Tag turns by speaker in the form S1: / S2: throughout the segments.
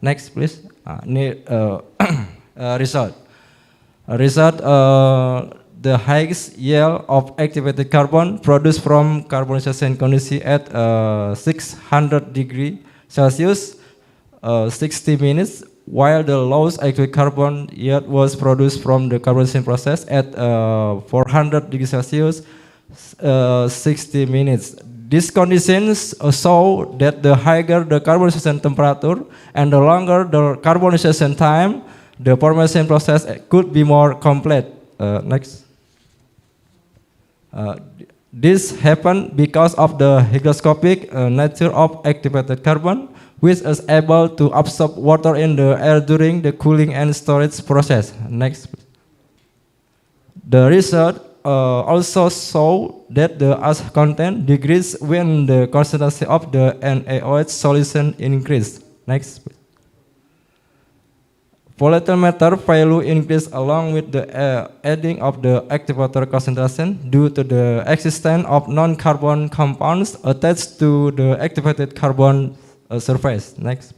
S1: Next, please. Result. Result. The highest yield of activated carbon produced from carbonization condition at 600 degrees Celsius, 60 minutes, while the lowest activated carbon yield was produced from the carbonization process at 400 degrees Celsius, 60 minutes. These conditions show that the higher the carbonization temperature and the longer the carbonization time, the formation process could be more complete. Next. This happened because of the hygroscopic nature of activated carbon, which is able to absorb water in the air during the cooling and storage process. Next. The research also show that the ash content decreases when the concentration of the NaOH solution increases. Next. Volatile matter value increase along with the adding of the activator concentration due to the existence of non-carbon compounds attached to the activated carbon surface. Next.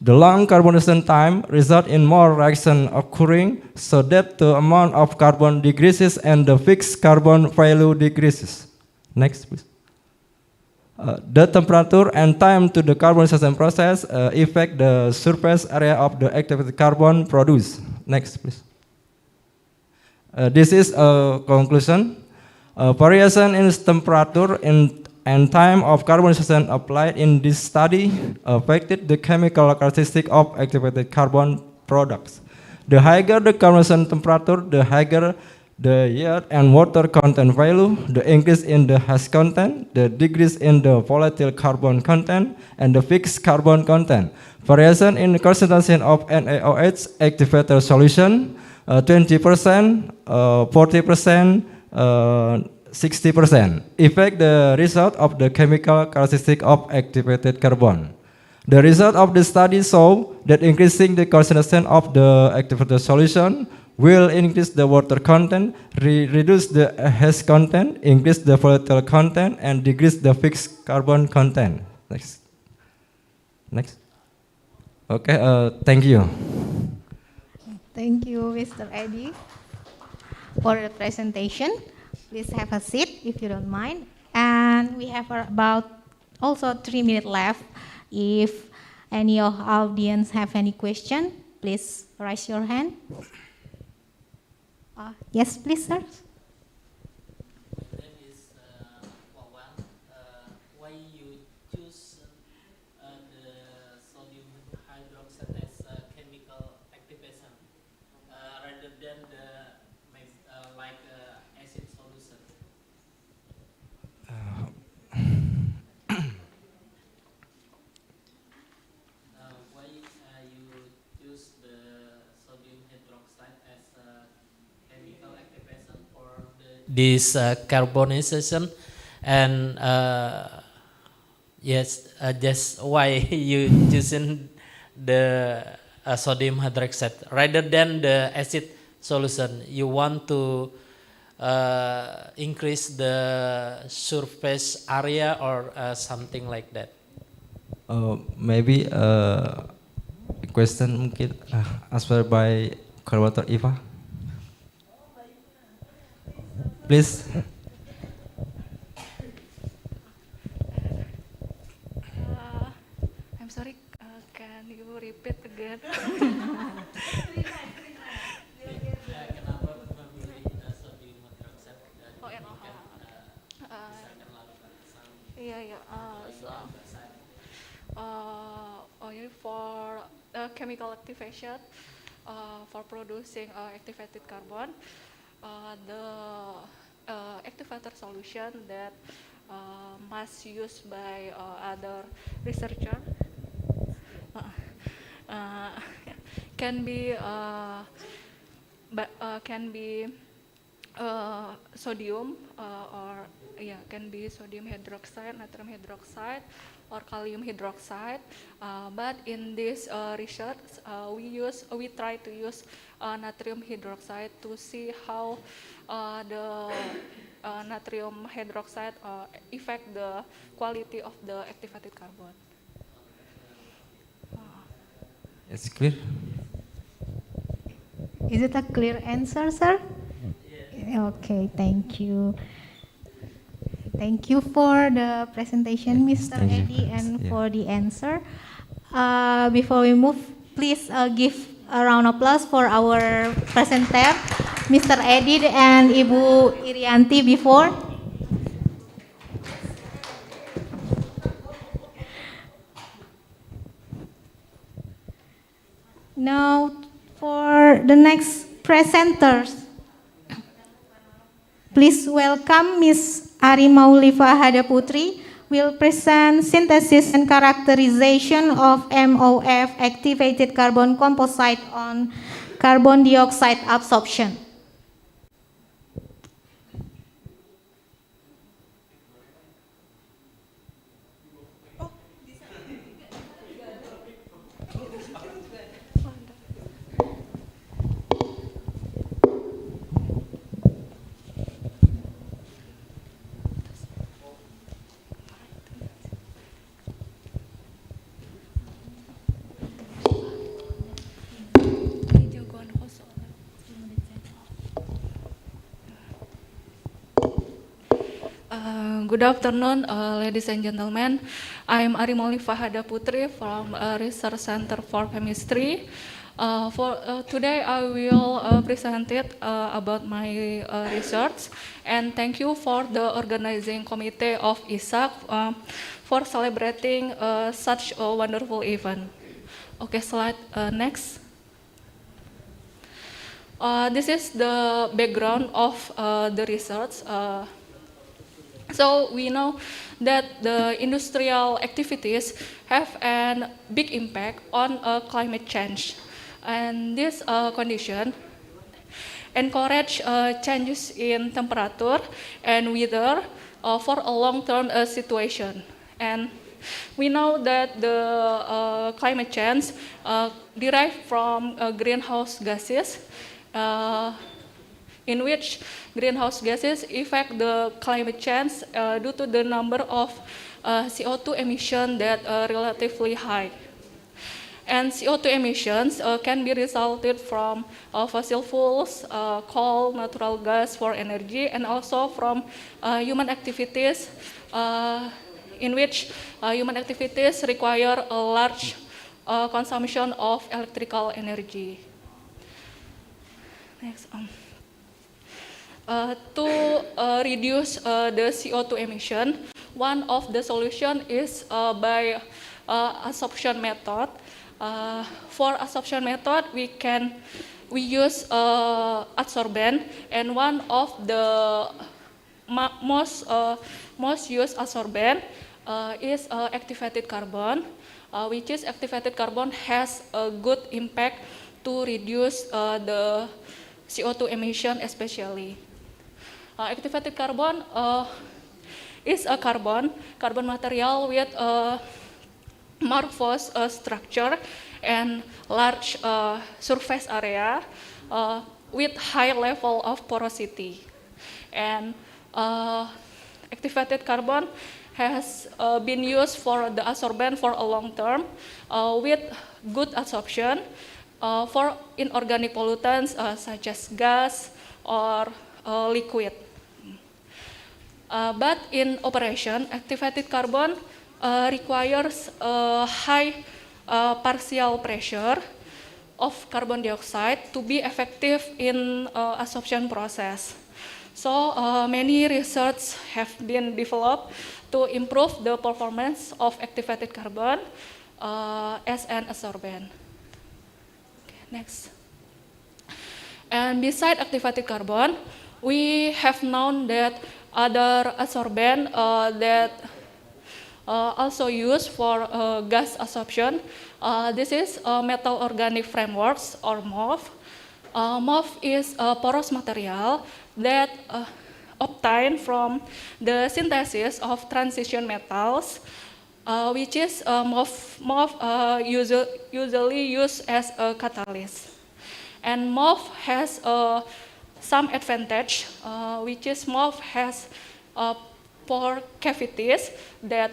S1: The long carbonization time results in more reaction occurring so that the amount of carbon decreases and the fixed carbon value decreases. Next, please. The temperature and time to the carbonization process affect the surface area of the activated carbon produced. Next, please. This is a conclusion. Variation in temperature and time of carbonization applied in this study affected the chemical characteristic of activated carbon products. The higher the carbonization temperature, the higher the yield and water content value, the increase in the hash content, the decrease in the volatile carbon content, and the fixed carbon content. Variation in the concentration of NaOH activator solution, 20%, 40%, 60%. Affect the result of the chemical characteristic of activated carbon. The result of the study show that increasing the concentration of the activator solution will increase the water content, reduce the hash content, increase the volatile content, and decrease the fixed carbon content. Next. Next. Okay, thank you.
S2: Thank you, Mr. Eddie, for the presentation. Please have a seat if you don't mind. And we have about also 3 minutes left. If any of our audience have any question, please raise your hand. Yes, please, sir.
S3: My name is Wawan. Why you choose the sodium hydroxide as a chemical activation rather than the like acid solution? Why you choose the sodium hydroxide as a chemical activation for this carbonization, and yes, just why you choosing the sodium hydroxide rather than the acid solution? You want to increase the surface area or something like that?
S1: Maybe question mungkin answered by collaborator Eva. Please.
S4: I'm sorry, can you repeat again?
S3: Kenapa memilih sodium hydroxide?
S4: Oh, NaOH. Iya. For chemical activation, for producing activated carbon, the activator solution that must used by other researcher can be sodium or can be sodium hydroxide, natrium hydroxide, or kalium hydroxide. But in this research, we try to use natrium hydroxide to see how the natrium hydroxide affect the quality of the activated carbon.
S1: It's clear.
S2: Is it a clear answer, sir? Okay, thank you. Thank you for the presentation, Mr.
S1: Thank you.
S2: Eddie, and
S1: Yeah.
S2: for the answer. Before we move, please give a round of applause for our presenter, Mr. Eddie and Ibu Irianti before. Now, for the next presenters, please welcome Ms. Arimaulifa Hadaputri will present synthesis and characterization of MOF activated carbon composite on carbon dioxide absorption.
S4: Good afternoon, ladies and gentlemen. I'm Arimaulifa Hadaputri from Research Center for Chemistry. Today I will present it about my research, and thank you for the organizing committee of ISAC for celebrating such a wonderful event. Okay, slide next. This is the background of the research. So we know that the industrial activities have a big impact on climate change, and this condition encourage changes in temperature and weather for a long-term situation. And we know that the climate change derived from greenhouse gases, in which greenhouse gases affect the climate change due to the number of CO2 emissions that are relatively high. And CO2 emissions can be resulted from fossil fuels, coal, natural gas for energy, and also from human activities in which human activities require a large consumption of electrical energy. Next. To reduce the CO2 emission, one of the solution is by absorption method. For absorption method, we use adsorbent, and one of the most used adsorbent is activated carbon, which is activated carbon has a good impact to reduce the CO2 emission especially. Activated carbon is a carbon material with amorphous structure and large surface area with high level of porosity. And activated carbon has been used for the adsorbent for a long term with good absorption for inorganic pollutants such as gas or liquid. But in operation, activated carbon requires a high partial pressure of carbon dioxide to be effective in absorption process. So many research have been developed to improve the performance of activated carbon as an adsorbent. Okay, next. And beside activated carbon, we have known that other adsorbent that also used for gas absorption. This is metal organic frameworks or MOF. MOF is a porous material that obtained from the synthesis of transition metals, which is usually used as a catalyst. And MOF has some advantage, which is MOF has pore cavities that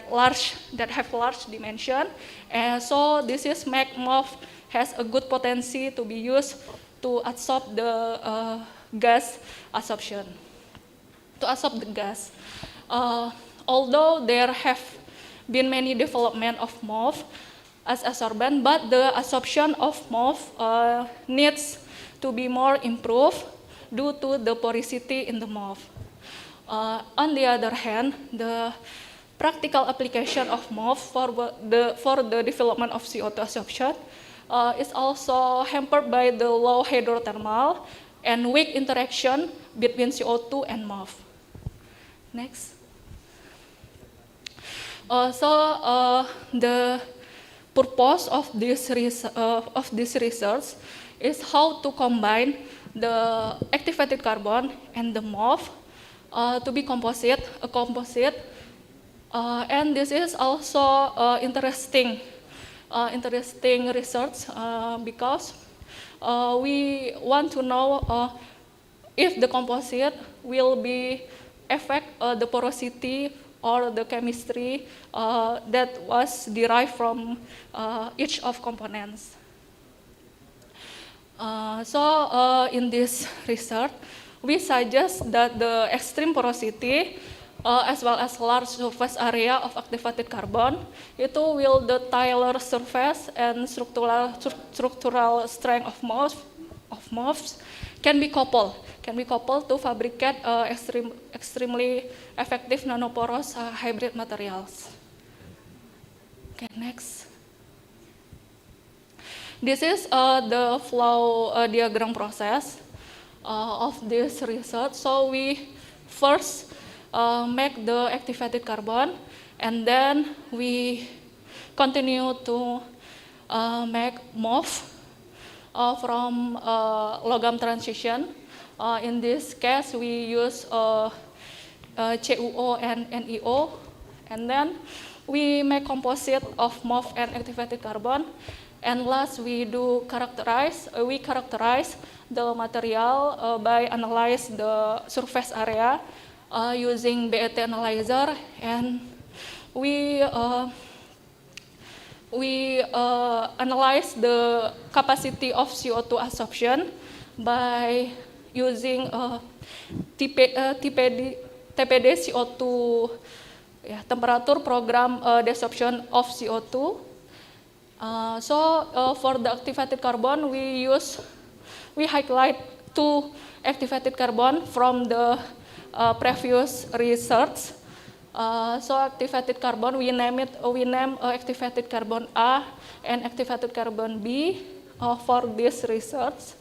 S4: have large dimension, and so this is make MOF has a good potential to be used to absorb the gas absorption. To absorb the gas, although there have been many development of MOF as absorbent, but the absorption of MOF needs to be more improved due to the porosity in the MOF. On the other hand, the practical application of MOF for the development of CO2 absorption is also hampered by the low hydrothermal and weak interaction between CO2 and MOF. Next. The purpose of this research is how to combine the activated carbon and the MOF to be a composite, and this is also interesting research because we want to know if the composite will be affect the porosity or the chemistry that was derived from each of components. In this research, we suggest that the extreme porosity as well as large surface area of activated carbon itu will the Taylor surface and structural strength of MOFs can be coupled to fabricate extremely effective nanoporous hybrid materials. Okay, next. This is the flow diagram process of this research. So we first make the activated carbon, and then we continue to make MOF from logam transition. In this case, we use CuO and NiO, and then we make composite of MOF and activated carbon. And last, we characterize the material by analyze the surface area using BAT analyzer, and we analyze the capacity of CO2 absorption by using TPD CO2 temperature program desorption of CO2. For the activated carbon, we highlight 2 activated carbon from the previous research. Activated carbon, we name activated carbon A and activated carbon B for this research.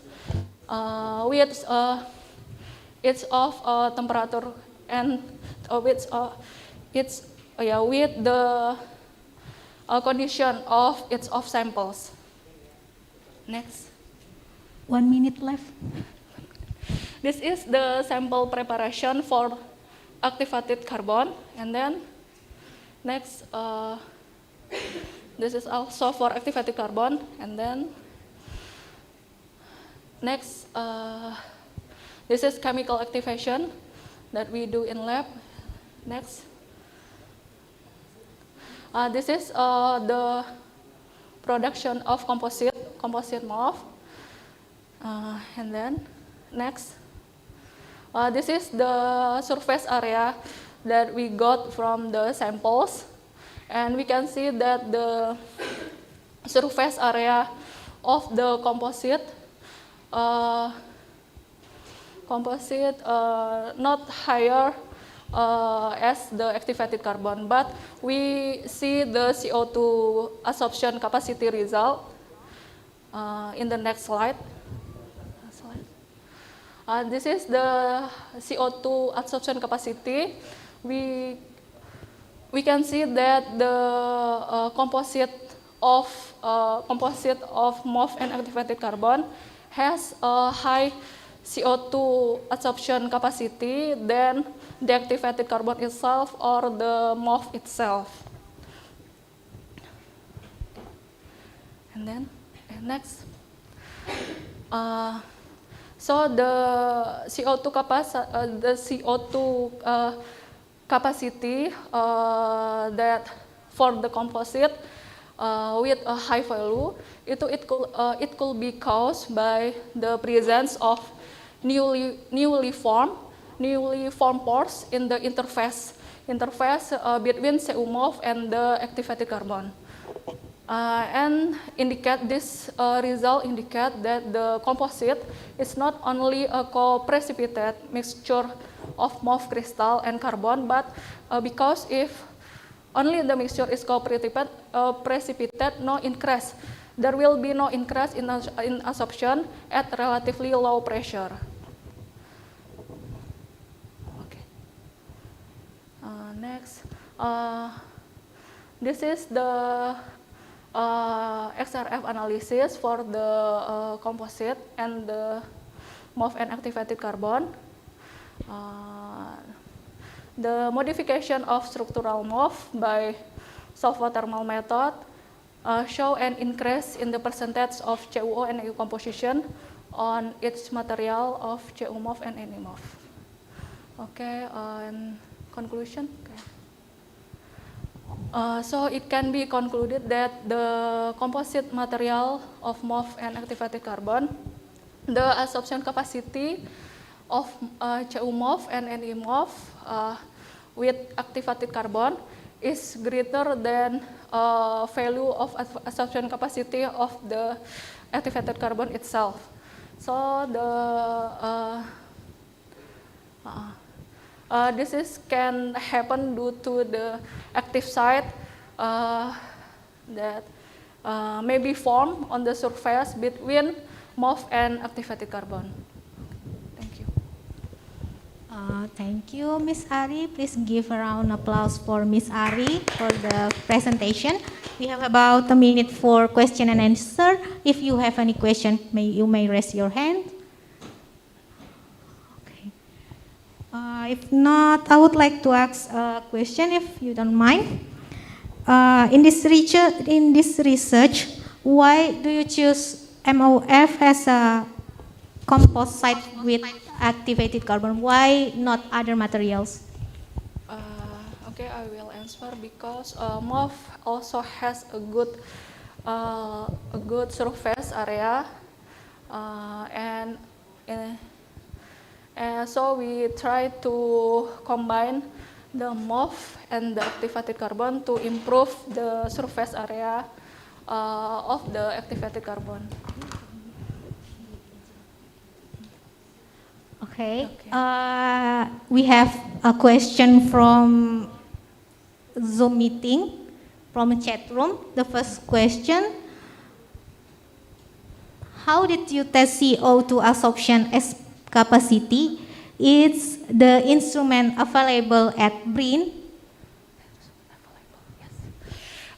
S4: It's of temperature and with the condition of its of samples. Next.
S2: 1 minute left.
S4: This is the sample preparation for activated carbon, and then next, this is also for activated carbon, and then next, this is chemical activation that we do in lab. Next. This is the production of composite MOF, and then next, this is the surface area that we got from the samples, and we can see that the surface area of the composite not higher as the activated carbon, but we see the CO2 absorption capacity result in the next slide. This is the CO2 absorption capacity. We can see that the composite of MOF and activated carbon has a high CO2 absorption capacity than the activated carbon itself or the MOF itself. And then, next. So the CO2 capacity that for the composite with a high value, it could be caused by the presence of newly formed pores in the interface between CU-MOF and the activated carbon. And this result indicate that the composite is not only a co-precipitate mixture of MOF crystal and carbon, but because if only the mixture is co-precipitate, no increase. There will be no increase in absorption at relatively low pressure. Okay. Next, this is the XRF analysis for the composite and the MOF and activated carbon. The modification of structural MOF by solvothermal method show an increase in the percentage of CuO and EU composition on each material of CuMOF and NEMOF. Okay, and conclusion. Okay. So it can be concluded that the composite material of MOF and activated carbon, the absorption capacity of CuMOF and NEMOF with activated carbon is greater than value of absorption capacity of the activated carbon itself. So this can happen due to the active site that may be formed on the surface between MOF and activated carbon. Thank you.
S2: Thank you, Ms. Ari. Please give a round of applause for Ms. Ari for the presentation. We have about a minute for question and answer. If you have any question, you may raise your hand. Okay. If not, I would like to ask a question, if you don't mind. In this research, why do you choose MOF as a composite with activated carbon? Why not other materials?
S4: Okay, I will answer because MOF also has a good surface area, and so we try to combine the MOF and the activated carbon to improve the surface area of the activated carbon.
S2: Okay. We have a question from Zoom meeting, from a chat room. The first question: how did you test CO2 absorption as capacity? Is the instrument available at BRIN?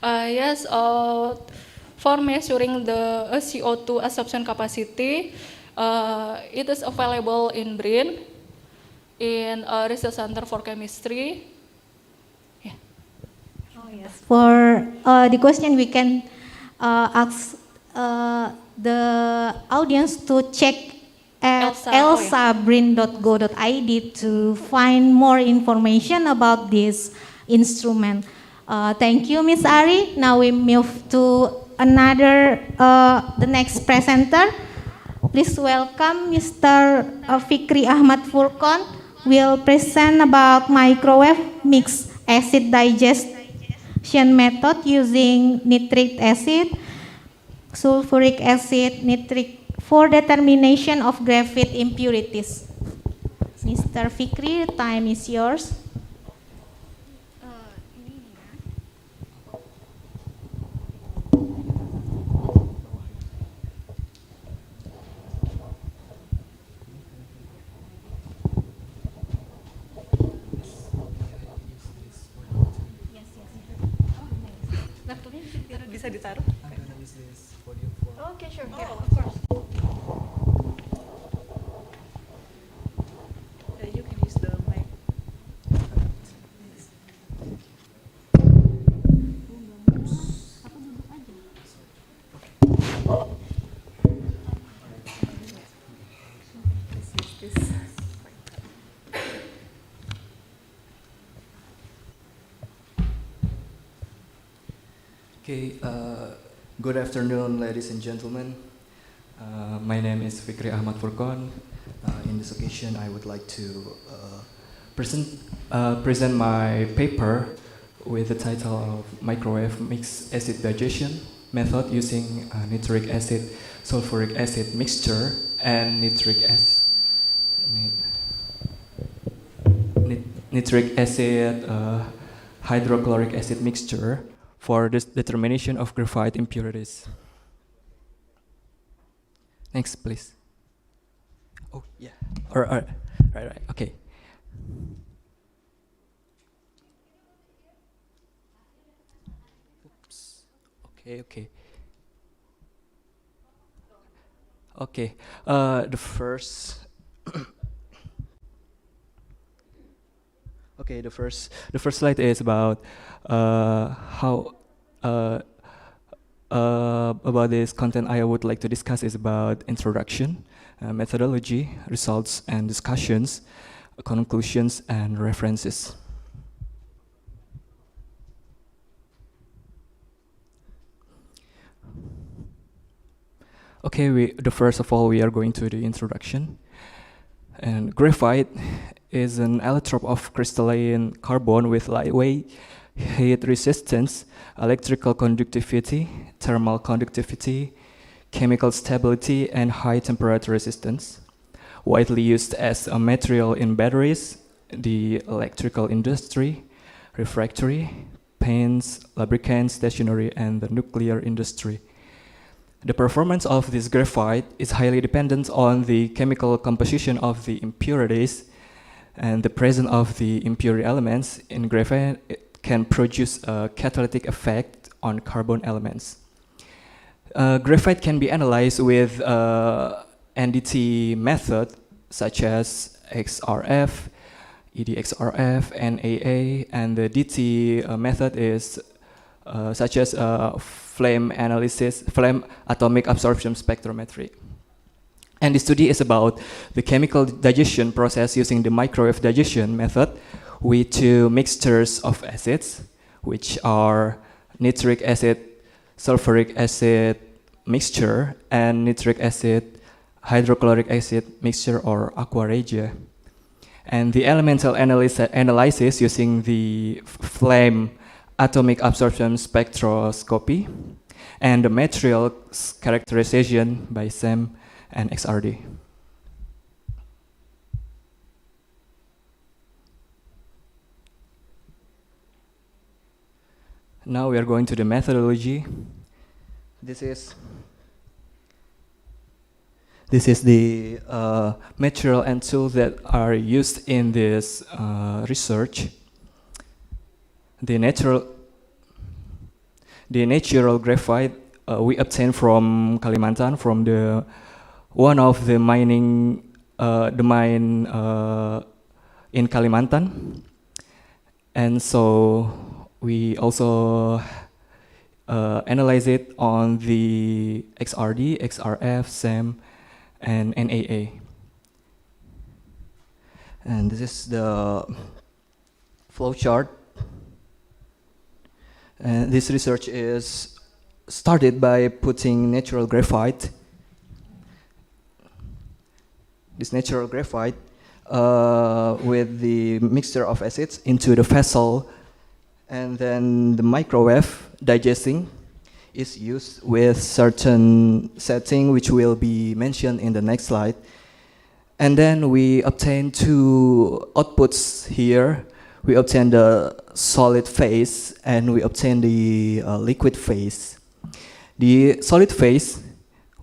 S4: Yes. For measuring the CO2 absorption capacity, it is available in BRIN, in Research Center for Chemistry. Yeah.
S2: Oh, yes. For the question, we can ask the audience to check at elsabrin.go.id to find more information about this instrument. Thank you, Ms. Ari. Now we move to the next presenter. Please welcome Mr. Fikri Ahmad Furqon. Will present about microwave mixed acid digestion method using nitric acid, sulfuric acid, nitric for determination of graphite impurities. Mr. Fikri, the time is yours.
S5: Bisa ditaruh?
S4: Okay, sure.
S5: Oh, of course. Okay, good afternoon, ladies and gentlemen. My name is Fikri Ahmad Furqon. In this occasion, I would like to present my paper with the title of Microwave Mixed Acid Digestion Method using nitric acid, sulfuric acid mixture and nitric acid hydrochloric acid mixture for this determination of graphite impurities. Next, please. Oh, yeah. All right. Okay. Oops. Okay. Okay. The first. Okay. The first slide is about how about this content I would like to discuss is about introduction, methodology, results and discussions, conclusions and references. Okay, first of all we are going to the introduction. And graphite is an allotrope of crystalline carbon with lightweight, heat resistance, electrical conductivity, thermal conductivity, chemical stability, and high temperature resistance. Widely used as a material in batteries, the electrical industry, refractory, paints, lubricants, stationery, and the nuclear industry. The performance of this graphite is highly dependent on the chemical composition of the impurities, and the presence of the impure elements in graphite can produce a catalytic effect on carbon elements. Graphite can be analyzed with NDT method such as XRF, EDXRF, NAA, and the DT method is such as flame analysis, flame atomic absorption spectrometry. And the study is about the chemical digestion process using the microwave digestion method with two mixtures of acids, which are nitric acid, sulfuric acid mixture, and nitric acid, hydrochloric acid mixture, or aqua regia. And the elemental analysis using the flame atomic absorption spectroscopy, and the material characterization by SEM and XRD. Now we are going to the methodology. This is the material and tools that are used in this research. The natural graphite we obtained from Kalimantan, from the one of the mine in Kalimantan, and so we also analyze it on the XRD, XRF, SEM, and NAA. And this is the flow chart. And this research is started by putting natural graphite, with the mixture of acids into the vessel, and then the microwave digesting is used with certain setting which will be mentioned in the next slide. And then we obtain two outputs here. We obtain the solid phase and we obtain the liquid phase. The solid phase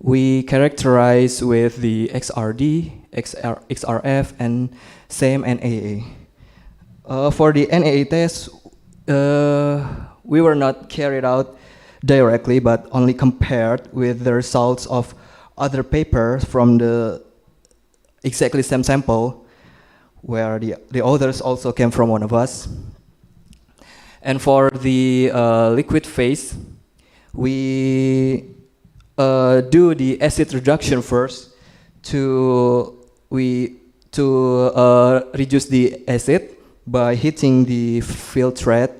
S5: we characterize with the XRD, XRF, and SEM and AA. For the NAA test, we were not carried out directly, but only compared with the results of other papers from the exactly same sample, where the authors also came from one of us. And for the liquid phase, we do the acid reduction first to reduce the acid by heating the filtrate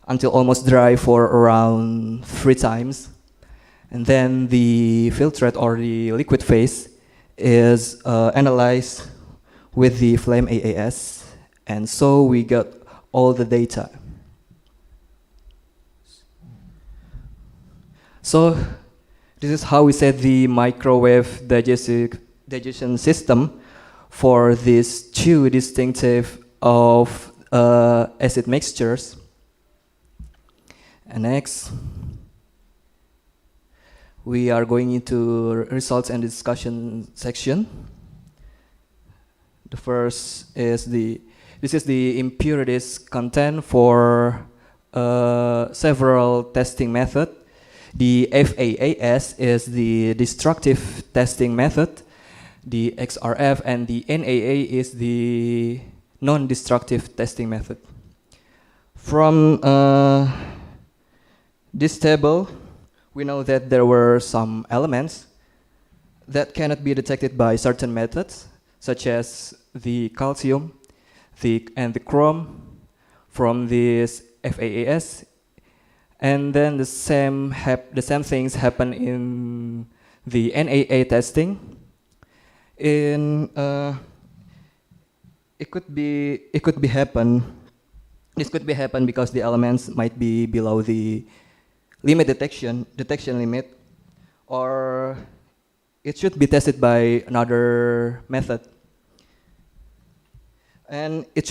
S5: until almost dry for around 3 times. And then the filtrate or the liquid phase is analyzed with the flame AAS. And so we got all the data. So this is how we set the microwave digestion system for these 2 distinctive of acid mixtures. And next, we are going into results and discussion section. The first is this is the impurities content for several testing methods. The FAAS is the destructive testing method. The XRF and the NAA is the non-destructive testing method. From this table, we know that there were some elements that cannot be detected by certain methods, such as the calcium and the chrome from this FAAS. And then the same things happen in the NAA testing. This could be happen because the elements might be below the limit detection limit, or it should be tested by another method. And it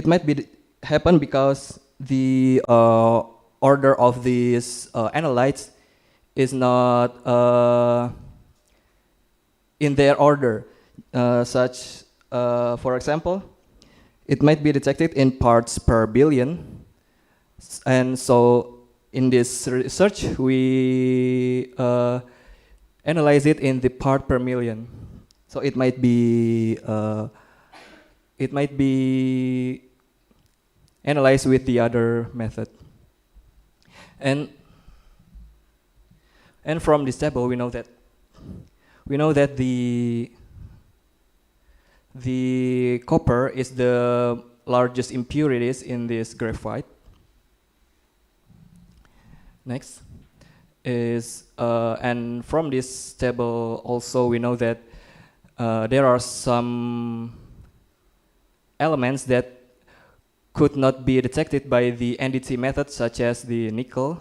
S5: might be happen because the order of these analytes is not in their order. For example, it might be detected in parts per billion. And so in this research, we analyze it in the part per million. So it might be analyzed with the other method. And from this table, we know that the copper is the largest impurities in this graphite. Next is and from this table also we know that there are some elements that could not be detected by the NDT method, such as the nickel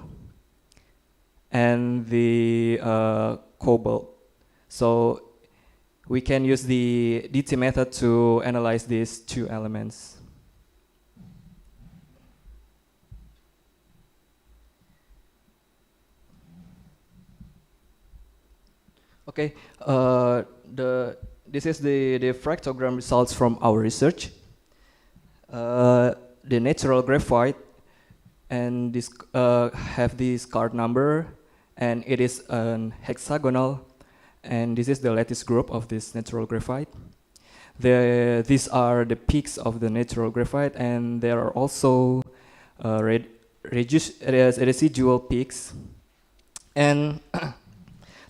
S5: and the cobalt. So we can use the DT method to analyze these 2 elements. Okay, this is the fractogram results from our research. The natural graphite and this have this card number, and it is an hexagonal, and this is the lattice group of this natural graphite. These are the peaks of the natural graphite, and there are also residual peaks, and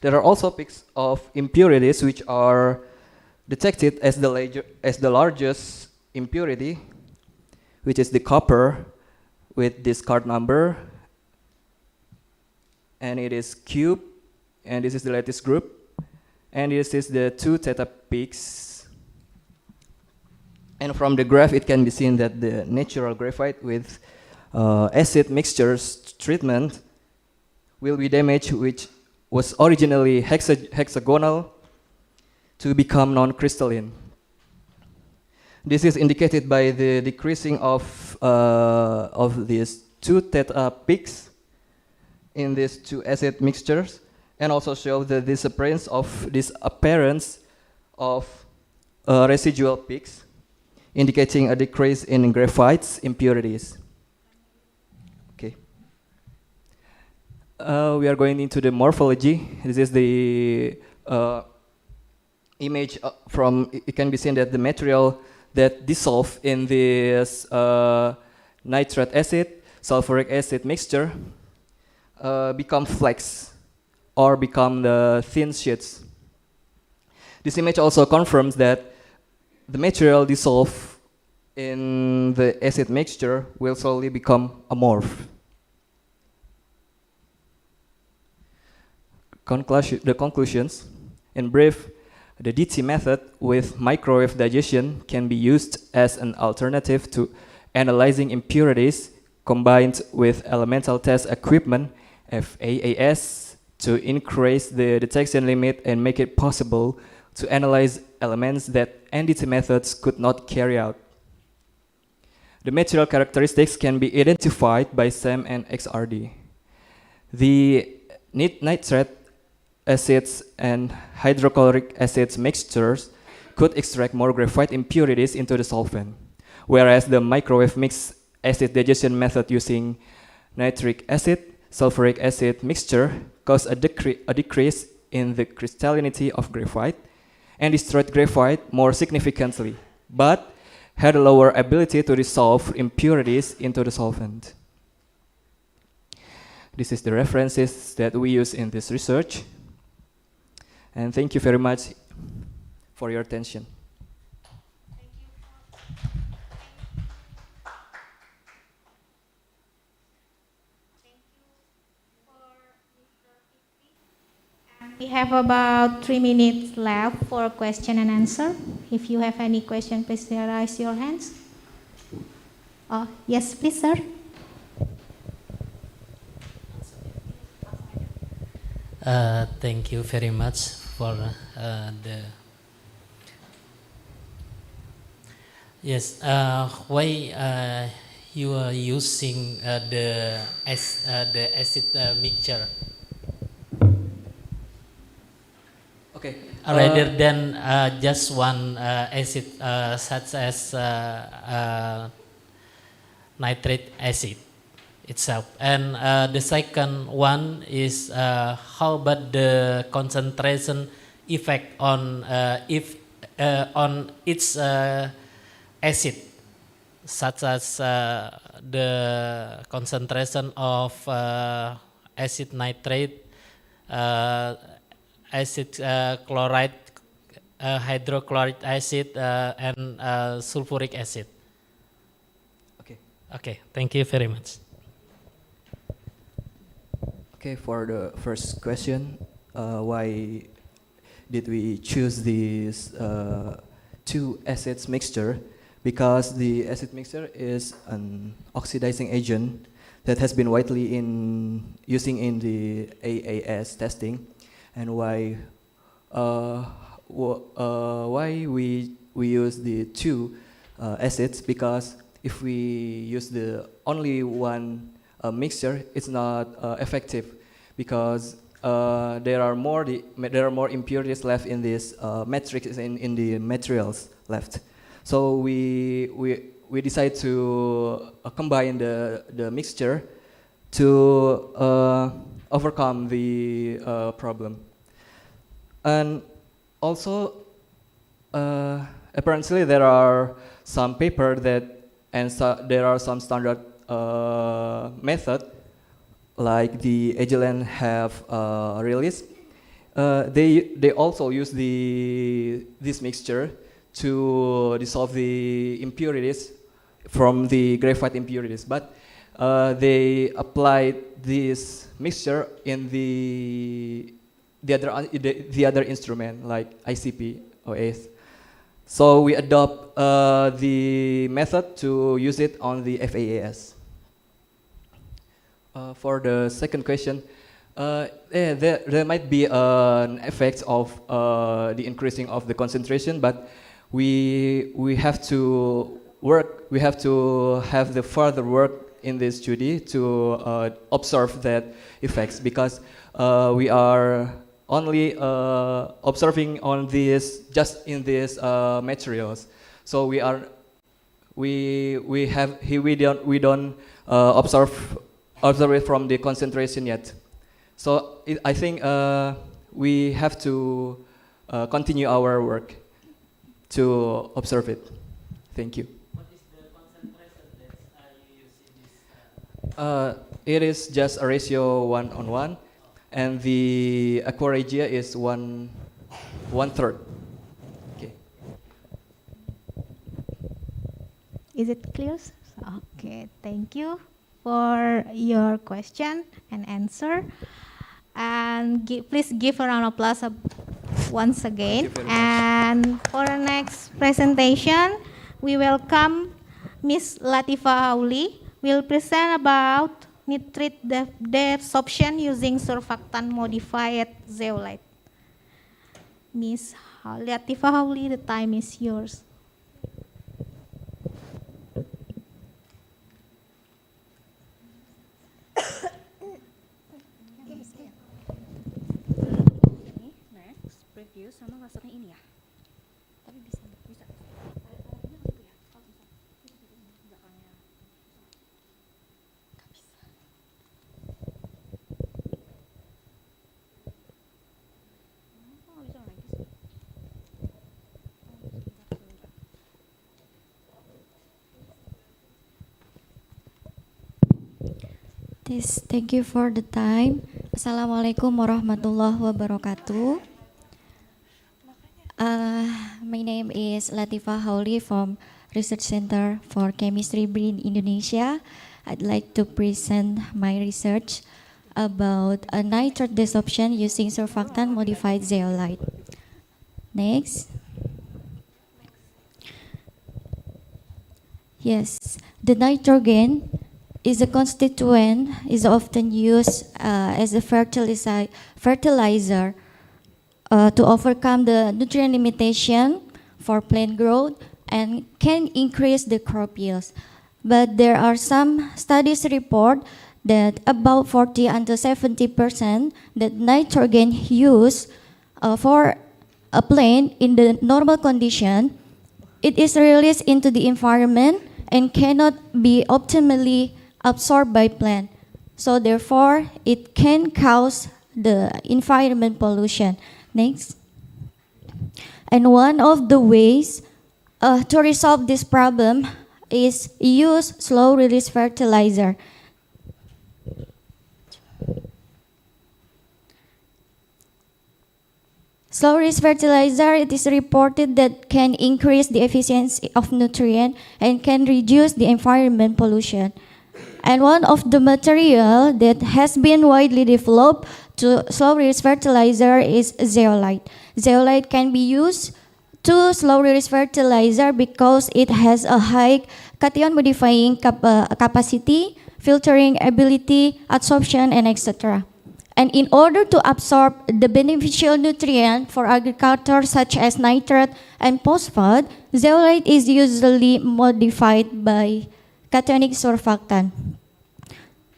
S5: there are also peaks of impurities which are detected as the largest impurity, which is the copper with this card number, and it is cube, and this is the lattice group, and this is the 2 theta peaks. And from the graph it can be seen that the natural graphite with acid mixtures treatment will be damaged, which was originally hexagonal, to become non-crystalline. This is indicated by the decreasing of these 2 theta peaks in these 2 acid mixtures, and also show the disappearance of this appearance of residual peaks, indicating a decrease in graphite's impurities. Okay. We are going into the morphology. This is the image from. It can be seen that the material that dissolve in this nitrate acid, sulfuric acid mixture become flakes or become the thin sheets. This image also confirms that the material dissolve in the acid mixture will slowly become amorph. The conclusions. In brief, the DT method with microwave digestion can be used as an alternative to analyzing impurities combined with elemental test equipment, FAAS, to increase the detection limit and make it possible to analyze elements that NDT methods could not carry out. The material characteristics can be identified by SEM and XRD. The nitrate acids and hydrochloric acids mixtures could extract more graphite impurities into the solvent, whereas the microwave mixed acid digestion method using nitric acid, sulfuric acid mixture caused a decrease in the crystallinity of graphite and destroyed graphite more significantly, but had a lower ability to dissolve impurities into the solvent. This is the references that we use in this research. And thank you very much for your attention.
S2: We have about 3 minutes left for question and answer. If you have any question, please raise your hands. Yes, please, sir.
S3: Thank you very much for why you are using the acid mixture
S5: Okay.
S3: rather than just one acid such as nitrate acid itself. And the second one is how about the concentration effect on on its acid, such as the concentration of acid nitrate, acid chloride, hydrochloric acid, and sulfuric acid. Okay, thank you very much.
S5: Okay, for the first question, why did we choose this two acids mixture? Because the acid mixture is an oxidizing agent that has been widely using in the AAS testing, and why we use the two acids, because if we use the only one mixture, it's not effective, because there are more impurities left in this matrix, in the materials left. So we decide to combine the mixture to overcome the problem. And also, apparently there are some paper that, and there are some standard method, like the Agilent have released. They also use this mixture to dissolve the impurities from the graphite impurities, but they applied this mixture in the other instrument, like ICP or ACE. So we adopt the method to use it on the FAAS. For the second question, there might be an effect of the increasing of the concentration, but we have to work. We have to have the further work in this study to observe that effects, because we are only observing on this, just in these materials. So we don't observe it from the concentration yet. So I think we have to continue our work to observe it. Thank you.
S3: What is the concentration that you use in this?
S5: It is just a ratio 1:1, and the aquaregia is 1/3. Okay.
S2: Is it clear? Okay, thank you for your question and answer. And please give a round of applause once again. And for the next presentation, we welcome Ms. Latifa Hauli. Will present about nitrate desorption using surfactant modified zeolite. Ms. Latifa Hauli, the time is yours.
S6: Next, preview sama lasernya ini ya. Tapi bisa.
S7: Thank you for the time. Assalamualaikum warahmatullahi wabarakatuh. My name is Latifa Hauli from Research Center for Chemistry BRIN Indonesia. I'd like to present my research about a nitrate desorption using surfactant modified zeolite. Next. Yes, the nitrogen is a constituent, is often used as a fertilizer to overcome the nutrient limitation for plant growth and can increase the crop yields. But there are some studies report that about 40 until 70% that nitrogen used for a plant in the normal condition, it is released into the environment and cannot be optimally absorbed by plant. So therefore, it can cause the environment pollution. Next. And one of the ways to resolve this problem is use slow release fertilizer. Slow release fertilizer, it is reported that can increase the efficiency of nutrient and can reduce the environment pollution. And one of the material that has been widely developed to slow release fertilizer is zeolite. Zeolite can be used to slow release fertilizer because it has a high cation modifying capacity, filtering ability, absorption, and etc. And in order to absorb the beneficial nutrient for agriculture such as nitrate and phosphate, zeolite is usually modified by cationic surfactant.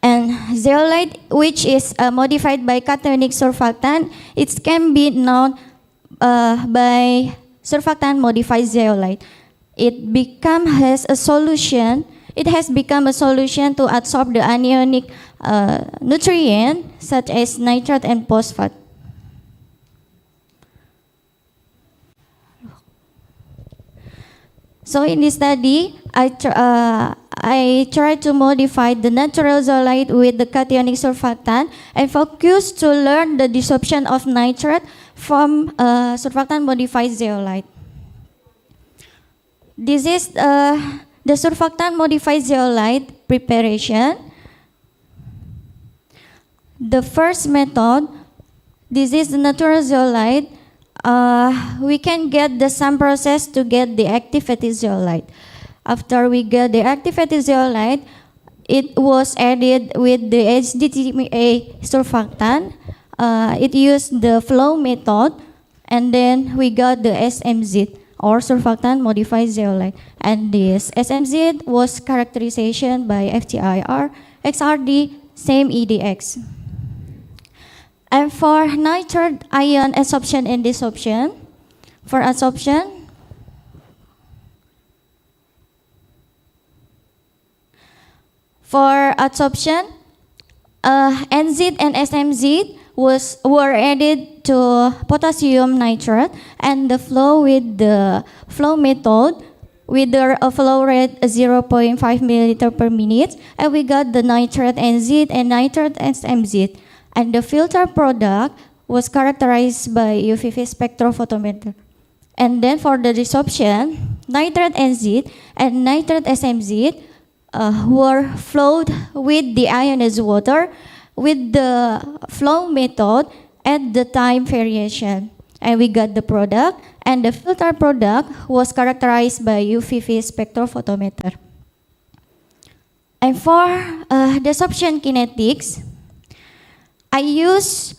S7: And zeolite, which is modified by cationic surfactant, it can be known by surfactant modified zeolite. It has become a solution to absorb the anionic nutrient such as nitrate and phosphate. So in this study, I tried to modify the natural zeolite with the cationic surfactant and focus to learn the desorption of nitrate from surfactant modified zeolite. This is the surfactant modified zeolite preparation. The first method, this is the natural zeolite. We can get the same process to get the activated zeolite. After we get the activated zeolite, it was added with the HDTA surfactant. It used the flow method, and then we got the SMZ or surfactant modified zeolite. And this SMZ was characterization by FTIR, XRD, same EDX. And for nitrate ion adsorption and desorption, for adsorption, NZ and SMZ were added to potassium nitrate, and the flow with the flow method with the flow rate 0.5 milliliter per minute, and we got the nitrate NZ and nitrate SMZ. And the filter product was characterized by UV spectrophotometer. And then for the desorption, nitrate NZ and nitrate SMZ were flowed with the ionized water with the flow method at the time variation. And we got the product, and the filter product was characterized by UVV spectrophotometer. And for desorption kinetics, I use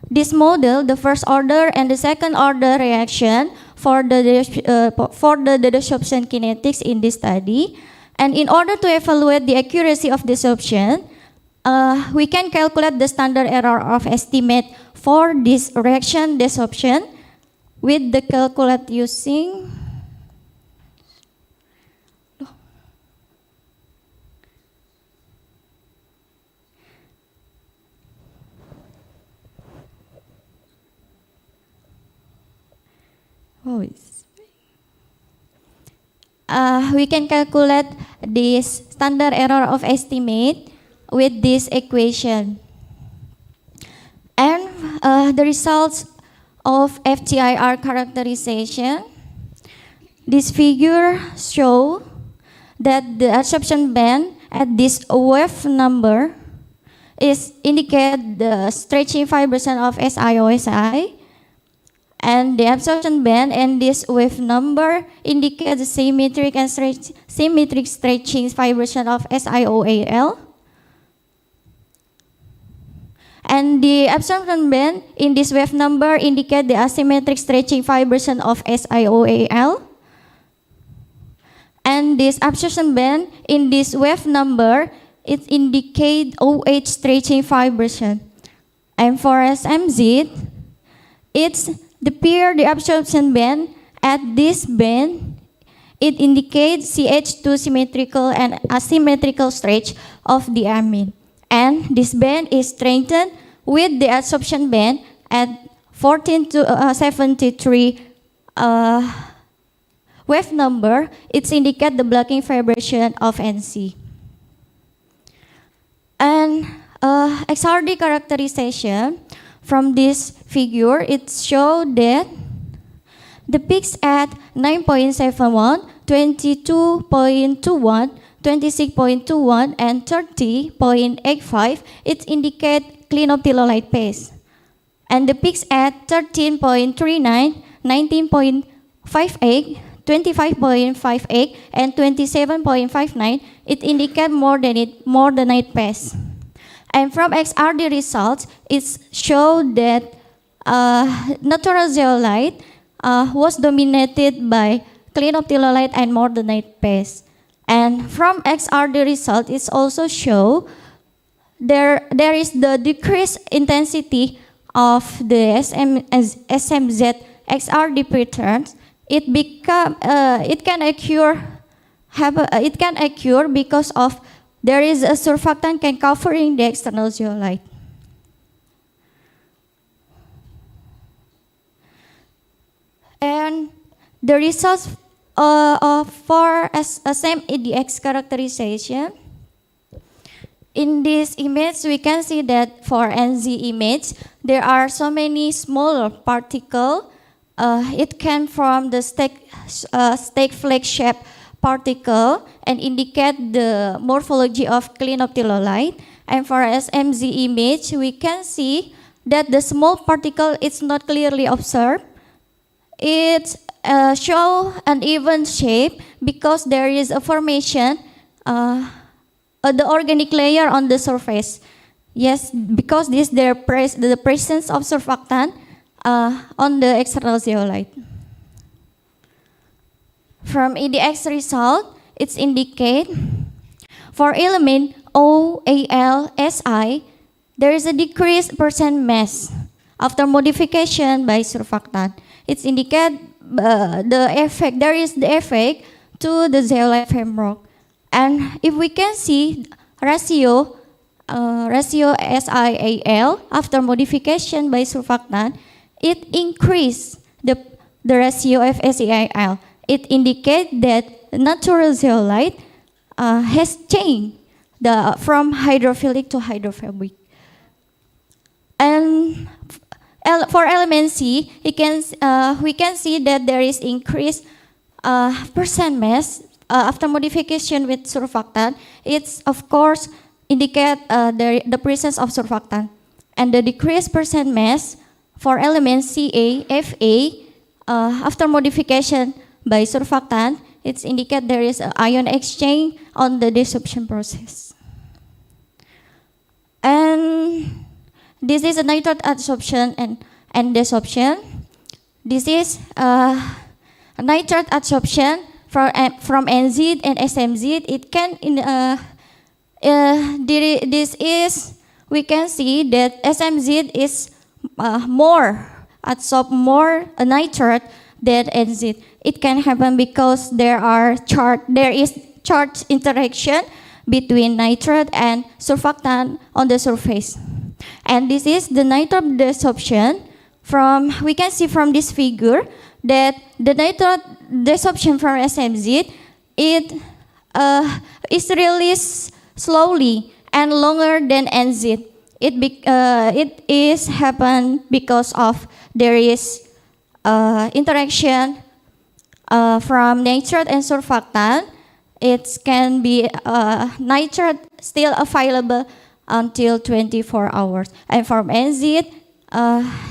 S7: this model, the first order and the second order reaction for the desorption kinetics in this study. And in order to evaluate the accuracy of desorption, we can calculate the standard error of estimate for this reaction desorption with the calculate using we can calculate this standard error of estimate with this equation. And the results of FTIR characterization, this figure show that the absorption band at this wave number is indicate the stretching 5% of SiOSI, and the absorption band and this wave number indicate the symmetric and symmetric stretching 5% of SiOAL. And the absorption band in this wave number indicate the asymmetric stretching 5% of SiOAL. And this absorption band in this wave number, it indicate OH stretching 5%. And for SMZ, it's the absorption band at this band, it indicates CH2 symmetrical and asymmetrical stretch of the amine. And this band is strengthened with the absorption band at 14 to 73 wave number. It's indicate the blocking vibration of NC. And XRD characterization from this figure, it showed that the peaks at 9.71, 22.21, 26.21, and 30.85, it indicate clean optilolite phase. And the peaks at 13.39, 19.58, 25.58, and 27.59, it indicate more than night phase. And from XRD results, it showed that natural zeolite was dominated by clean optilolite and mordanite phase. And from XRD result, it also show there is the decreased intensity of the SMZ XRD patterns. It can occur because of there is a surfactant can covering the external zeolite. And the results for same EDX characterization. In this image, we can see that for NZ image, there are so many smaller particles. It came from the stake flake shape particle and indicate the morphology of clean optilolite. And for SMZ image, we can see that the small particle is not clearly observed. It show an even shape because there is a formation, the organic layer on the surface. Yes, because this the presence of surfactant on the external zeolite. From EDX result, it's indicate for element O, AL, SI, there is a decreased percent mass after modification by surfactant. It's indicate the effect, there is the effect to the zeolite frame rock. And if we can see ratio SiAl after modification by surfactant, it increased the ratio of SiAl. It indicates that natural zeolite has changed from hydrophilic to hydrophobic. And for element C, we can see that there is increased percent mass after modification with surfactant. It's of course indicate the presence of surfactant, and the decreased percent mass for element Ca, Fa after modification by surfactant, it's indicate there is an ion exchange on the desorption process. And this is a nitrate adsorption and desorption. This is nitrate adsorption from NZ and SMZ. It can this is, we can see that SMZ is more adsorb more nitrate than NZ. It can happen because there is charge interaction between nitrate and surfactant on the surface. And this is the nitrate desorption. We can see from this figure that the nitrate desorption from SMZ, it is released slowly and longer than NZ. It is happen because of there is interaction from nitrate and surfactant. It can be nitrate still available until 24 hours. And from NZ,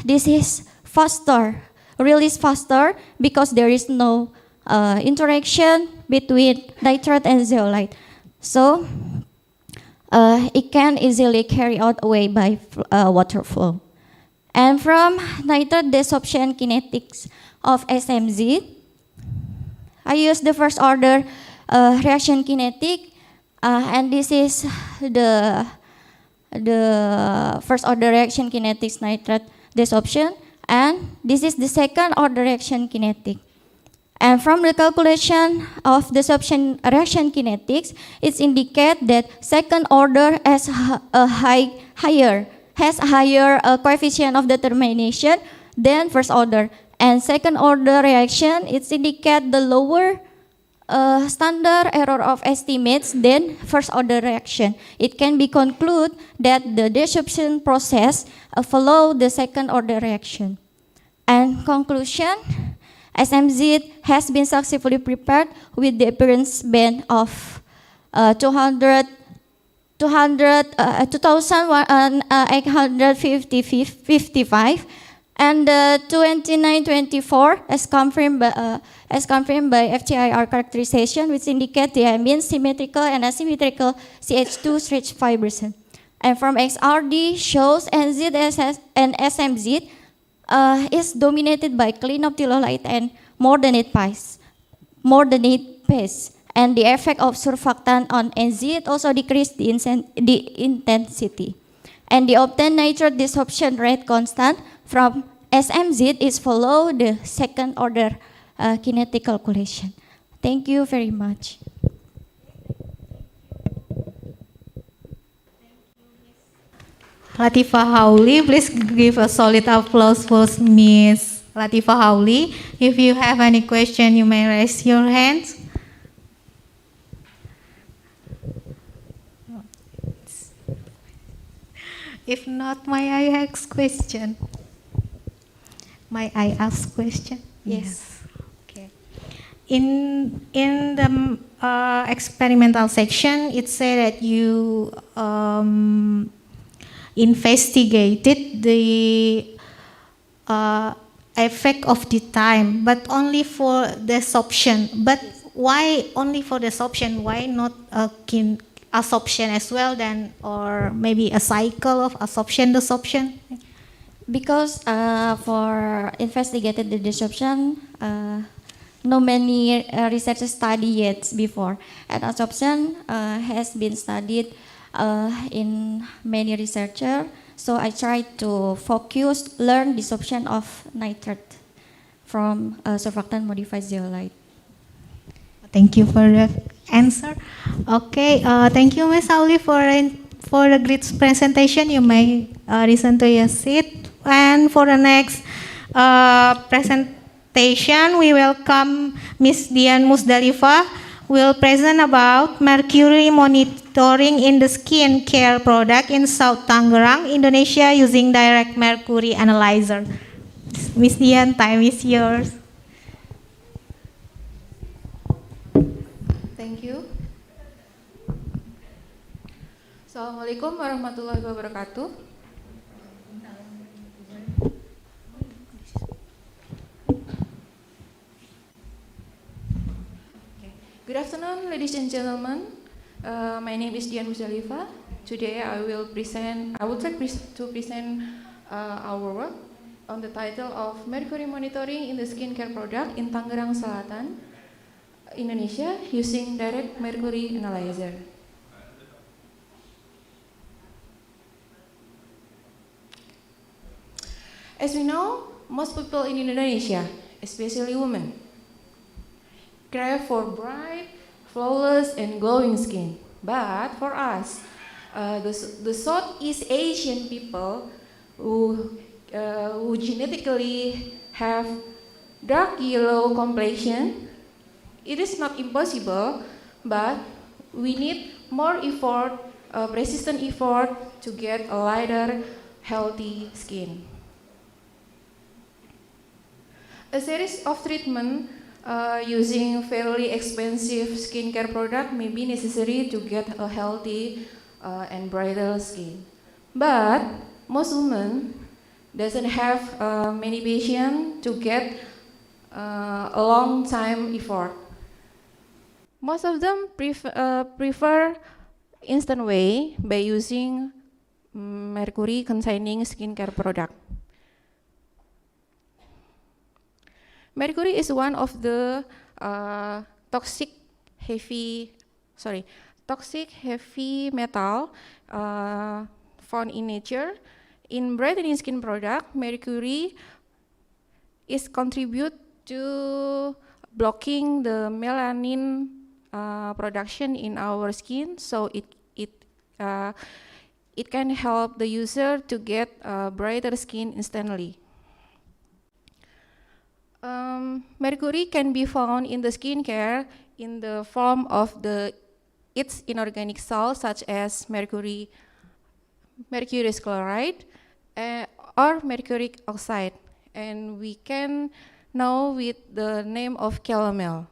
S7: this is faster, release faster because there is no interaction between nitrate and zeolite. So it can easily carry out away by water flow. And from nitrate desorption kinetics of SMZ, I use the first order reaction kinetic, and this is the first order reaction kinetics nitrate desorption, and this is the second order reaction kinetic. And from the calculation of desorption reaction kinetics, it indicates that second order has a higher coefficient of determination than first order. And second order reaction, it indicates the lower standard error of estimates than first order reaction. It can be concluded that the desorption process follow the second order reaction. And conclusion, SMZ has been successfully prepared with the appearance band of 2,855, and 2924 as confirmed by FTIR characterization, which indicate the ambient symmetrical and asymmetrical CH2 stretch fibers. And from XRD shows NZ and SMZ is dominated by clean optilolite and more than 8 pace. And the effect of surfactant on NZ also decreased the intensity. And the obtained nitrate desorption rate constant from SMZ is follow the second order kinetic calculation. Thank you very much.
S2: Latifah Hauli, please give a solid applause for Miss Latifah Hauli. If you have any question, you may raise your hands. If not, may I ask question? May I ask question?
S7: Yes.
S2: Okay. In the experimental section, it said that you investigated the effect of the time, but only for desorption. But why only for desorption? Why not absorption as well then, or maybe a cycle of absorption desorption?
S7: Because for investigated the desorption, no many research study yet before, and absorption has been studied in many researchers. So I tried to learn desorption of nitrate from surfactant modified zeolite.
S2: Thank you for the answer. Okay, thank you, Ms. Hauli, for the great presentation. You may return to your seat. And for the next presentation, we welcome Ms. Dian Musdalifah, will present about mercury monitoring in the skin care product in South Tangerang, Indonesia using direct mercury analyzer. Miss Dian, time is yours.
S8: Thank you. Assalamualaikum warahmatullahi wabarakatuh. Good afternoon, ladies and gentlemen. My name is Dian Musdalifa. Today I will try to present our work on the title of Mercury Monitoring in the Skincare Product in Tangerang Selatan, Indonesia using direct mercury analyzer. As we know, most people in Indonesia, especially women, crave for bright, flawless, and glowing skin. But for us, the Southeast Asian people who genetically have dark yellow complexion, it is not impossible, but we need more effort, persistent effort to get a lighter, healthy skin. A series of treatment using fairly expensive skincare product may be necessary to get a healthy and brighter skin. But most women doesn't have many patience to get a long time effort. Most of them prefer instant way by using mercury containing skincare product. Mercury is one of the toxic heavy metal found in nature. In brightening skin product, mercury is contribute to blocking the melanin production in our skin, so it can help the user to get brighter skin instantly. Mercury can be found in the skincare in the form of its inorganic salts such as mercurous chloride or mercuric oxide, and we can know with the name of calomel.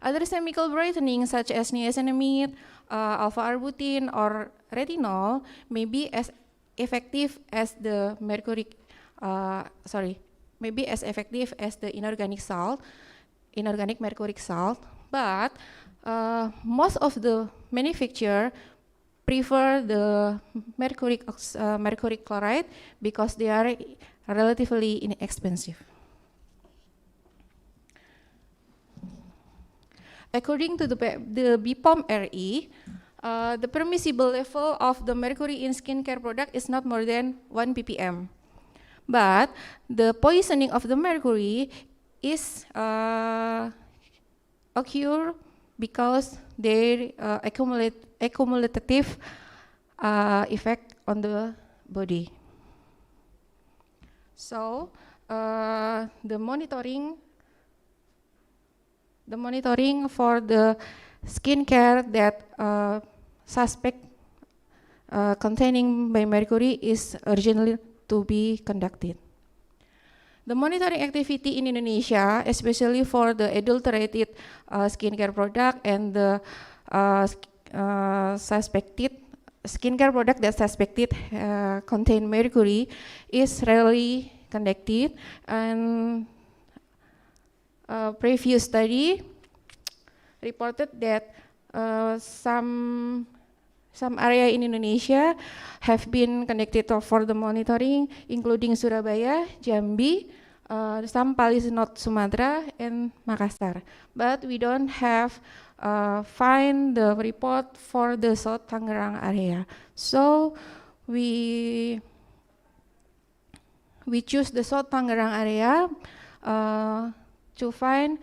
S8: Other chemical brightening such as niacinamide, alpha-arbutin, or retinol may be as effective as the inorganic mercuric salt, but most of the manufacturers prefer the mercuric chloride because they are relatively inexpensive. According to the BPOM-RE, the permissible level of the mercury in skincare product is not more than 1 ppm. But the poisoning of the mercury is occur because their accumulative effect on the body. So the monitoring for the skincare that suspect containing by mercury is urgently to be conducted. The monitoring activity in Indonesia, especially for the adulterated skincare product and the suspected skincare product that suspected contain mercury, is rarely conducted. And a previous study reported that some area in Indonesia have been conducted for the monitoring, including Surabaya, Jambi, some Palis North Sumatra, and Makassar. But we don't have find the report for the South Tangerang area. So we choose the South Tangerang area to find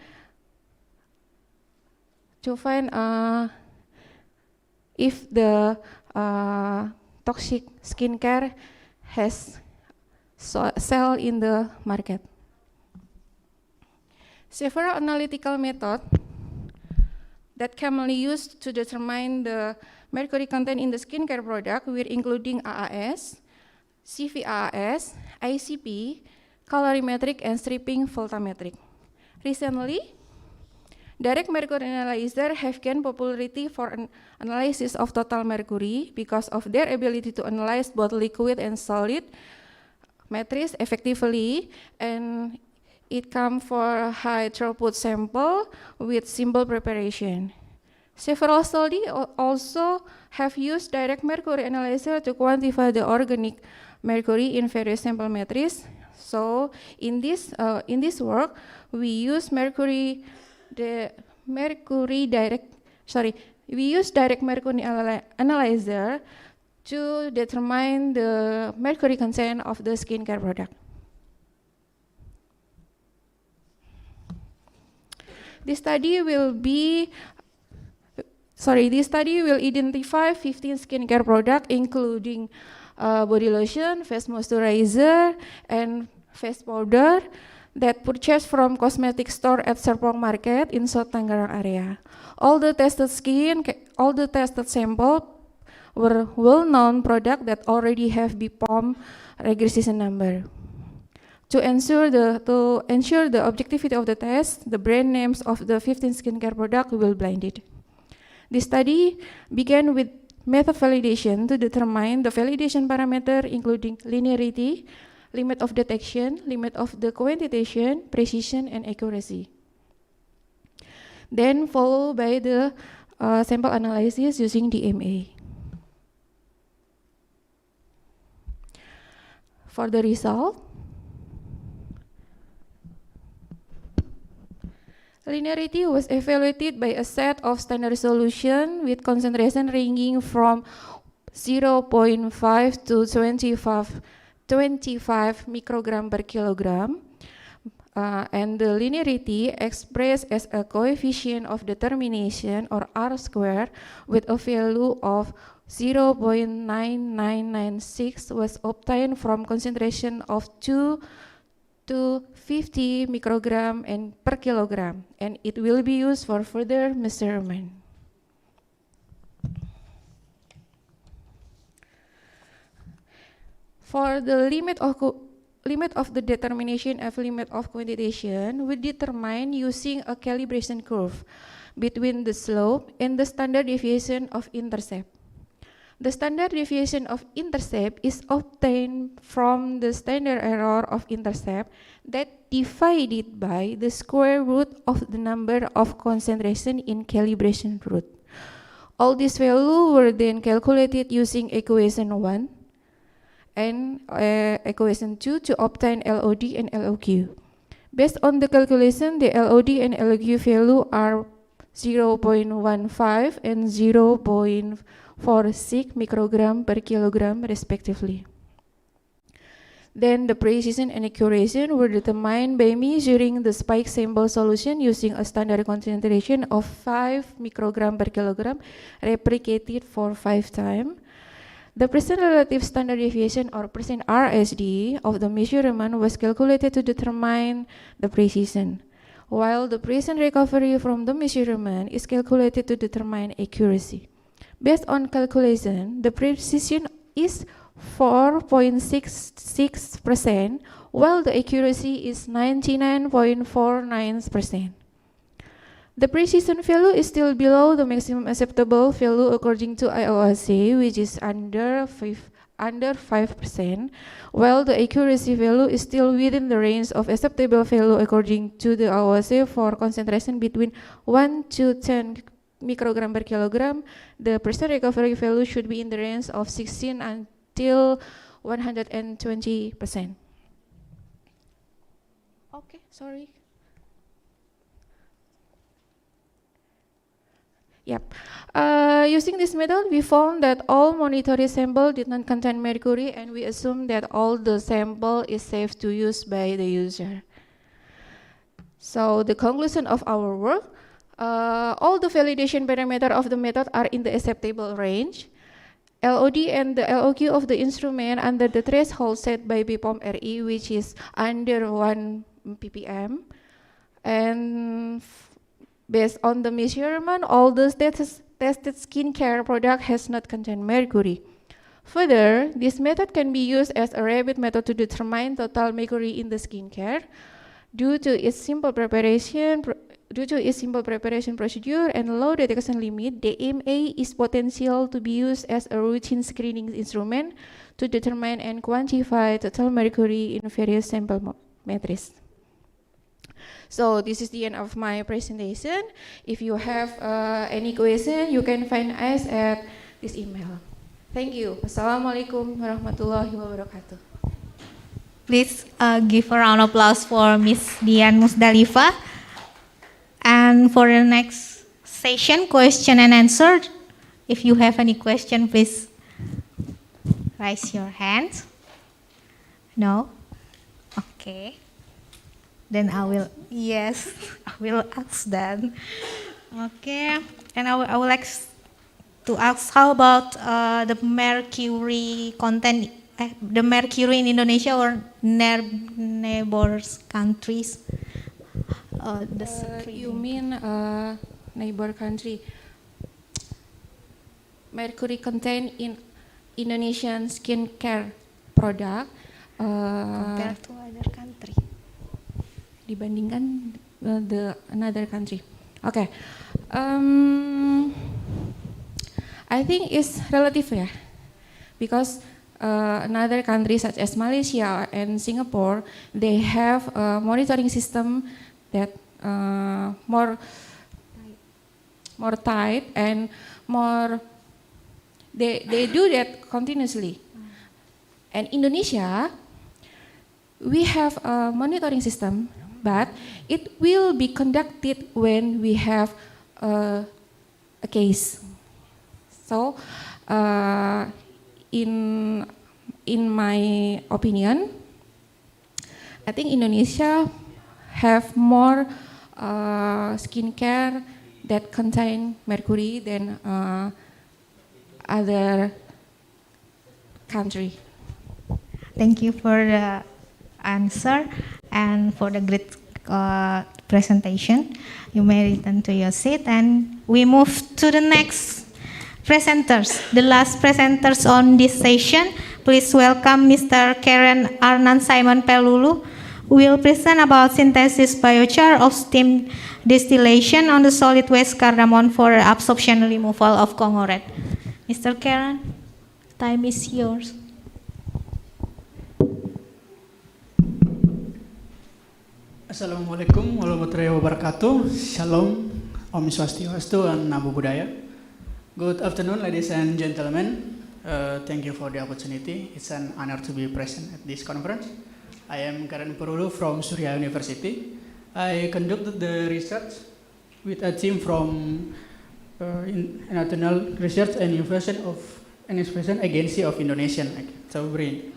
S8: if the toxic skincare has sell in the market. Several analytical methods that commonly used to determine the mercury content in the skincare product, we're including AAS, CVAS, ICP, colorimetric, and stripping voltammetric. Recently, direct mercury analyzer have gained popularity for an analysis of total mercury because of their ability to analyze both liquid and solid matrix effectively, and it comes for a high throughput sample with simple preparation. Several studies also have used direct mercury analyzer to quantify the organic mercury in various sample matrices. So in this work, we use direct mercury analyzer to determine the mercury content of the skincare product. This study will identify 15 skincare products, including body lotion, face moisturizer, and face powder that purchased from cosmetic store at Serpong Market in South Tangerang area. All the tested sample were well-known products that already have BPOM registration number. To ensure the objectivity of the test, the brand names of the 15 skincare products will be blinded. The study began with method validation to determine the validation parameter, including linearity, limit of detection, limit of the quantitation, precision, and accuracy. Then followed by the sample analysis using DMA. For the result, linearity was evaluated by a set of standard solution with concentration ranging from 0.5 to 25 microgram per kilogram, and the linearity expressed as a coefficient of determination, or R square, with a value of 0.9996 was obtained from concentration of 2 to 50 microgram per kilogram, and it will be used for further measurement. For the limit of the determination of limit of quantitation, we determine using a calibration curve between the slope and the standard deviation of intercept. The standard deviation of intercept is obtained from the standard error of intercept that divided by the square root of the number of concentration in calibration root. All these values were then calculated using equation 1 and equation 2 to obtain LOD and LOQ. Based on the calculation, the LOD and LOQ value are 0.15 and 0.46 microgram per kilogram respectively. Then the precision and accuracy were determined by measuring the spike sample solution using a standard concentration of 5 microgram per kilogram replicated for 5 times. The percent relative standard deviation, or percent RSD, of the measurement was calculated to determine the precision, while the percent recovery from the measurement is calculated to determine accuracy. Based on calculation, the precision is 4.66%, while the accuracy is 99.49%. The precision value is still below the maximum acceptable value according to IOAC, which is under 5%, while the accuracy value is still within the range of acceptable value according to the IOAC for concentration between 1 to 10 microgram per kilogram. The percent recovery value should be in the range of 16 until 120%. Okay, sorry. Yep. Using this method, we found that all monitored samples did not contain mercury, and we assume that all the sample is safe to use by the user. So the conclusion of our work, all the validation parameters of the method are in the acceptable range. LOD and the LOQ of the instrument under the threshold set by BPOM RI, which is under 1 ppm, and Based on the measurement, all the tested skincare product has not contained mercury. Further, this method can be used as a rapid method to determine total mercury in the skincare. Due to its simple preparation procedure and low detection limit, the AMA is potential to be used as a routine screening instrument to determine and quantify total mercury in various sample matrices. So this is the end of my presentation. If you have any question, you can find us at this email. Thank you. Assalamualaikum warahmatullahi wabarakatuh.
S2: Please give a round of applause for Ms. Dian Musdalifah. And for the next session, question and answer. If you have any question, please raise your hand. No? Okay. Then I will ask that. Okay. And I would like to ask, how about the mercury content, the mercury in Indonesia or neighbors countries?
S8: You mean neighbor country? Mercury content in Indonesian skincare product
S2: Compared to other country.
S8: Dibandingkan another country. Okay. I think it's relative, yeah, because another country such as Malaysia and Singapore, they have a monitoring system that more tight and more. They do that continuously. And Indonesia, we have a monitoring system, but it will be conducted when we have a case. So, in my opinion, I think Indonesia have more skincare that contain mercury than other country.
S2: Thank you for the answer and for the great presentation. You may return to your seat, and we move to the next presenters. The last presenters on this session. Please welcome Mr. Karen Arnan Simon Pelulu, who will present about synthesis biochar of steam distillation on the solid waste cardamom for absorption removal of conglomerate. Mr. Karen, time is yours.
S9: Assalamualaikum warahmatullahi wabarakatuh. Shalom, Om Swastiastu, and Namo Buddhaya. Good afternoon, ladies and gentlemen. Thank you for the opportunity. It's an honor to be present at this conference. I am Karen Perulu from Surya University. I conducted the research with a team from International Research and Innovation Agency of Indonesia, Tentang BRIN.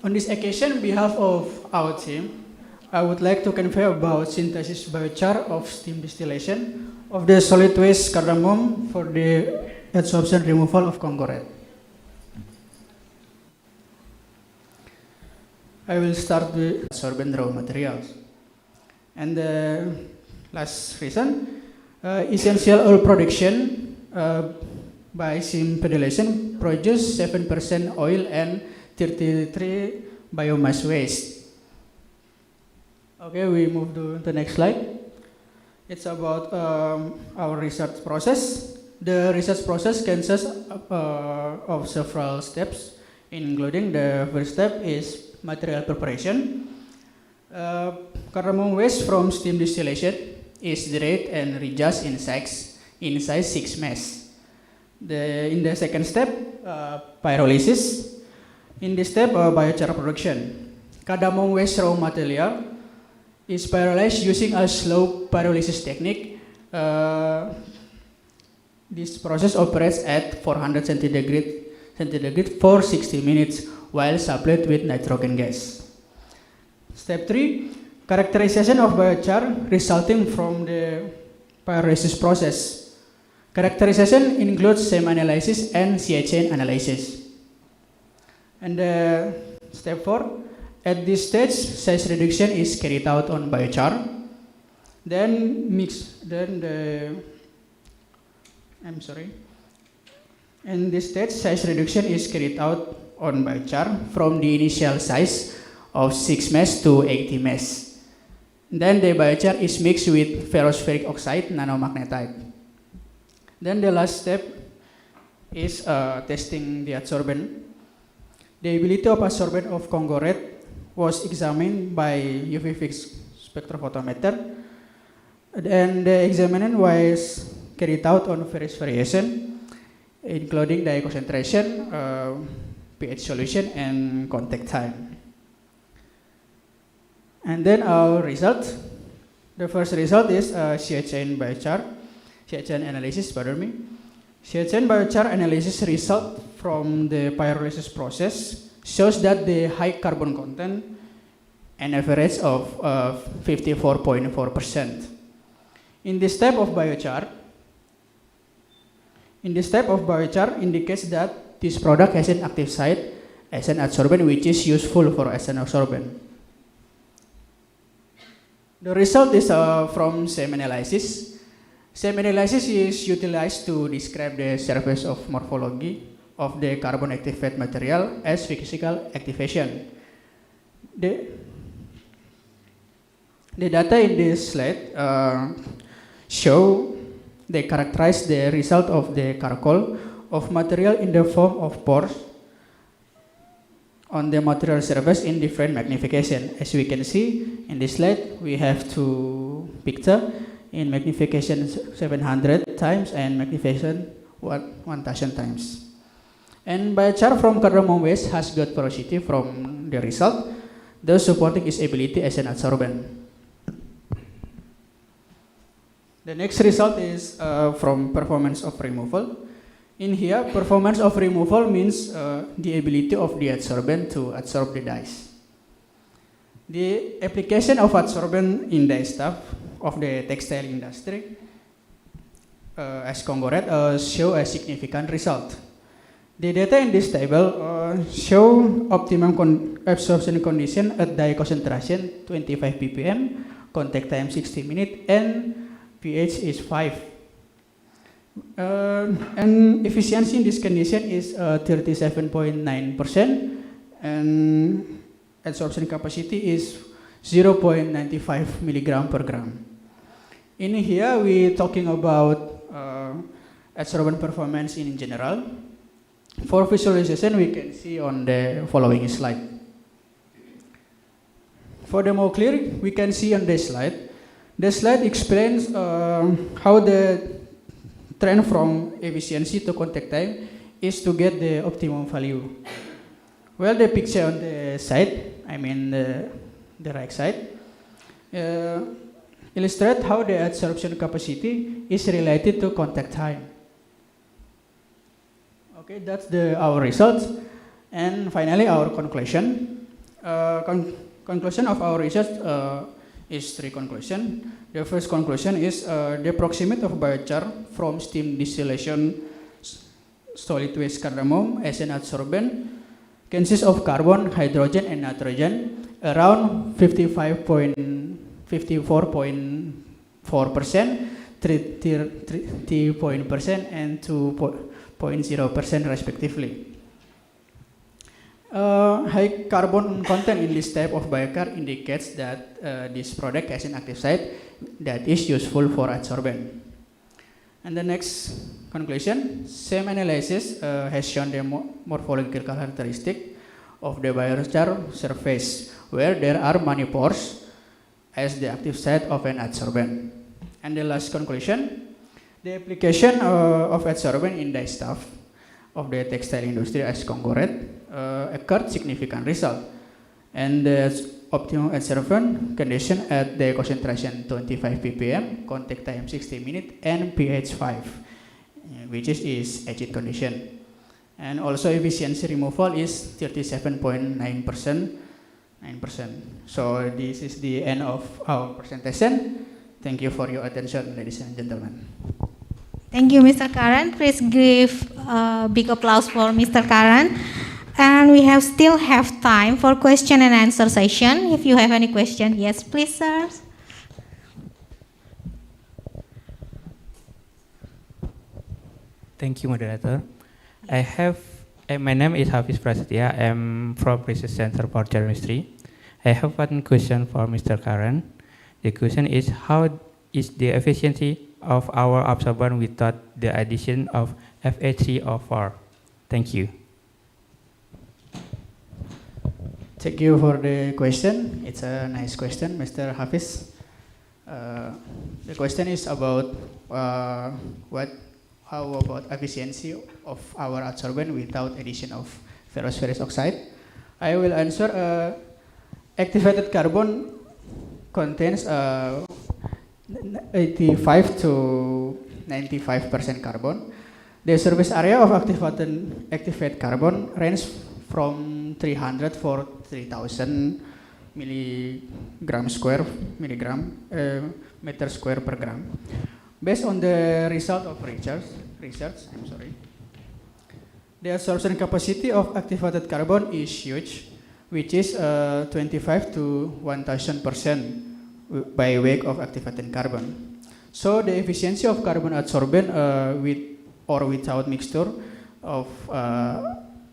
S9: On this occasion, on behalf of our team, I would like to convey about synthesis biochar of steam distillation of the solid waste cardamom for the adsorption removal of conglomerate. I will start with absorbent raw materials. And the last reason, essential oil production by steam distillation produce 7% oil and 33 biomass waste. Okay, we move to the next slide. It's about our research process. The research process consists of several steps, including the first step is material preparation. Cardamom waste from steam distillation is dried and reduced in size 6 mesh. In the second step, pyrolysis. In this step, biochar production. Cardamom waste raw material is pyrolyzed using a slow pyrolysis technique. This process operates at 400 centigrade for 60 minutes while supplied with nitrogen gas. Step 3, characterization of biochar resulting from the pyrolysis process. Characterization includes SEM analysis and CI chain analysis. And step 4, at this stage, size reduction is carried out on biochar. Then I'm sorry. In this stage, size reduction is carried out on biochar from the initial size of 6 mesh to 80 mesh. Then the biochar is mixed with ferrospheric oxide nanomagnetite. Then the last step is testing the adsorbent. The ability of adsorbent of Congo red was examined by UV fixed spectrophotometer, and the examination was carried out on various variation, including the concentration, pH solution, and contact time. And then our result. The first result is CHN biochar, CHN analysis, pardon me. CHN biochar analysis result from the pyrolysis process shows that the high carbon content, an average of 54.4%. In this type of biochar, indicates that this product has an active site as an adsorbent, which is useful for as an absorbent. The result is from SEM analysis. SEM analysis is utilized to describe the surface of morphology of the carbon activated material as physical activation. The data in this slide show they characterize the result of the charcoal of material in the form of pores on the material surface in different magnification. As we can see in this slide, we have two pictures in magnification 700 times and magnification 1000 times. And biochar from cardamom waste has good porosity from the result, thus supporting its ability as an adsorbent. The next result is from performance of removal. In here, performance of removal means the ability of the adsorbent to adsorb the dyes. The application of adsorbent in dye stuff of the textile industry as Congo red show a significant result. The data in this table show optimum absorption condition at dye concentration 25 ppm, contact time 60 minutes, and pH is 5. And efficiency in this condition is 37.9%, and absorption capacity is 0.95 milligram per gram. In here, we talking about adsorbent performance in general. For visualization, we can see on the following slide. For the more clear, we can see on this slide. The slide explains how the trend from efficiency to contact time is to get the optimum value. Well, the picture on the side, I mean the right side, illustrate how the adsorption capacity is related to contact time. Okay, that's our results. And finally, our conclusion. Conclusion of our research is 3 conclusions. The first conclusion is the proximity of biochar from steam distillation solid waste cardamom as an adsorbent consists of carbon, hydrogen, and nitrogen around 54.4%, 30%, and 2.0% respectively. High carbon content in this type of biochar indicates that this product has an active site that is useful for adsorbent. And the next conclusion, same analysis has shown the morphological characteristic of the biochar surface, where there are many pores as the active site of an adsorbent. And the last conclusion, the application of adsorbent in dye stuff of the textile industry as Congo red occurred significant result, and the optimum adsorbent condition at the concentration 25 ppm, contact time 60 minutes, and pH 5, which is acid condition. And also efficiency removal is 37.9%. So this is the end of our presentation. Thank you for your attention, ladies and gentlemen.
S2: Thank you, Mr. Karan. Please give a big applause for Mr. Karan. And we still have time for question and answer session. If you have any question, yes, please, sir.
S10: Thank you, moderator. My name is Hafiz Prasetya. I'm from Research Center for Chemistry. I have one question for Mr. Karen. The question is, how is the efficiency of our absorbent without the addition of Fa3O4? Thank you.
S9: Thank you for the question. It's a nice question, Mr. Hafiz. The question is about how about efficiency of our adsorbent without addition of ferrous oxide? I will answer. Activated carbon contains 85 to 95% carbon. The surface area of activated carbon range from 300 for 3000 meter square per gram. Based on the result of research, the absorption capacity of activated carbon is huge, which is 25 to 1000% by weight of activated carbon. So the efficiency of carbon adsorbent with or without mixture of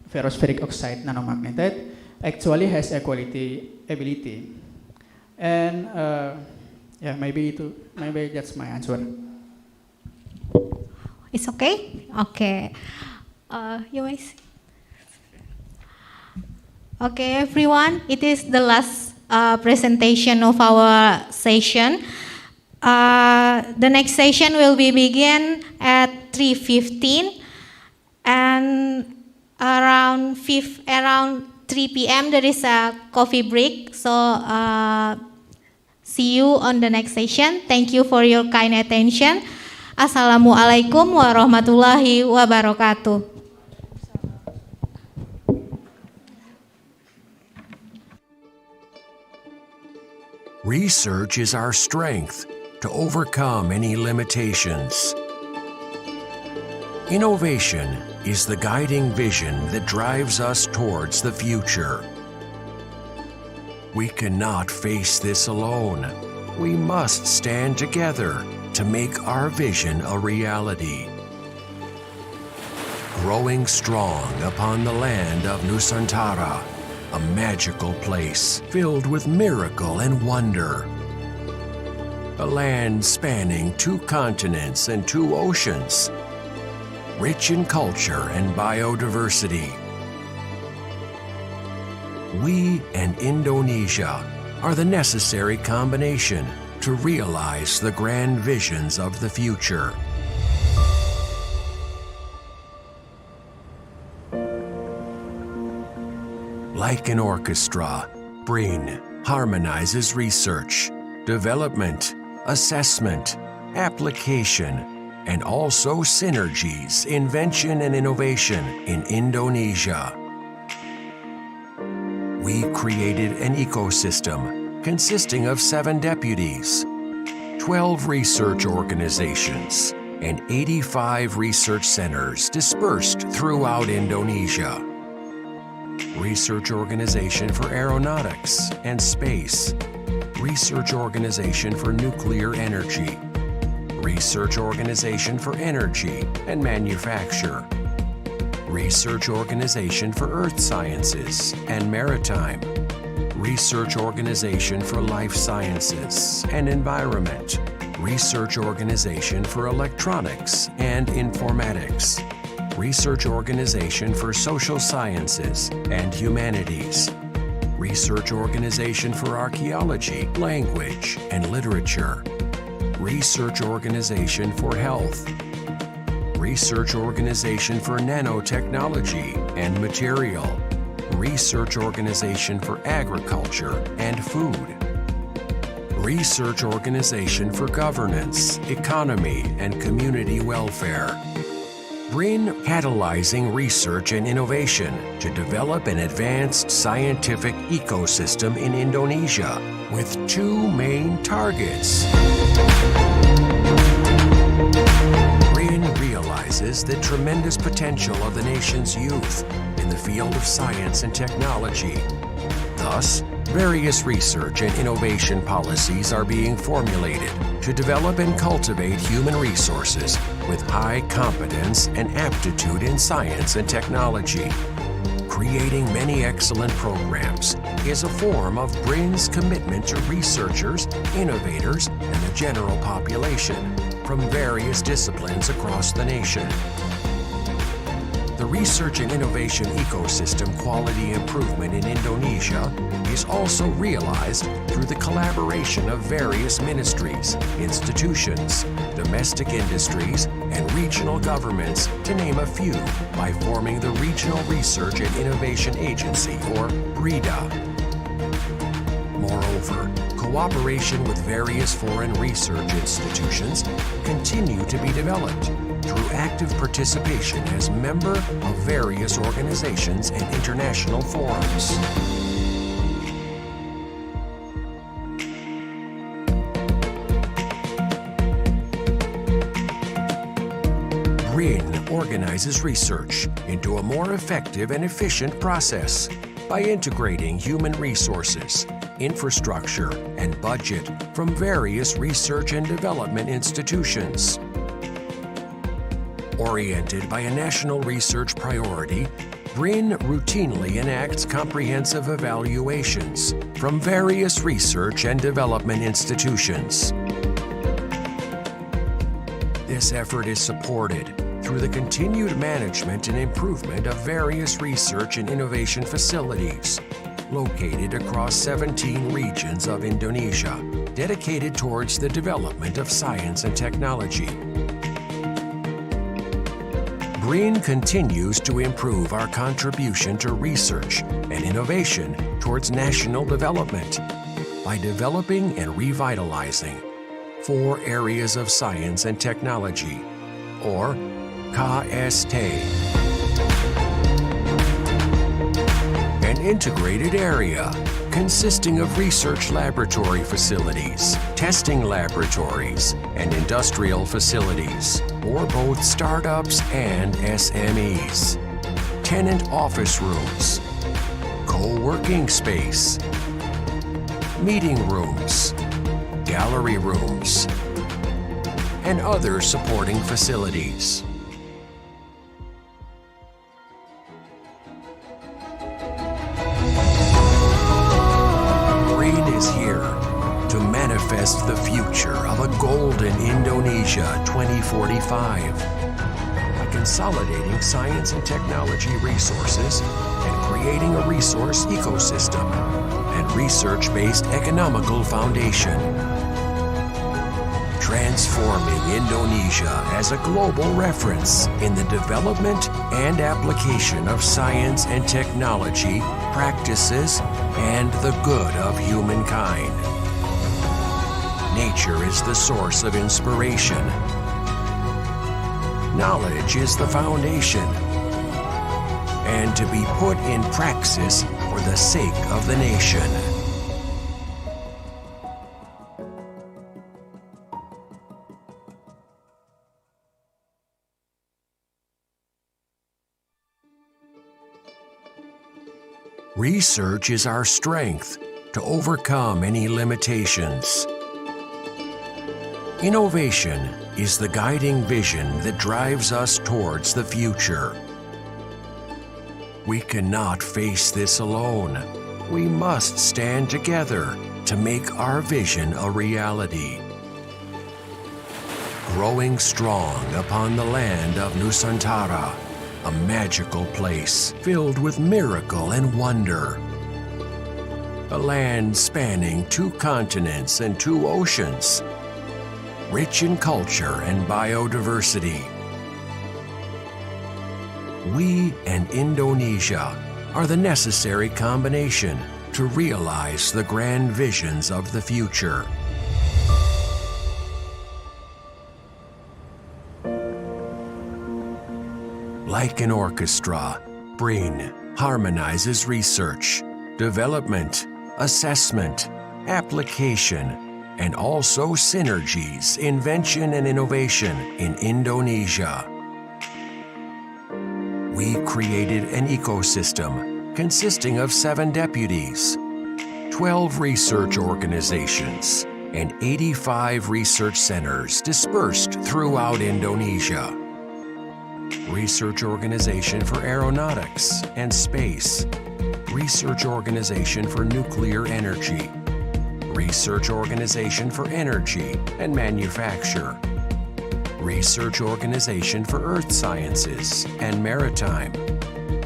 S9: ferrous oxide nanomagnetite actually has equality ability. And yeah, maybe that's my answer.
S2: It's okay? Okay. You guys. Okay, everyone. It is the last presentation of our session. The next session will be begin at 3:15, and around 3 p.m. there is a coffee break. So see you on the next session. Thank you for your kind attention. Assalamualaikum warahmatullahi wabarakatuh.
S11: Research is our strength to overcome any limitations. Innovation is the guiding vision that drives us towards the future. We cannot face this alone. We must stand together to make our vision a reality. Growing strong upon the land of Nusantara, a magical place filled with miracle and wonder. A land spanning 2 continents and 2 oceans, rich in culture and biodiversity. We and Indonesia are the necessary combination to realize the grand visions of the future. Like an orchestra, BRIN harmonizes research, development, assessment, application, and also synergies, invention, and innovation in Indonesia. We created an ecosystem consisting of 7 deputies, 12 research organizations, and 85 research centers dispersed throughout Indonesia. Research Organization for Aeronautics and Space, Research Organization for Nuclear Energy, Research Organization for Energy and Manufacture, Research Organization for Earth Sciences and Maritime, Research Organization for Life Sciences and Environment, Research Organization for Electronics and Informatics, Research Organization for Social Sciences and Humanities, Research Organization for Archaeology, Language, and Literature, Research Organization for Health, Research Organization for Nanotechnology and Material, Research Organization for Agriculture and Food, Research Organization for Governance, Economy, and Community Welfare. BRIN catalyzing research and innovation to develop an advanced scientific ecosystem in Indonesia with 2 main targets. BRIN realizes the tremendous potential of the nation's youth in the field of science and technology. Thus, various research and innovation policies are being formulated to develop and cultivate human resources with high competence and aptitude in science and technology. Creating many excellent programs is a form of BRIN's commitment to researchers, innovators, and the general population from various disciplines across the nation. The research and innovation ecosystem quality improvement in Indonesia is also realized through the collaboration of various ministries, institutions, domestic industries, and regional governments, to name a few, by forming the Regional Research and Innovation Agency, or RIDA. Moreover, cooperation with various foreign research institutions continue to be developed through active participation as member of various organizations and international forums. BRIN organizes research into a more effective and efficient process by integrating human resources, infrastructure, and budget from various research and development institutions. Oriented by a national research priority, BRIN routinely enacts comprehensive evaluations from various research and development institutions. This effort is supported through the continued management and improvement of various research and innovation facilities located across 17 regions of Indonesia, dedicated towards the development of science and technology. BRIN continues to improve our contribution to research and innovation towards national development by developing and revitalizing 4 areas of science and technology, or KST. An integrated area consisting of research laboratory facilities, testing laboratories, and industrial facilities for both startups and SMEs, tenant office rooms, co-working space, meeting rooms, gallery rooms, and other supporting facilities. BRIN is here to manifest the future of a golden Indonesia 2045 by consolidating science and technology resources and creating a resource ecosystem and research-based economical foundation. Transforming Indonesia as a global reference in the development and application of science and technology practices and the good of humankind. Nature is the source of inspiration. Knowledge is the foundation, and to be put in praxis for the sake of the nation. Research is our strength to overcome any limitations. Innovation is the guiding vision that drives us towards the future. We cannot face this alone. We must stand together to make our vision a reality. Growing strong upon the land of Nusantara, a magical place filled with miracle and wonder. A land spanning 2 continents and 2 oceans, rich in culture and biodiversity. We and Indonesia are the necessary combination to realize the grand visions of the future. Like an orchestra, BRIN harmonizes research, development, assessment, application, and also synergies, invention, and innovation in Indonesia. We created an ecosystem consisting of 7 deputies, 12 research organizations, and 85 research centers dispersed throughout Indonesia. Research Organization for Aeronautics and Space, Research Organization for Nuclear Energy, Research Organization for Energy and Manufacture, Research Organization for Earth Sciences and Maritime,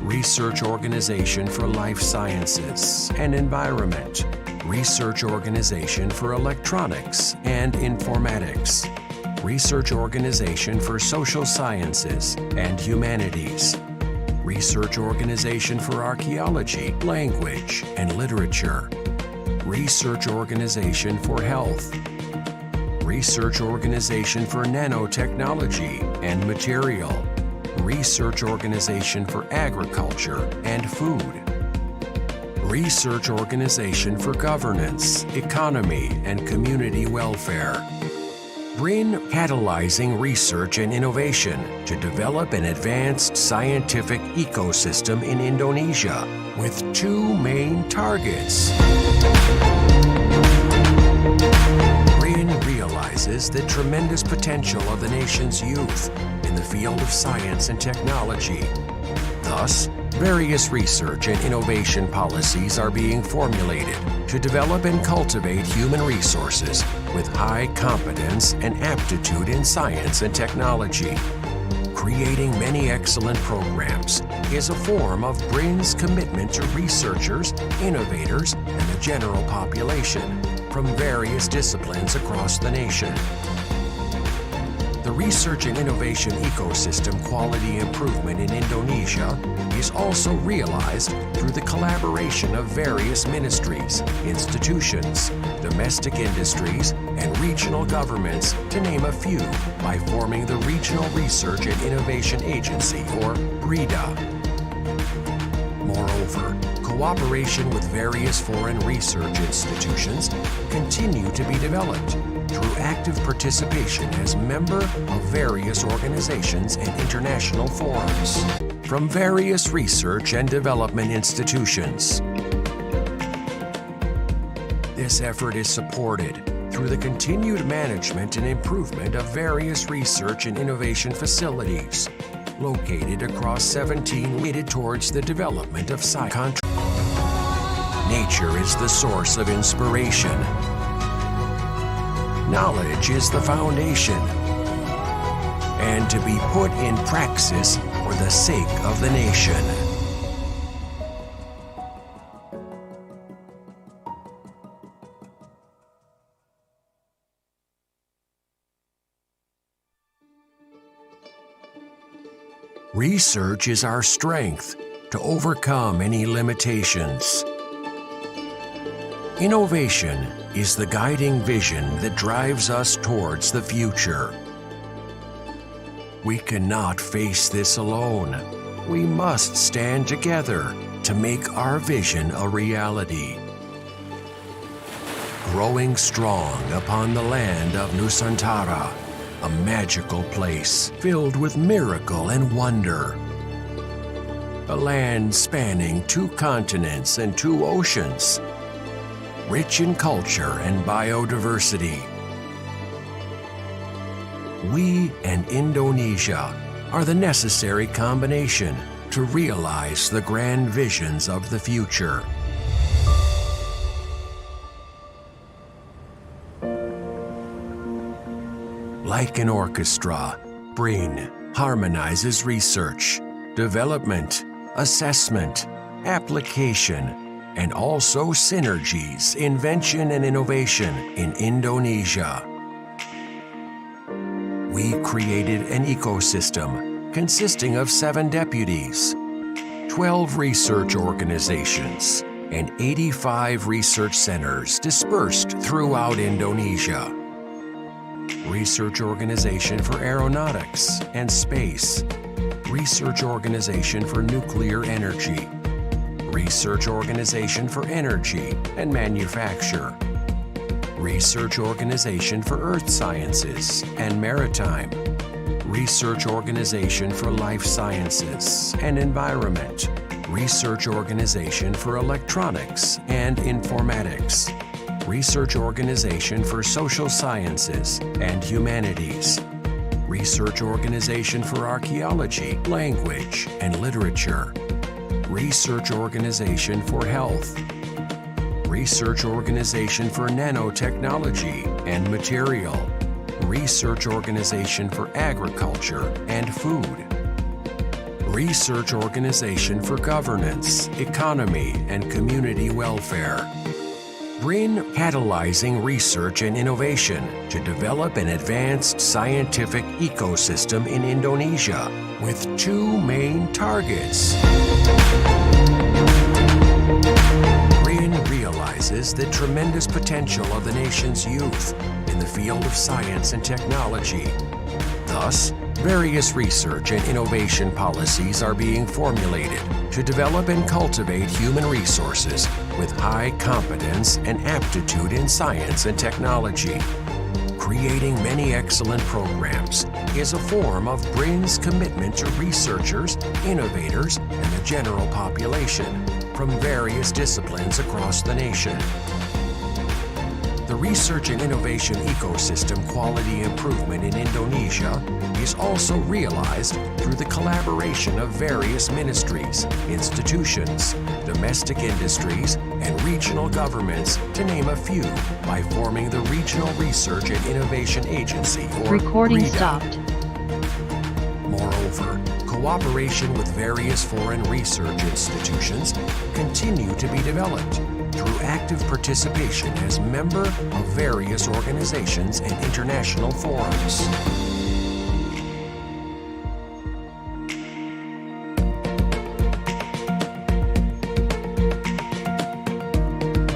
S11: Research Organization for Life Sciences and Environment, Research Organization for Electronics and Informatics, Research Organization for Social Sciences and Humanities, Research Organization for Archaeology, Language, and Literature, Research Organization for Health, Research Organization for Nanotechnology and Material, Research Organization for Agriculture and Food, Research Organization for Governance, Economy, and Community Welfare. BRIN catalyzing research and innovation to develop an advanced scientific ecosystem in Indonesia with two main targets. BRIN realizes the tremendous potential of the nation's youth in the field of science and technology. Thus, various research and innovation policies are being formulated to develop and cultivate human resources with high competence and aptitude in science and technology. Creating many excellent programs is a form of BRIN's commitment to researchers, innovators, and the general population from various disciplines across the nation. The research and innovation ecosystem quality improvement in Indonesia is also realized through the collaboration of various ministries, institutions, domestic industries, and regional governments, to name a few, by forming the Regional Research and Innovation Agency, or RIDA. Moreover, cooperation with various foreign research institutions continue to be developed through active participation as member of various organizations and international forums from various research and development institutions. This effort is supported through the continued management and improvement of various research and innovation facilities located across 17 weighted towards the development of science. Nature is the source of inspiration. Knowledge is the foundation, and to be put in praxis for the sake of the nation. Research is our strength to overcome any limitations. Innovation is the guiding vision that drives us towards the future. We cannot face this alone. We must stand together to make our vision a reality. Growing strong upon the land of Nusantara, a magical place filled with miracle and wonder. A land spanning 2 continents and 2 oceans, rich in culture and biodiversity. We and Indonesia are the necessary combination to realize the grand visions of the future. Like an orchestra, BRIN harmonizes research, development, assessment, application, and also synergies, invention, and innovation in Indonesia. We created an ecosystem consisting of 7 deputies, 12 research organizations, and 85 research centers dispersed throughout Indonesia. Research Organization for Aeronautics and Space, Research Organization for Nuclear Energy, Research Organization for Energy and Manufacture, Research Organization for Earth Sciences and Maritime, Research Organization for Life Sciences and Environment, Research Organization for Electronics and Informatics, Research Organization for Social Sciences and Humanities, Research Organization for Archaeology, Language, and Literature, Research Organization for Health, Research Organization for Nanotechnology and Material, Research Organization for Agriculture and Food, Research Organization for Governance, Economy, and Community Welfare. BRIN catalyzing research and innovation to develop an advanced scientific ecosystem in Indonesia with two main targets. BRIN realizes the tremendous potential of the nation's youth in the field of science and technology. Thus, various research and innovation policies are being formulated to develop and cultivate human resources with high competence and aptitude in science and technology. Creating many excellent programs is a form of BRIN's commitment to researchers, innovators, and the general population from various disciplines across the nation. The research and innovation ecosystem quality improvement in Indonesia is also realized through the collaboration of various ministries, institutions, domestic industries, and regional governments, to name a few, by forming the Regional Research and Innovation Agency, or
S12: Recording
S11: RIDA.
S12: stopped.
S11: Moreover, cooperation with various foreign research institutions continue to be developed through active participation as member of various organizations and international forums.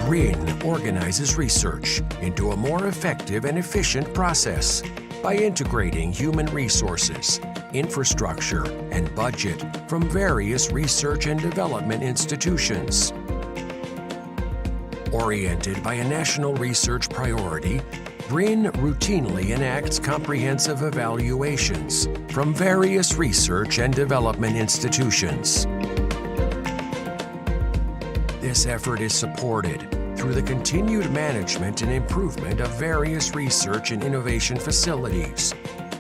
S11: BRIN organizes research into a more effective and efficient process by integrating human resources, infrastructure, and budget from various research and development institutions. Oriented by a national research priority, BRIN routinely enacts comprehensive evaluations from various research and development institutions. This effort is supported through the continued management and improvement of various research and innovation facilities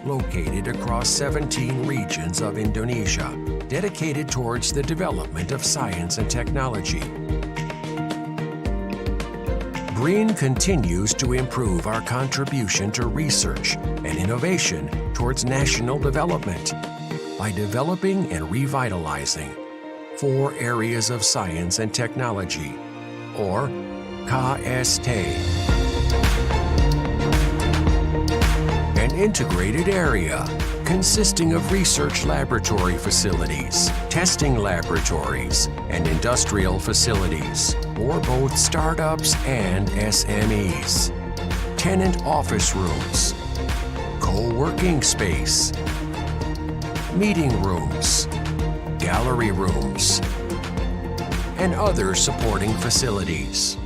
S11: located across 17 regions of Indonesia, dedicated towards the development of science and technology. BRIN continues to improve our contribution to research and innovation towards national development by developing and revitalizing 4 areas of science and technology, or KST. An integrated area consisting of research laboratory facilities, testing laboratories, and industrial facilities for both startups and SMEs, tenant office rooms, co-working space, meeting rooms, gallery rooms, and other supporting facilities.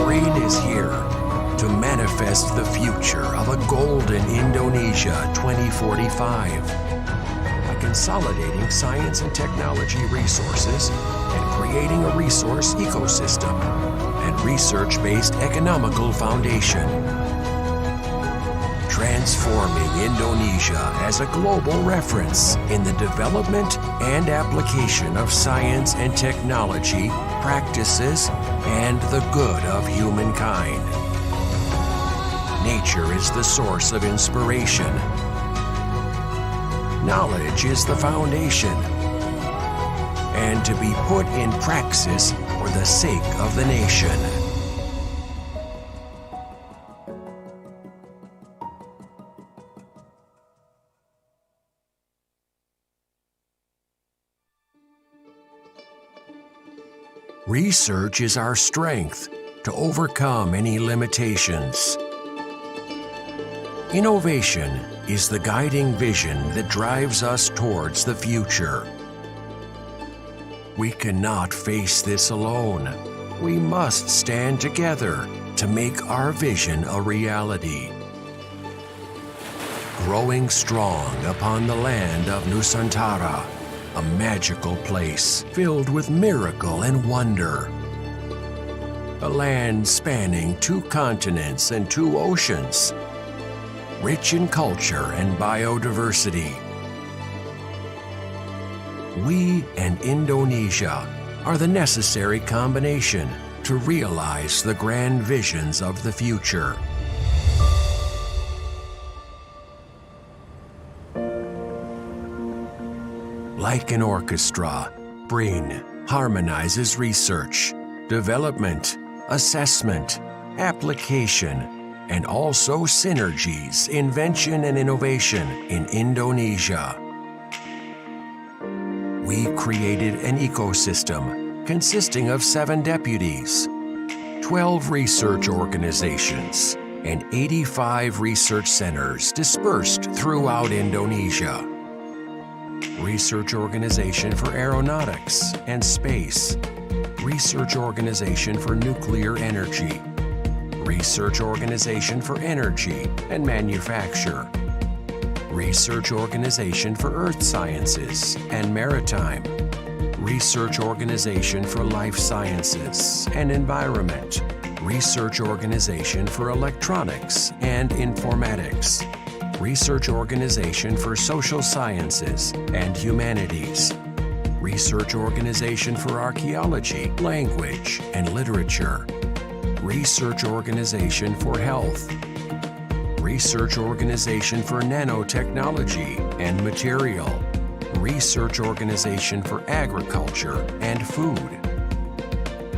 S11: BRIN is here to manifest the future of a golden Indonesia 2045 by consolidating science and technology resources and creating a resource ecosystem and research-based economical foundation. Transforming Indonesia as a global reference in the development and application of science and technology practices and the good of humankind. Nature is the source of inspiration. Knowledge is the foundation, and to be put in praxis for the sake of the nation. Research is our strength to overcome any limitations. Innovation is the guiding vision that drives us towards the future. We cannot face this alone. We must stand together to make our vision a reality. growing strong upon the land of Nusantara, a magical place filled with miracle and wonder. A land spanning 2 continents and 2 oceans, rich in culture and biodiversity. We and Indonesia are the necessary combination to realize the grand visions of the future. Like an orchestra, BRIN harmonizes research, development, assessment, application, and also synergies, invention, and innovation in Indonesia. We created an ecosystem consisting of 7 deputies, 12 research organizations, and 85 research centers dispersed throughout Indonesia. Research Organization for Aeronautics and Space, Research Organization for Nuclear Energy, Research Organization for Energy and Manufacture, Research Organization for Earth Sciences and Maritime, Research Organization for Life Sciences and Environment, Research Organization for Electronics and Informatics, Research Organization for Social Sciences and Humanities, Research Organization for Archaeology, Language, and Literature, Research Organization for Health, Research Organization for Nanotechnology and Material, Research Organization for Agriculture and Food,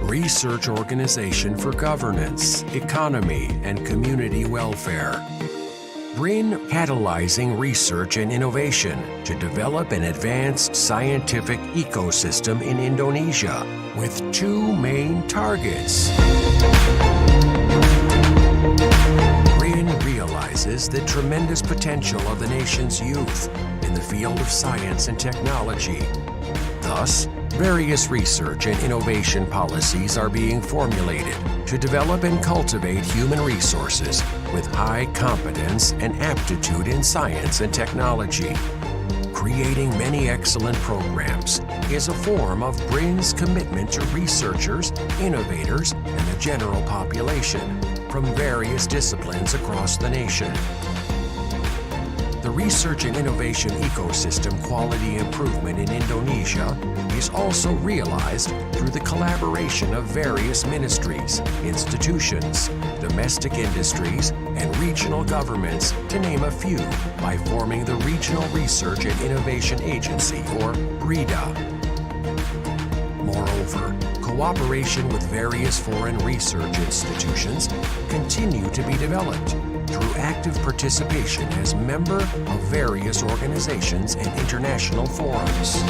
S11: Research Organization for Governance, Economy, and Community Welfare. BRIN catalyzing research and innovation to develop an advanced scientific ecosystem in Indonesia with 2 main targets. BRIN realizes the tremendous potential of the nation's youth in the field of science and technology. Thus, various research and innovation policies are being formulated to develop and cultivate human resources with high competence and aptitude in science and technology. Creating many excellent programs is a form of BRIN's commitment to researchers, innovators, and the general population from various disciplines across the nation. The research and innovation ecosystem quality improvement in Indonesia is also realized through the collaboration of various ministries, institutions, domestic industries, and regional governments, to name a few, by forming the Regional Research and Innovation Agency, or RIDA. Moreover, cooperation with various foreign research institutions continue to be developed through active participation as member of various organizations and international forums.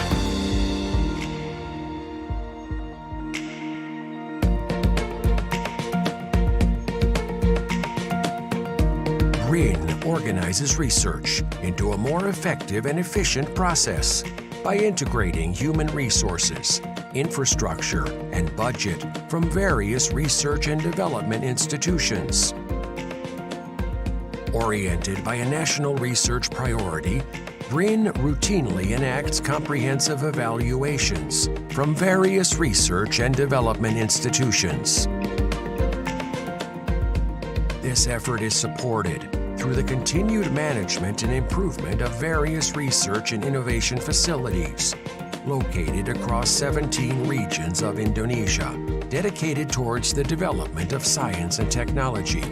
S11: BRIN organizes research into a more effective and efficient process by integrating human resources, infrastructure, and budget from various research and development institutions. Oriented by a national research priority, BRIN routinely enacts comprehensive evaluations from various research and development institutions. This effort is supported through the continued management and improvement of various research and innovation facilities located across 17 regions of Indonesia, dedicated towards the development of science and technology.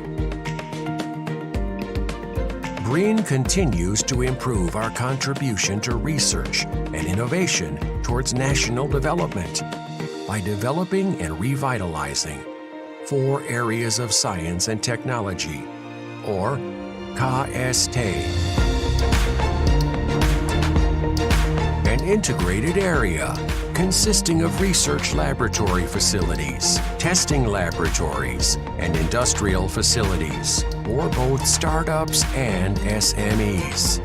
S11: BRIN continues to improve our contribution to research and innovation towards national development by developing and revitalizing 4 areas of science and technology, or KST. An integrated area consisting of research laboratory facilities, testing laboratories, and industrial facilities for both startups and SMEs,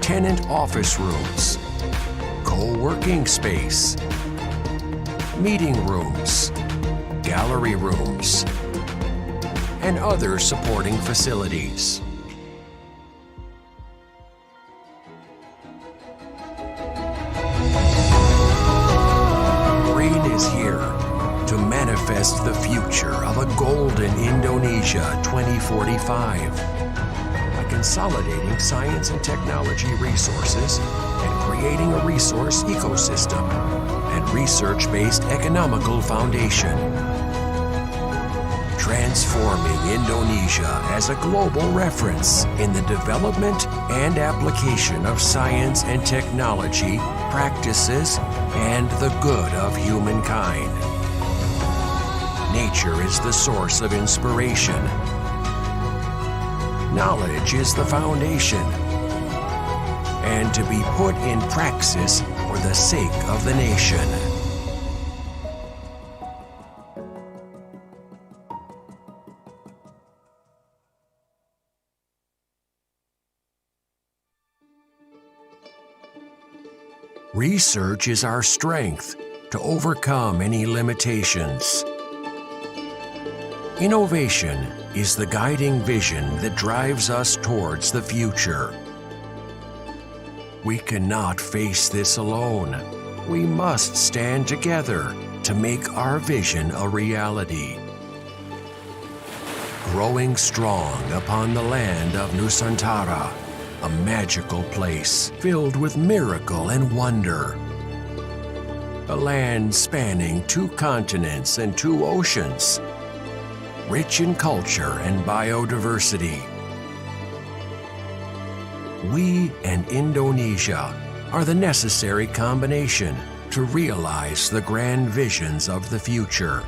S11: tenant office rooms, co-working space, meeting rooms, gallery rooms, and other supporting facilities. as the future of a golden Indonesia 2045. By consolidating science and technology resources and creating a resource ecosystem and research-based economical foundation. Transforming Indonesia as a global reference in the development and application of science and technology, practices, and the good of humankind. Nature is the source of inspiration. Knowledge is the foundation, and to be put in praxis for the sake of the nation. Research is our strength to overcome any limitations. Innovation is the guiding vision that drives us towards the future. We cannot face this alone. We must stand together to make our vision a reality. Growing strong upon the land of Nusantara, a magical place filled with miracle and wonder. A land spanning 2 continents and 2 oceans, rich in culture and biodiversity. We and Indonesia are the necessary combination to realize the grand visions of the future.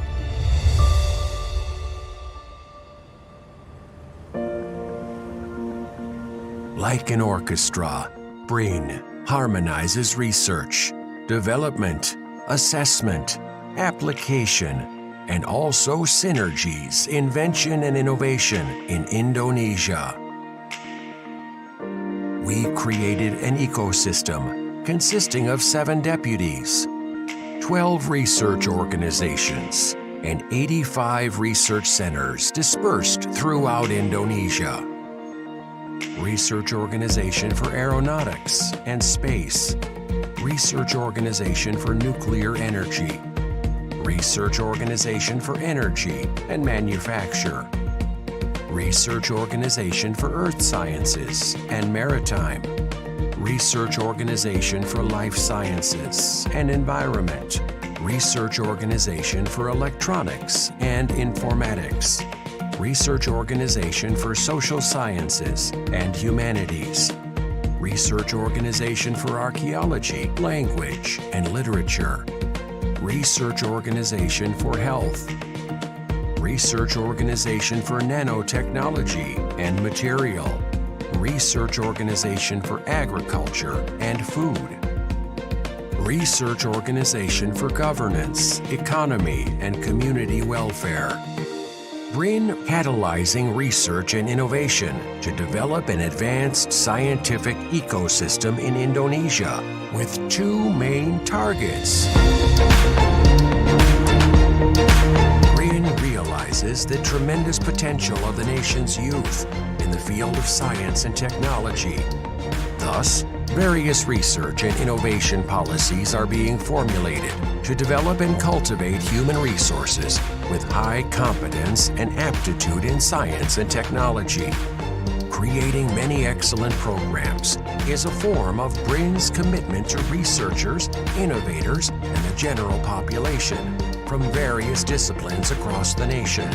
S11: Like an orchestra, BRIN harmonizes research, development, assessment, application, and also synergies, invention, and innovation in Indonesia. We created an ecosystem consisting of 7 deputies, 12 research organizations, and 85 research centers dispersed throughout Indonesia. Research Organization for Aeronautics and Space, Research Organization for Nuclear Energy, Research Organization for Energy and Manufacture, Research Organization for Earth Sciences and Maritime, Research Organization for Life Sciences and Environment, Research Organization for Electronics and Informatics, Research Organization for Social Sciences and Humanities, Research Organization for Archaeology, Language, and Literature, Research Organization for Health, Research Organization for Nanotechnology and Material, Research Organization for Agriculture and Food, Research Organization for Governance, Economy, and Community Welfare. BRIN catalyzing research and innovation to develop an advanced scientific ecosystem in Indonesia with 2 main targets. BRIN realizes the tremendous potential of the nation's youth in the field of science and technology. Thus, various research and innovation policies are being formulated to develop and cultivate human resources with high competence and aptitude in science and technology. Creating many excellent programs is a form of BRIN's commitment to researchers, innovators, and the general population from various disciplines across the nation.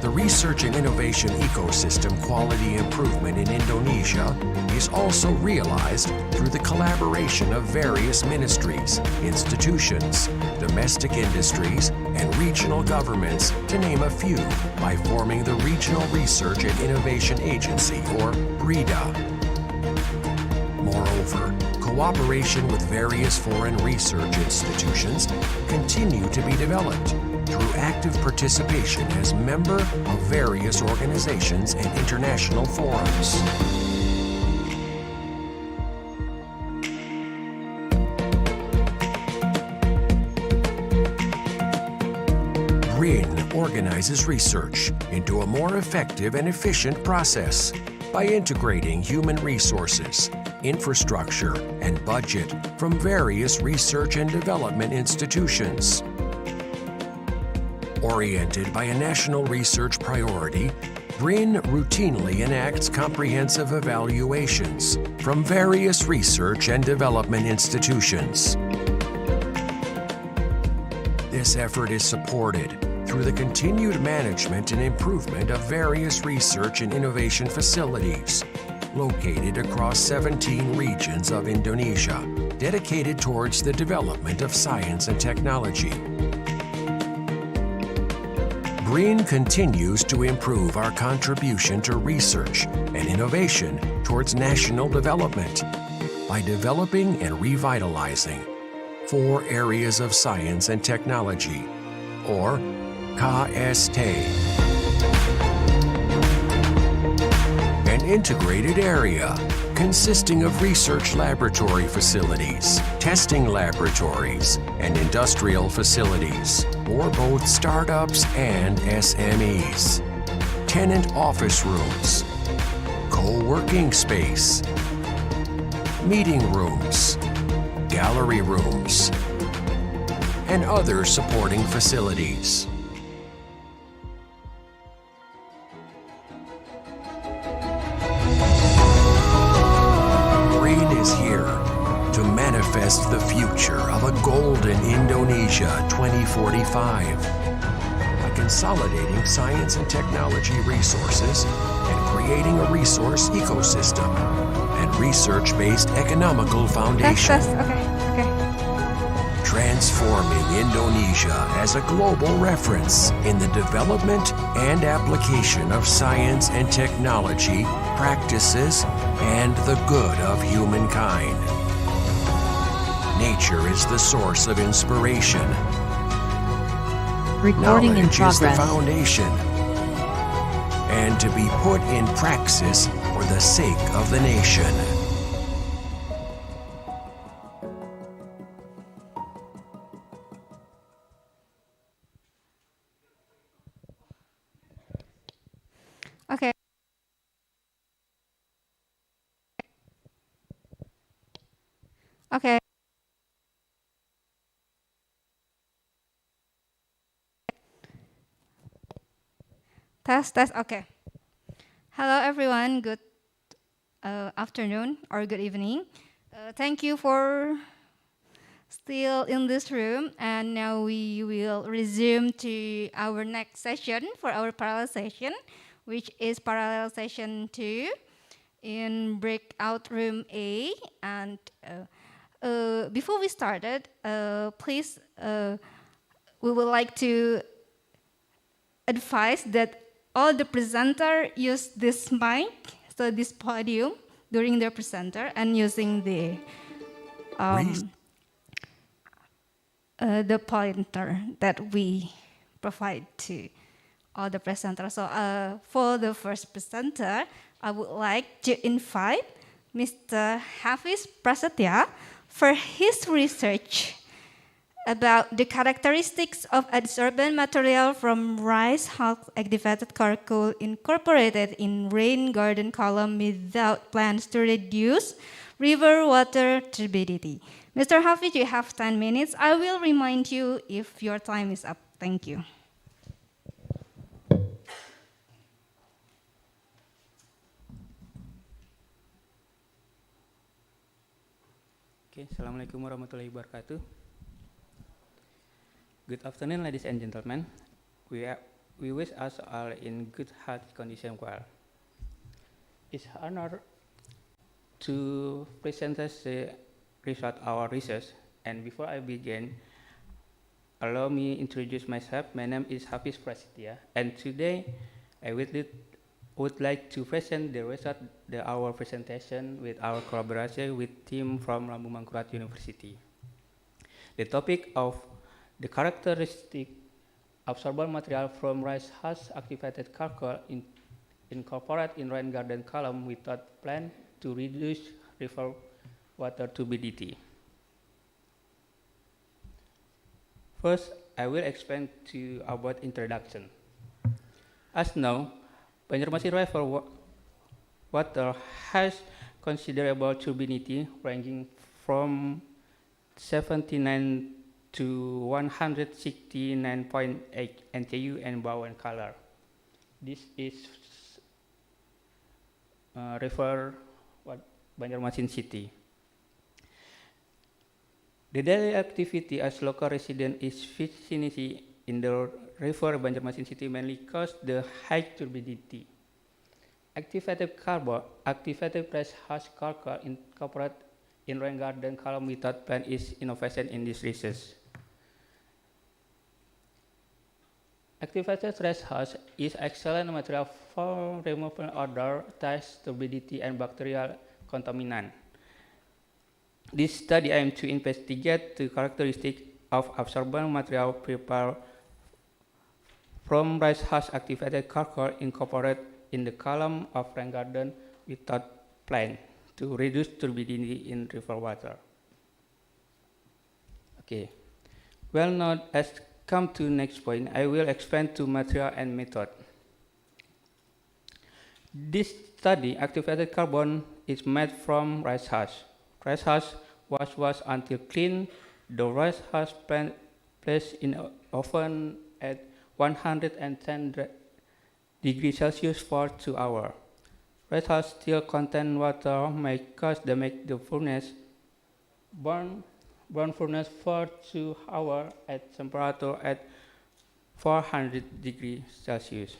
S11: The research and innovation ecosystem quality improvement in Indonesia is also realized through the collaboration of various ministries, institutions, domestic industries, and regional governments, to name a few, by forming the Regional Research and Innovation Agency, or RIDA. Moreover, cooperation with various foreign research institutions continue to be developed through active participation as member of various organizations and international forums. BRIN organizes research into a more effective and efficient process by integrating human resources, infrastructure, and budget from various research and development institutions. Oriented by a national research priority, BRIN routinely enacts comprehensive evaluations from various research and development institutions. This effort is supported through the continued management and improvement of various research and innovation facilities located across 17 regions of Indonesia, dedicated towards the development of science and technology. BRIN continues to improve our contribution to research and innovation towards national development by developing and revitalizing 4 areas of science and technology, or KST. An integrated area consisting of research laboratory facilities, testing laboratories, and industrial facilities for both startups and SMEs, tenant office rooms, co-working space, meeting rooms, gallery rooms, and other supporting facilities. BRIN is here to manifest the future of a golden Indonesia 2045 by consolidating science and technology resources and creating a resource ecosystem and research-based economical foundation. Transforming Indonesia as a global reference in the development and application of science and technology, practices, and the good of humankind. Nature is the source of inspiration.
S12: Recording in
S11: Knowledge is the
S12: progress.
S11: foundation, and to be put in praxis for the sake of the nation.
S2: Okay. Okay. Test. Okay. Hello, everyone. Good afternoon or good evening. Thank you for still in this room. And now we will resume to our next session for our parallel session, which is parallel session 2 in breakout room A. And before we started, please, we would like to advise that all the presenter use this mic, so this podium during their presenter, and using the pointer that we provide to all the presenters. So for the first presenter, I would like to invite Mr. Hafiz Prasetya for his research about the characteristics of adsorbent material from rice husk activated charcoal incorporated in rain garden column without plans to reduce river water turbidity. Mr. Hafiz, you have 10 minutes. I will remind you if your time is up. Thank you.
S10: Okay, Assalamualaikum warahmatullahi wabarakatuh. Good afternoon, ladies and gentlemen. We wish us all in good health condition well. It's an honor to present us the result of our research. And before I begin, allow me introduce myself. My name is Hafiz Prasetya, and today I would like to present the result of our presentation with our collaboration with team from Lambung Mangkurat University. The topic of the characteristic absorbent material from rice husk activated charcoal incorporated in rain garden column without plan to reduce river water turbidity. First, I will explain to you about introduction. As known, Banjarmasin river water has considerable turbidity ranging from 79 to 169.8 NTU and brown color. This is refer what Banjarmasin City. The daily activity as local resident is vicinity in the river Banjarmasin City mainly cause the high turbidity. Activated carbon, activated press hash charcoal incorporated in rain garden column without plan is innovation in this research. Activated press hash is excellent material for removing odor, taste, turbidity, and bacterial contaminant. This study aims to investigate the characteristics of absorbent material prepared from rice hash activated charcoal incorporated in the column of rain garden without plant to reduce turbidity in river water. Okay. Well, now let's come to next point. I will explain to material and method. This study, activated carbon, is made from rice hash. Rice hash was washed until clean. The rice hash placed in oven at 110 degrees Celsius for 2 hours. Rice hash still contain water because they make the furnace burn furnace for 2 hours at temperature at 400 degrees Celsius.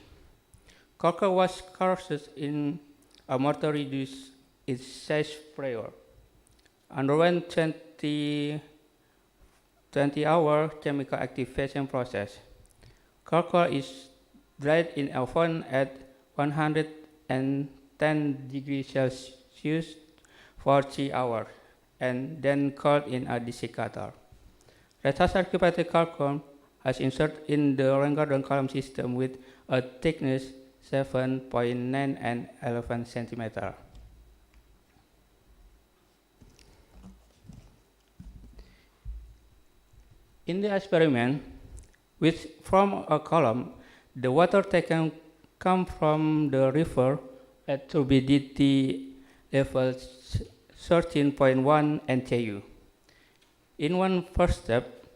S10: Charcoal was crushed in a mortar reduce its size prior. Underwent 20-hour chemical activation process. Charcoal is dried in oven at 110 degrees Celsius for 3 hours and then cooled in a desiccator. Retas activated charcoal has inserted in the rain garden column system with a thickness 7.9 and 11 centimeter. In the experiment, which from a column, the water taken come from the river at turbidity level 13.1 NTU. In one first step,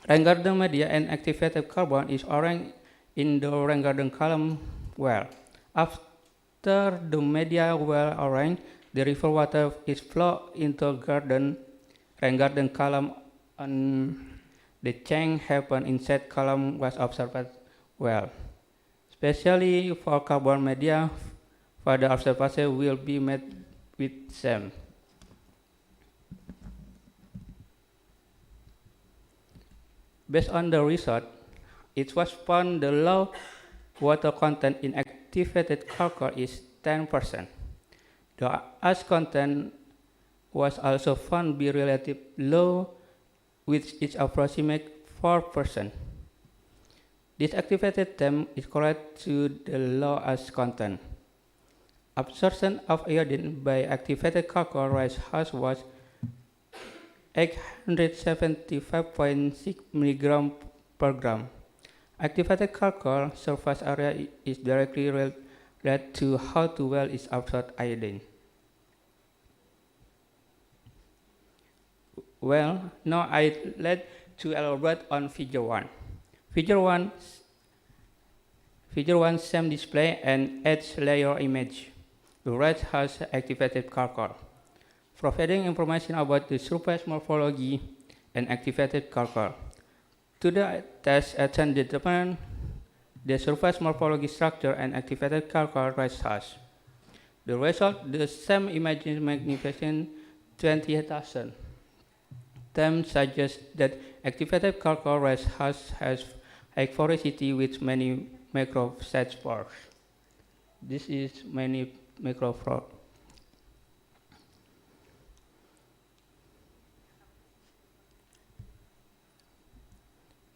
S10: rain garden media and activated carbon is arranged in the rain garden column well. After the media well arranged, the river water is flowed into rain garden column and the change happened inside column was observed well. Especially for carbon media, further observation will be made with SEM. Based on the result, it was found the low water content in activated charcoal is 10%. The ash content was also found to be relatively low, which is approximate 4%. This activated temp is correct to the low ash content. Absorption of iodine by activated charcoal rice hash was 875.6 mg per gram. Activated charcoal surface area is directly related to how well is absorbed iodine. Well, now I'd like to elaborate on figure 1. Figure 1 SEM display an edge layer image. The right has activated charcoal, providing information about the surface morphology and activated charcoal. To the test attempt determine the surface morphology structure and activated charcoal rice hash. The result, the SEM image magnification 20,000. Them suggests that activated charcoal rice hash has high porosity with many micro-size pores. This is many micropore.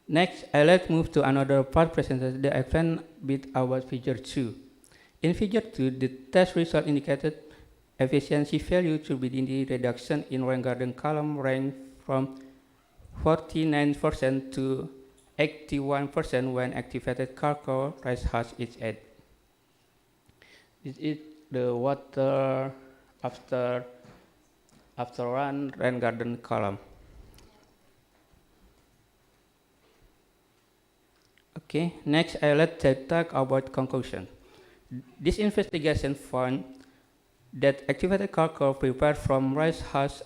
S10: Next, I like move to another part presentation that I explain a bit about figure 2. In figure 2, the test result indicated efficiency value turbidity reduction in rain garden column range from 49% to 81% when activated charcoal rice hash is added. This is the water after rain garden column. Okay, next let's talk about conclusion. This investigation found that activated charcoal prepared from rice has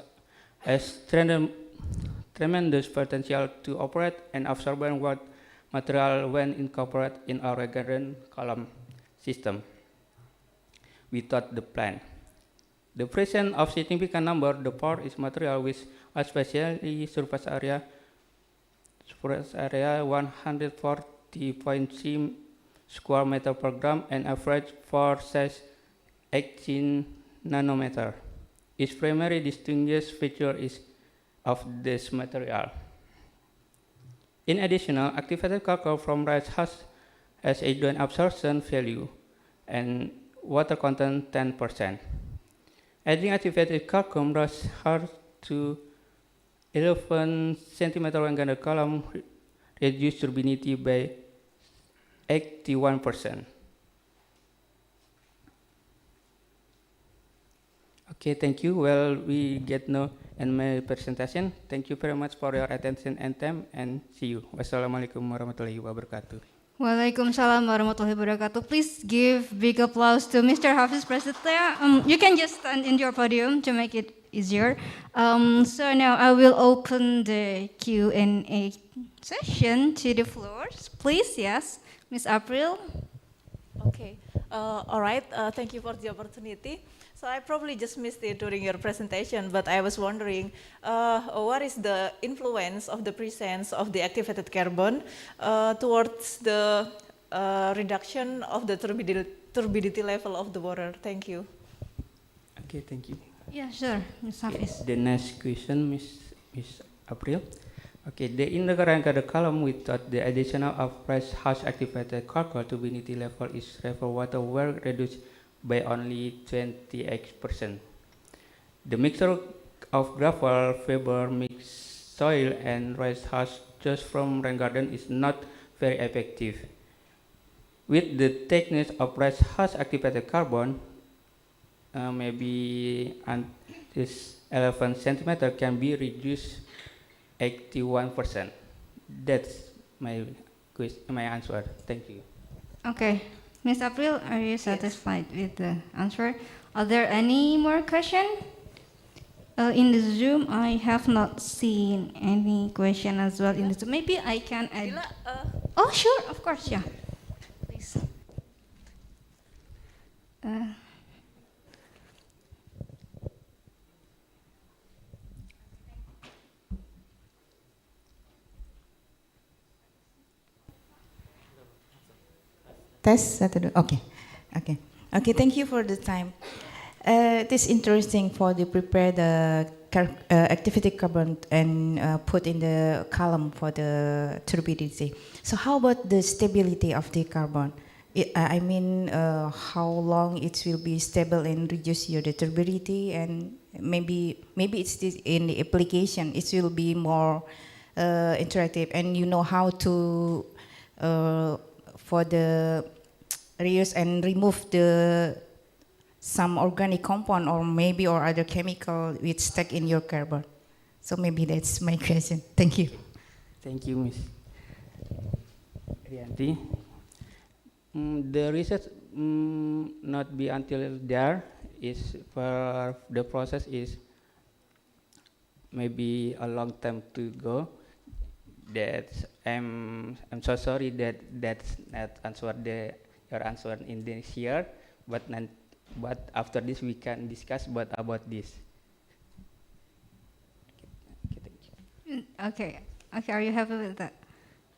S10: tremendous potential to operate and absorb water material when incorporated in our garden column system without the plant. The presence of significant number of the part is material with especially surface area 140.3 square meter per gram and average pore size 18 nanometer. Its primary distinguishing feature is of this material. In addition, activated charcoal from rice has a joint absorption value and water content 10%. Adding activated charcoal rice hard to 11 cm when column reduce turbidity by 81%. Okay, thank you. Well, we get now in my presentation. Thank you very much for your attention and time, and see you. Wassalamualaikum warahmatullahi wabarakatuh.
S2: Waalaikumsalam warahmatullahi wabarakatuh. Please give big applause to Mr. Hafiz Prasetya. You can just stand in your podium to make it easier. So now I will open the Q&A session to the floors. Please, yes, Ms. April.
S12: Okay, all right, thank you for the opportunity. So I probably just missed it during your presentation, but I was wondering, what is the influence of the presence of the activated carbon towards the reduction of the turbidity level of the water? Thank you.
S10: Okay, thank you.
S2: Yeah, sure, Ms. Hafiz.
S10: The next question, Ms. April. Okay, the integrated column without the additional of price has activated charcoal turbidity level is river water were reduced by only 28%. The mixture of gravel, fiber, mixed soil, and rice husk just from rain garden is not very effective. With the technique of rice husk activated carbon, maybe this 11 centimeter can be reduced 81%. That's my answer. Thank you.
S2: Okay. Ms. April, are you satisfied with the answer? Are there any more questions? In the Zoom, I have not seen any question as well in the Zoom. Maybe I can add. Oh, sure, of course, yeah. Please.
S13: Test, okay. Okay, thank you for the time. It is interesting for the prepare the activity carbon and put in the column for the turbidity. So how about the stability of the carbon? I mean, how long it will be stable and reduce your turbidity, and maybe it's in the application it will be more interactive, and you know how to for the reuse and remove the some organic compound or maybe or other chemical which stuck in your carbon. So maybe that's my question. Thank you.
S10: Thank you, Ms. Rianti. The research not be until there is for the process is maybe a long time to go. That I'm so sorry that's not answer your answer in this year, but after this we can discuss about this. Okay, thank you.
S2: Okay, are you happy with that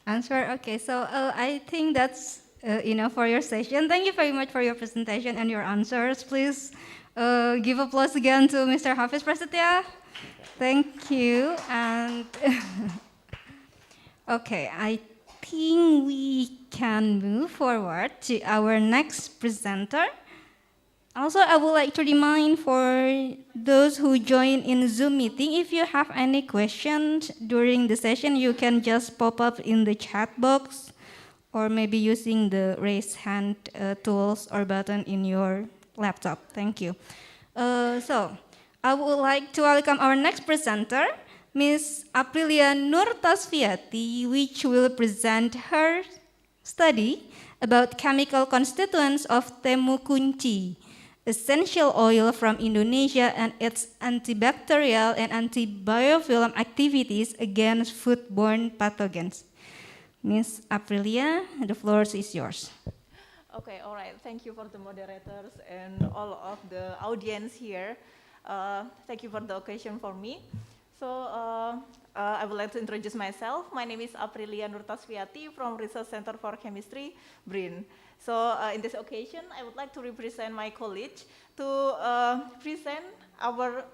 S2: answer? Okay, so I think that's enough for your session. Thank you very much for your presentation and your answers. Please give applause again to Mr. Hafiz Prasetya. Thank you. And okay, I think we can move forward to our next presenter. Also, I would like to remind for those who join in Zoom meeting, if you have any questions during the session, you can just pop up in the chat box or maybe using the raise hand tools or button in your laptop. Thank you. So, I would like to welcome our next presenter, Ms. Aprilia Nur Tasfiati, which will present her
S14: study about chemical constituents of temu kunci, essential oil from Indonesia and its antibacterial and antibiofilm activities against foodborne pathogens. Ms. Aprilia, the floor is yours.
S12: Okay, all right. Thank you for the moderators and all of the audience here. Thank you for the occasion for me. So I would like to introduce myself. My name is Aprilia Nurtasviati from Research Center for Chemistry, BRIN. So in this occasion, I would like to represent my college to present our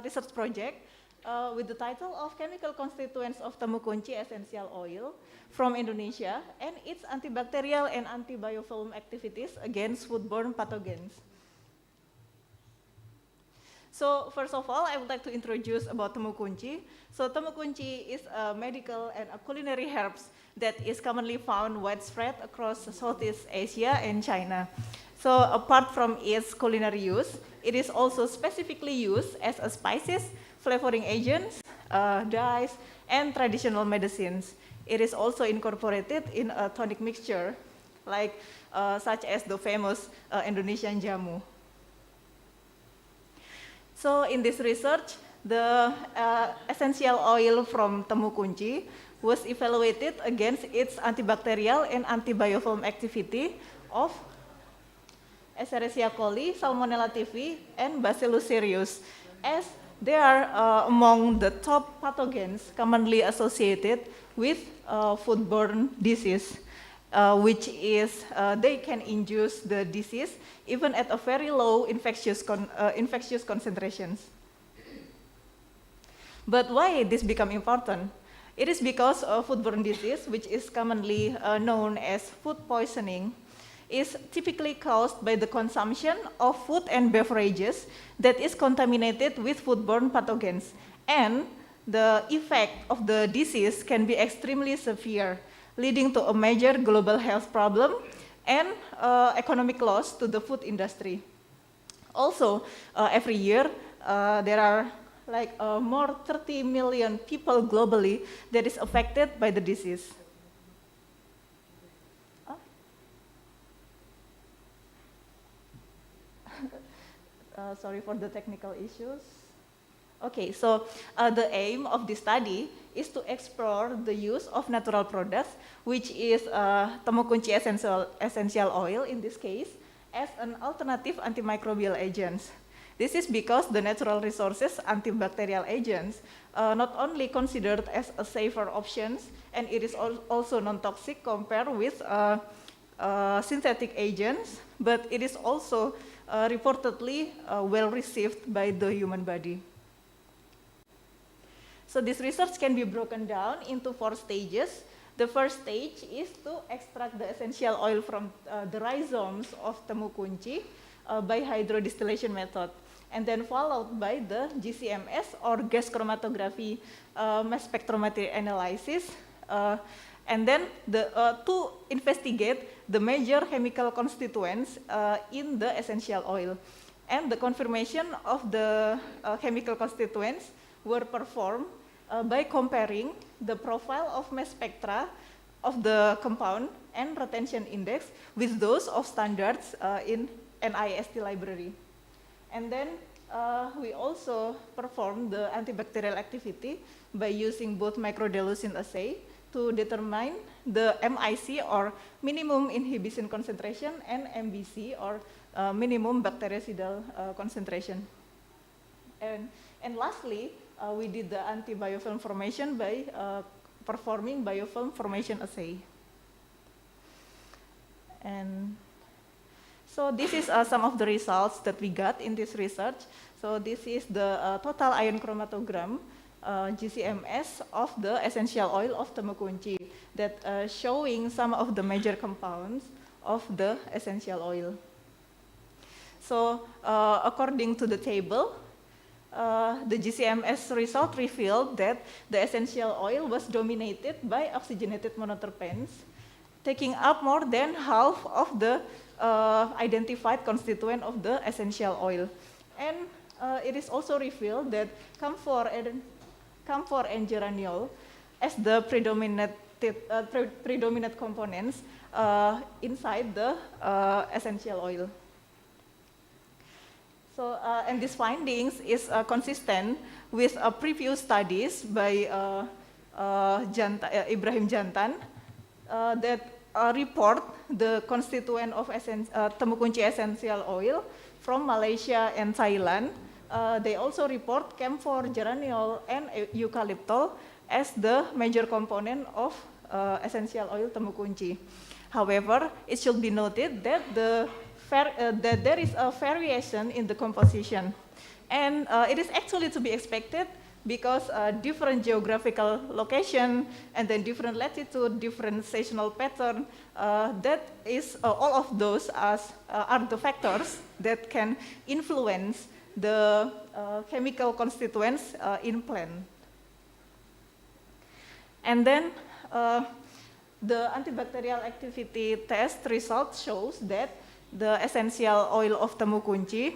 S12: research project with the title of Chemical Constituents of Temu Kunci Essential Oil from Indonesia and its antibacterial and antibiofilm activities against foodborne pathogens. So first of all, I would like to introduce about temu kunci. So temu kunci is a medical and a culinary herbs that is commonly found widespread across Southeast Asia and China. So apart from its culinary use, it is also specifically used as a spices, flavoring agents, dyes, and traditional medicines. It is also incorporated in a tonic mixture, like such as the famous Indonesian jamu. So in this research, the essential oil from temu kunci was evaluated against its antibacterial and antibiofilm activity of Escherichia coli, Salmonella typhi, and Bacillus cereus, as they are among the top pathogens commonly associated with foodborne disease, which is they can induce the disease even at a very low infectious concentrations. But why this become important? It is because foodborne disease, which is commonly known as food poisoning, is typically caused by the consumption of food and beverages that is contaminated with foodborne pathogens, and the effect of the disease can be extremely severe, leading to a major global health problem and economic loss to the food industry. Also, every year, there are like more 30 million people globally that is affected by the disease. Sorry for the technical issues. Okay, so the aim of this study is to explore the use of natural products, which is temu kunci essential oil in this case, as an alternative antimicrobial agents. This is because the natural resources antibacterial agents not only considered as a safer options, and it is also non-toxic compared with synthetic agents, but it is also reportedly well received by the human body. So this research can be broken down into 4 stages. The first stage is to extract the essential oil from the rhizomes of temu kunci by hydrodistillation method, and then followed by the GCMS or gas chromatography mass spectrometry analysis, and then to investigate the major chemical constituents in the essential oil. And the confirmation of the chemical constituents were performed by comparing the profile of mass spectra of the compound and retention index with those of standards in NIST library. And then we also performed the antibacterial activity by using both microdilution assay to determine the MIC or minimum inhibition concentration and MBC or minimum bactericidal concentration. And lastly, we did the anti-biofilm formation by performing biofilm formation assay. And so this is some of the results that we got in this research. So this is the total ion chromatogram GCMS of the essential oil of temu kunci that showing some of the major compounds of the essential oil. So according to the table, the GCMS result revealed that the essential oil was dominated by oxygenated monoterpenes, taking up more than half of the identified constituent of the essential oil. And it is also revealed that camphor and geraniol as the predominant components inside the essential oil. So, and these findings is consistent with previous studies by Ibrahim Jantan that report the constituent of temu kunci essential oil from Malaysia and Thailand. They also report camphor, geraniol, and eucalyptol as the major component of essential oil temu kunci. However, it should be noted that that there is a variation in the composition, and it is actually to be expected because different geographical location and then different latitude, different seasonal pattern, that is all of those are the factors that can influence the chemical constituents in plant. And then the antibacterial activity test result shows that the essential oil of temu kunci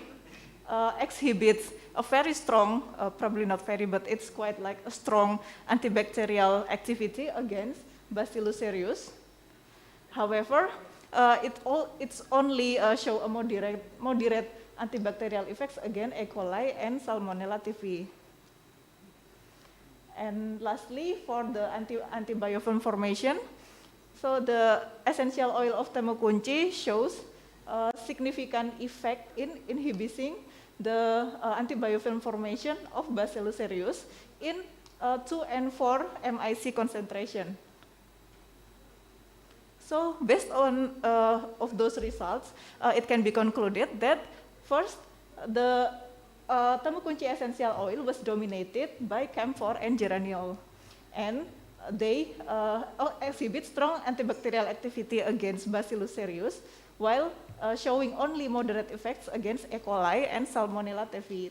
S12: exhibits a very strong, probably not very, but it's quite like a strong antibacterial activity against Bacillus cereus. However, it's only show a moderate antibacterial effects against E. coli and Salmonella typhi. And lastly, for the antibiofilm formation, so the essential oil of temu kunci shows significant effect in inhibiting the antibiofilm formation of Bacillus cereus in 2 and 4 MIC concentration. So based on of those results, it can be concluded that first, the temu kunci essential oil was dominated by camphor and geraniol, and they exhibit strong antibacterial activity against Bacillus cereus, while showing only moderate effects against E. coli and Salmonella typhi.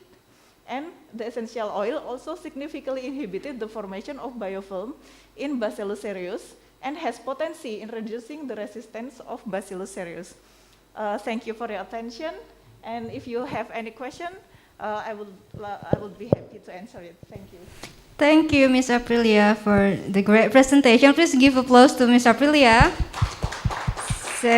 S12: And the essential oil also significantly inhibited the formation of biofilm in Bacillus cereus and has potency in reducing the resistance of Bacillus cereus. Thank you for your attention, and if you have any question, I would be happy to answer it. Thank you.
S14: Thank you, Ms. Aprilia, for the great presentation. Please give applause to Ms. Aprilia. So,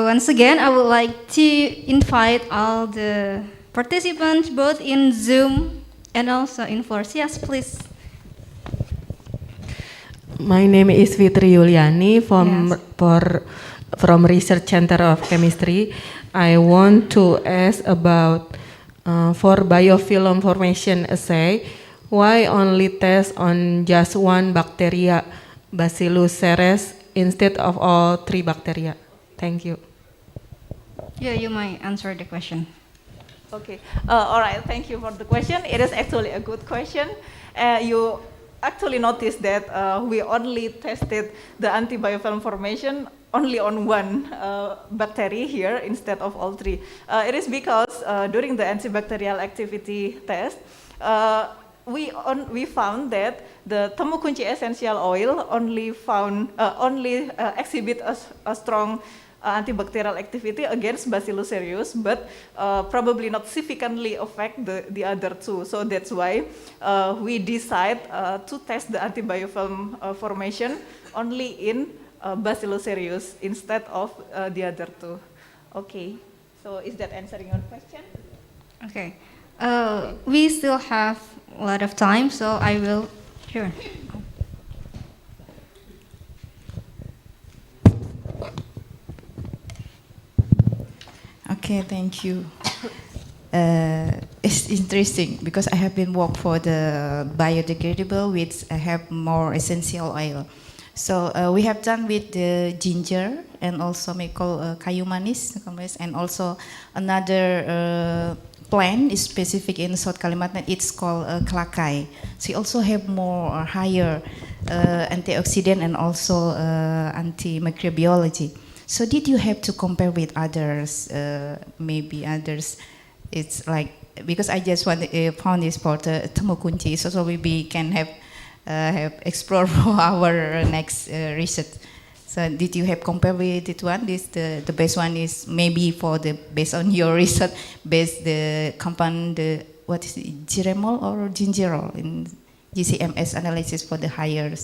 S14: once again, I would like to invite all the participants, both in Zoom and also in force. Yes, please.
S15: My name is Fitri Yuliani from Research Center of Chemistry. I want to ask about for biofilm formation assay, why only test on just one bacteria, Bacillus cereus, instead of all 3 bacteria? Thank you.
S14: Yeah, you might answer the question.
S12: Okay, all right, thank you for the question. It is actually a good question. You actually noticed that we only tested the antibiofilm formation only on one bacteria here instead of all 3. It is because during the antibacterial activity test, we found that the temu kunci essential oil only exhibit a strong antibacterial activity against Bacillus cereus, but probably not significantly affect the other 2. So that's why we decide to test the antibiofilm formation only in Bacillus cereus instead of the other 2. Okay, so is that answering your question?
S14: Okay, we still have a lot of time, so I will, sure.
S13: Okay, thank you. It's interesting because I have been working for the biodegradable, which I have more essential oil. So we have done with the ginger and also we call kayu manis, and also another plant is specific in South Kalimantan. It's called kelakai. So you also have more higher antioxidant and also antimicrobiology. So did you have to compare with others? Maybe others, it's like, because I just found this for the temu kunci, so we can have explore for our next research. So did you have compare with it one? This the best one is maybe for the based on your research, based the compound what is it, giremol or gingerol in GCMS analysis for the higher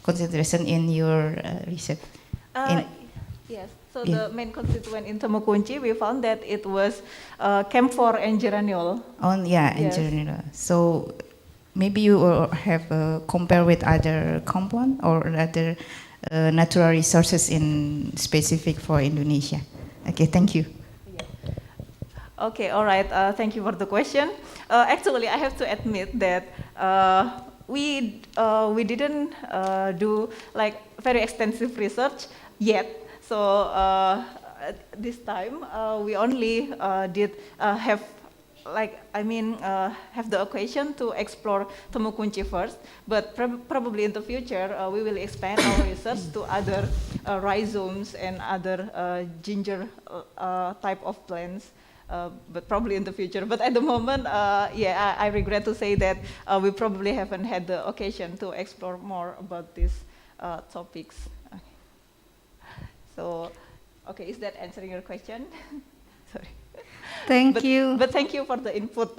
S13: concentration in your research.
S12: Yes, so
S13: Yeah.
S12: the main constituent in temu kunci, we found that it was camphor and geraniol.
S13: Yeah, in
S12: Yes.
S13: general. So maybe you will have compare with other compound or other natural resources in specific for Indonesia. Okay, thank you.
S12: Okay, all right. Thank you for the question. Actually, I have to admit that we didn't do like very extensive research yet. So this time we only did have have the occasion to explore temu kunci first. But probably in the future we will expand our research to other rhizomes and other ginger type of plants. But probably in the future. But at the moment, I regret to say that we probably haven't had the occasion to explore more about these topics. So, okay, is that answering your question? Sorry.
S14: Thank you.
S12: But thank you for the input.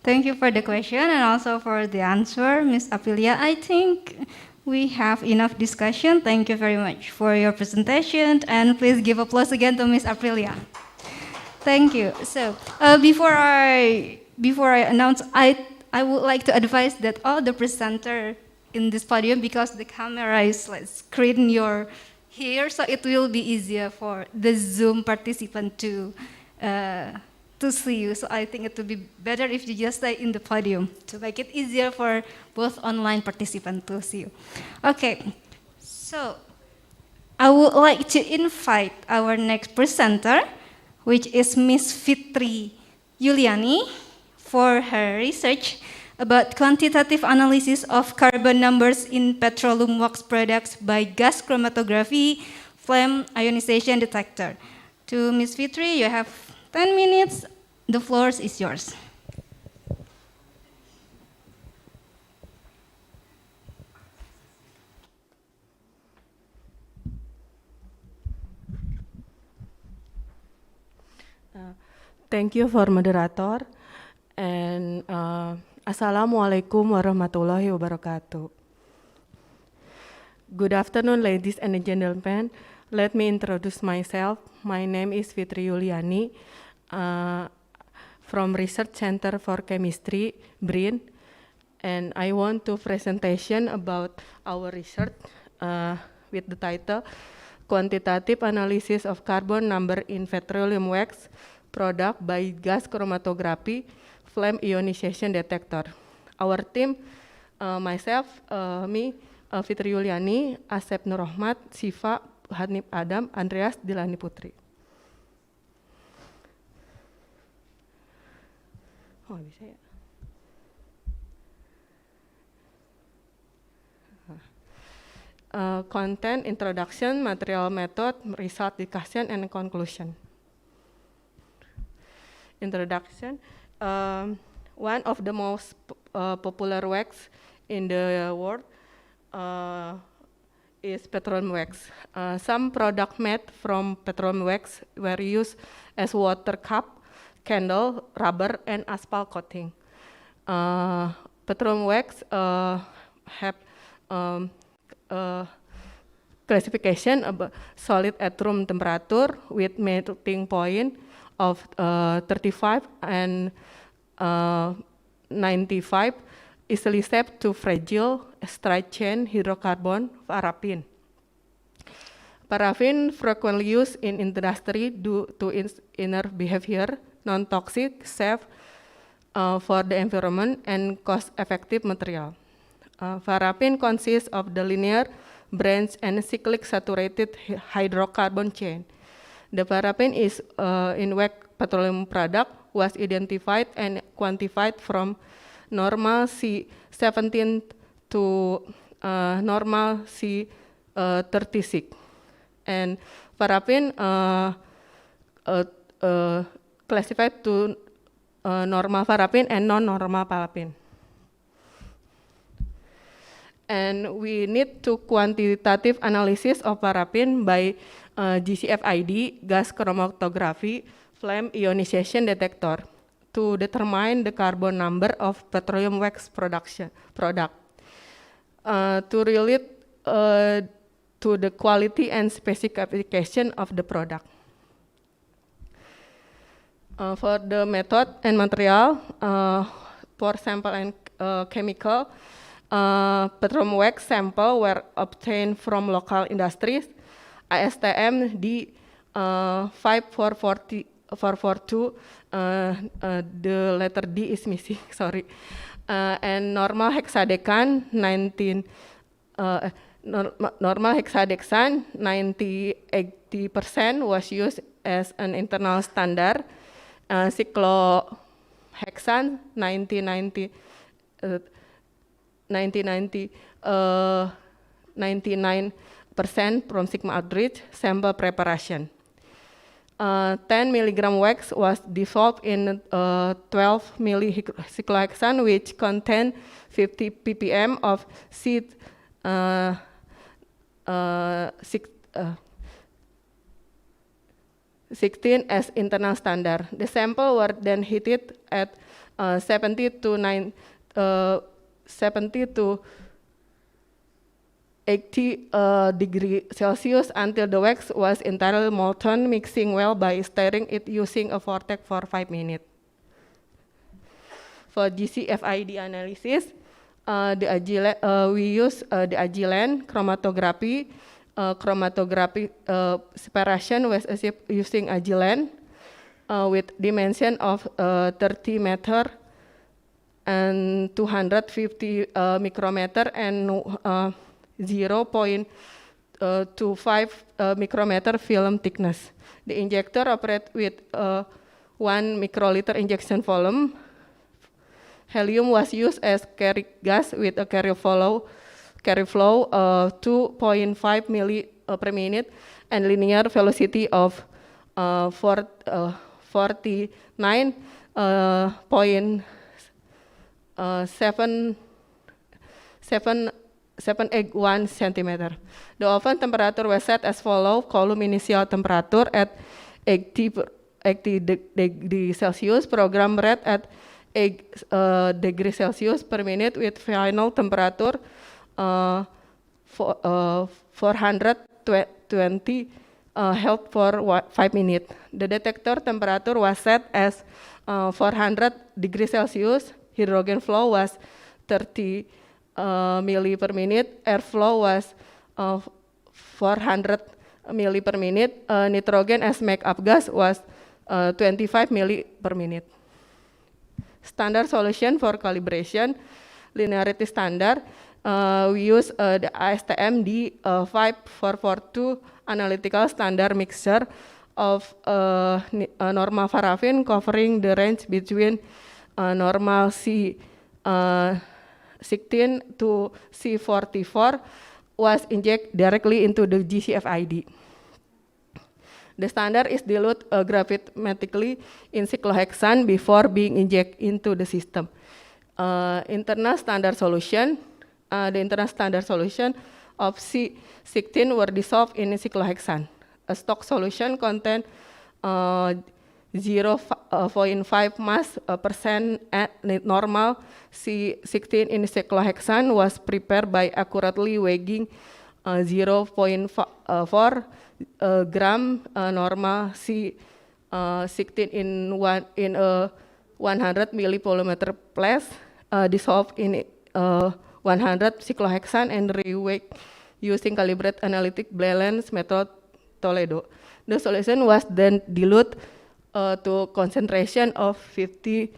S14: Thank you for the question and also for the answer, Ms. Aprilia. I think we have enough discussion. Thank you very much for your presentation, and please give applause again to Ms. Aprilia. Thank you. So before I announce, I would like to advise that all the presenter in this podium, because the camera is like screen your here, so it will be easier for the Zoom participant to see you. So I think it would be better if you just stay in the podium to make it easier for both online participants to see you. Okay, so I would like to invite our next presenter, which is Ms. Fitri Yuliani, for her research about quantitative analysis of carbon numbers in petroleum wax products by gas chromatography flame ionization detector. To Ms. Fitri, you have 10 minutes. The floor is yours.
S15: Thank you for moderator, and Assalamualaikum warahmatullahi wabarakatuh. Good afternoon, ladies and gentlemen. Let me introduce myself. My name is Fitri Yuliani from Research Center for Chemistry, BRIN, and I want to presentation about our research with the title Quantitative Analysis of Carbon Number in Petroleum Wax Product by Gas Chromatography Flame Ionization Detector. Our team, myself, me, Fitri Yuliani, Asep Nurrahmat, Siva, Hanif Adam, Andreas, Dilani Putri. Oh, bisa ya? Content, introduction, material method, result, discussion, and conclusion. Introduction. One of the most popular wax in the world is petroleum wax. Some products made from petroleum wax were used as water cup, candle, rubber, and asphalt coating. Petroleum wax have classification about solid at room temperature with melting point of 35 and 95, easily set to fragile straight chain hydrocarbon paraffin. Paraffin frequently used in industry due to its inner behavior, non-toxic, safe for the environment, and cost-effective material. Paraffin consists of the linear, branch, and cyclic saturated hydrocarbon chain. The paraffin is in wax petroleum product was identified and quantified from normal C17 to normal C36. And paraffin classified to normal paraffin and non-normal paraffin. And we need to quantitative analysis of paraffin by GCFID, gas chromatography, flame ionization detector, to determine the carbon number of petroleum wax product. To relate to the quality and specification of the product. For the method and material, for sample and chemical, petroleum wax sample were obtained from local industries. ISTM D5442, the letter D is missing, sorry. And normal hexadecan 80% was used as an internal standard. Cyclohexan 99% from sigma outreach sample preparation. 10 milligram wax was dissolved in 12 cyclohexan, which contain 50 ppm of seed 16 as internal standard. The sample were then heated at 70 to 80 degrees Celsius until the wax was entirely molten, mixing well by stirring it using a vortex for 5 minutes. For GCFID analysis, we use the Agilent chromatography. Separation was achieved using Agilent with dimension of 30 meter and 250 micrometer and 0.25 micrometer film thickness. The injector operates with 1 microliter injection volume. Helium was used as carrier gas with a carrier flow 2.5 milli per minute and linear velocity of 49.781 centimeter. The oven temperature was set as follows: column initial temperature at 80 degrees Celsius, program rate at 8 degrees Celsius per minute with final temperature 420 held for 5 minutes. The detector temperature was set as 400 degrees Celsius. Hydrogen flow was 30 milli per minute. Airflow was 400 milli per minute. Nitrogen as makeup gas was 25 milli per minute. Standard solution for calibration, linearity standard. We use the ISTM D5442 analytical standard mixture of normal paraffin covering the range between normal C16 to C44 was injected directly into the GCFID. The standard is diluted gravitationally in cyclohexane before being injected into the system. Internal standard solution. The internal standard solution of C16 were dissolved in cyclohexane. A stock solution contained 0.5 mass percent at normal C16 in cyclohexane was prepared by accurately weighing 0.4 gram normal C16 in a 100 millipolymer place, dissolved in 100 cyclohexane and reweighed using calibrated analytic balance method Toledo. The solution was then diluted to concentration of 50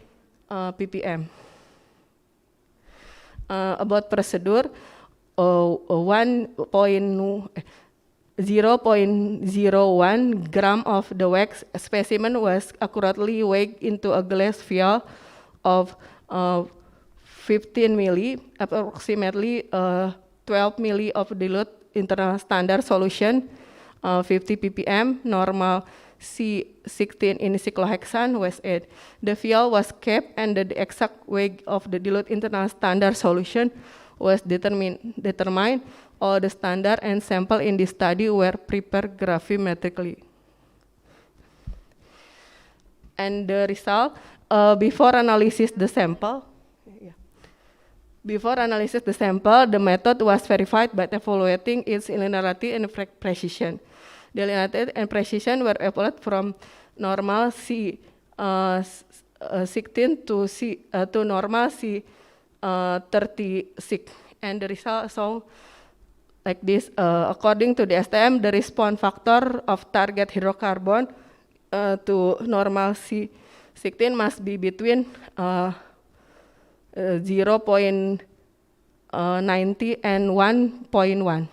S15: ppm. About procedure, 0.01 gram of the wax specimen was accurately weighed into a glass vial of 15 milli, approximately 12 milli of dilute internal standard solution, 50 ppm, normal C16 in cyclohexane was added. The vial was kept and the exact weight of the dilute internal standard solution was determined. All the standard and sample in this study were prepared gravimetrically. And the result, before analysis the sample, Before analysis the sample, the method was verified by evaluating its linearity and precision. The linearity and precision were evaluated from normal C16 to normal C36, and the result show like this. According to the STM, the response factor of target hydrocarbon to normal C16 must be between 0.90 and 1.1.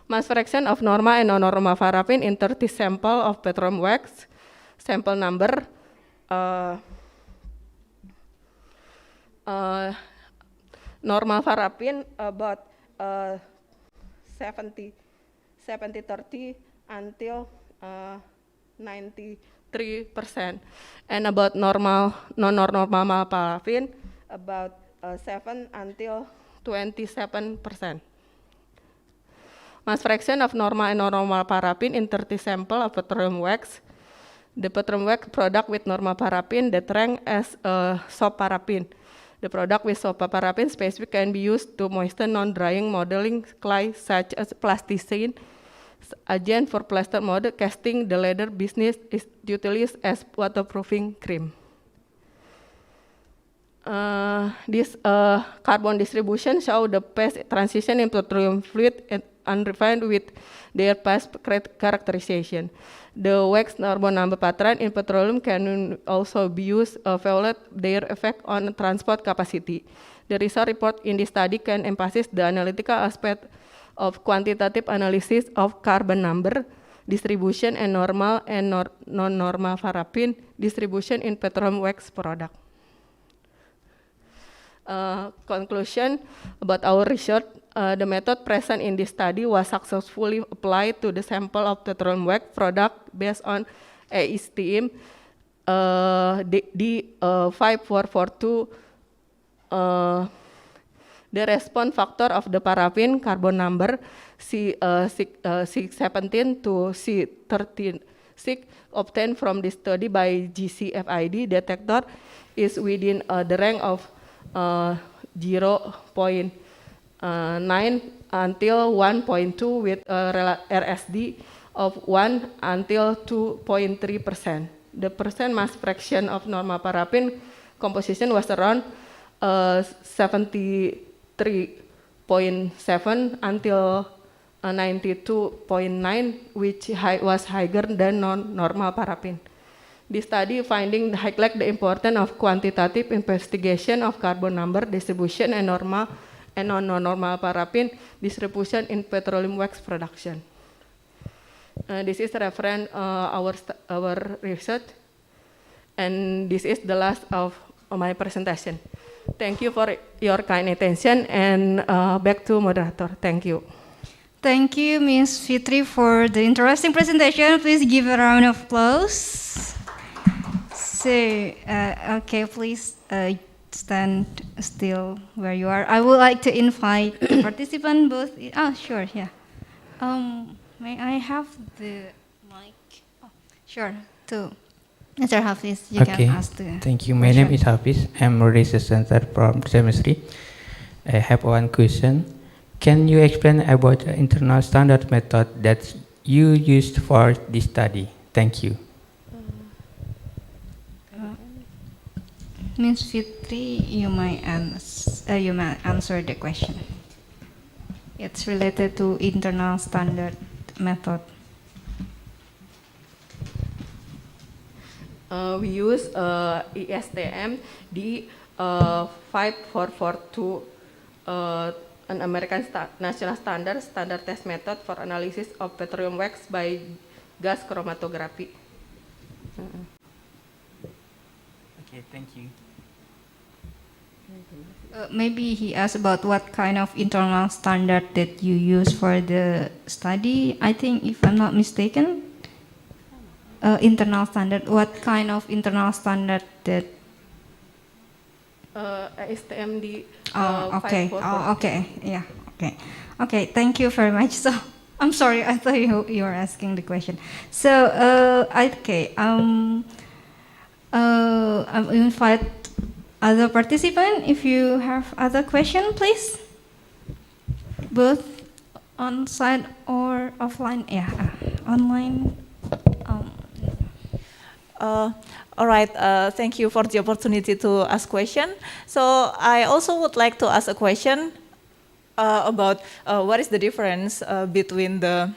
S15: Mass fraction of normal and non-normal paraffin in 30 sample of petroleum wax. Sample number normal paraffin about 70-30 until 93%, and about non-normal paraffin about 7 until 27%. Mass fraction of normal and non-normal paraffin in 30 sample of petroleum wax. The petroleum wax product with normal paraffin that rank as soap paraffin. The product with soap paraffin specific can be used to moisten non-drying modeling clay such as plasticine agent for plaster model casting. The latter business is utilized as waterproofing cream. This carbon distribution show the phase transition in petroleum fluid and unrefined with their past characterization. The wax normal number pattern in petroleum can also be used to evaluate their effect on transport capacity. The result report in this study can emphasize the analytical aspect of quantitative analysis of carbon number distribution and normal and non-normal paraffin distribution in petroleum wax product. Conclusion about our research, the method present in this study was successfully applied to the sample of petroleum wax product based on ISTM D5442. The response factor of the paraffin carbon number C17 to C36 obtained from this study by GCFID detector is within the range of 0.9 until 1.2 with RSD of 1 until 2.3%. The percent mass fraction of normal paraffin composition was around 73.7 until 92.9, which was higher than non-normal paraffin. This study finding highlight the importance of quantitative investigation of carbon number distribution and normal and non-normal paraffin distribution in petroleum wax production. This is reference our research, and this is the last of my presentation. Thank you for your kind attention, and back to moderator. Thank you.
S14: Thank you, Ms. Fitri, for the interesting presentation. Please give a round of applause. So, okay, please stand still where you are. I would like to invite the participant both. Oh, sure, yeah. May I have the mic? Oh, sure, to Mr. Hafiz, you can ask the
S10: Thank you. My name is Hafiz. I'm a research center from chemistry. I have one question. Can you explain about the internal standard method that you used for this study? Thank you.
S14: Ms. Fitri, you might answer the question. It's related to internal standard method.
S15: We use ISTM D5442, an American national standard test method for analysis of petroleum wax by gas chromatography.
S10: Okay, thank you.
S14: Maybe he asked about what kind of internal standard that you use for the study. I think, if I'm not mistaken, internal standard. What kind of internal standard that?
S15: STMD.
S14: Okay. Okay. Yeah. Okay. Okay. Thank you very much. So, I'm sorry. I thought you were asking the question. So, okay. So I will invite other participants. If you have other question, please. Both on-site or offline. Yeah, online.
S12: All right, thank you for the opportunity to ask question. So I also would like to ask a question about what is the difference between the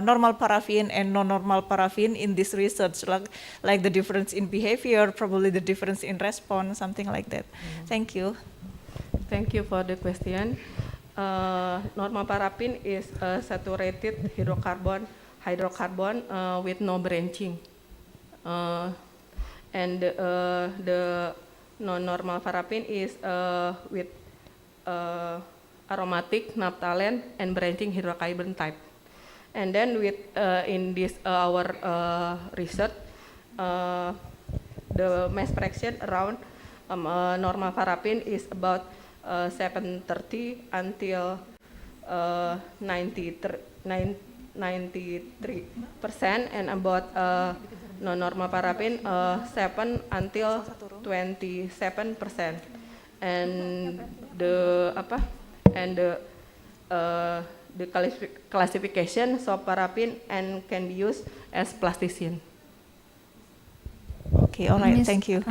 S12: normal paraffin and non-normal paraffin in this research, like the difference in behavior, probably the difference in response, something like that. Thank you.
S15: Thank you for the question. Normal paraffin is a saturated hydrocarbon with no branching. And the non-normal paraffin is with aromatic, naphthalene, and branching hydrocarbon type. And then with in this our research, the mass fraction around normal paraffin is about 730 until 93%, and about non-normal paraffin 7 until 27%. And the classification of paraffin and can be used as plasticine.
S12: Okay, all right, thank you.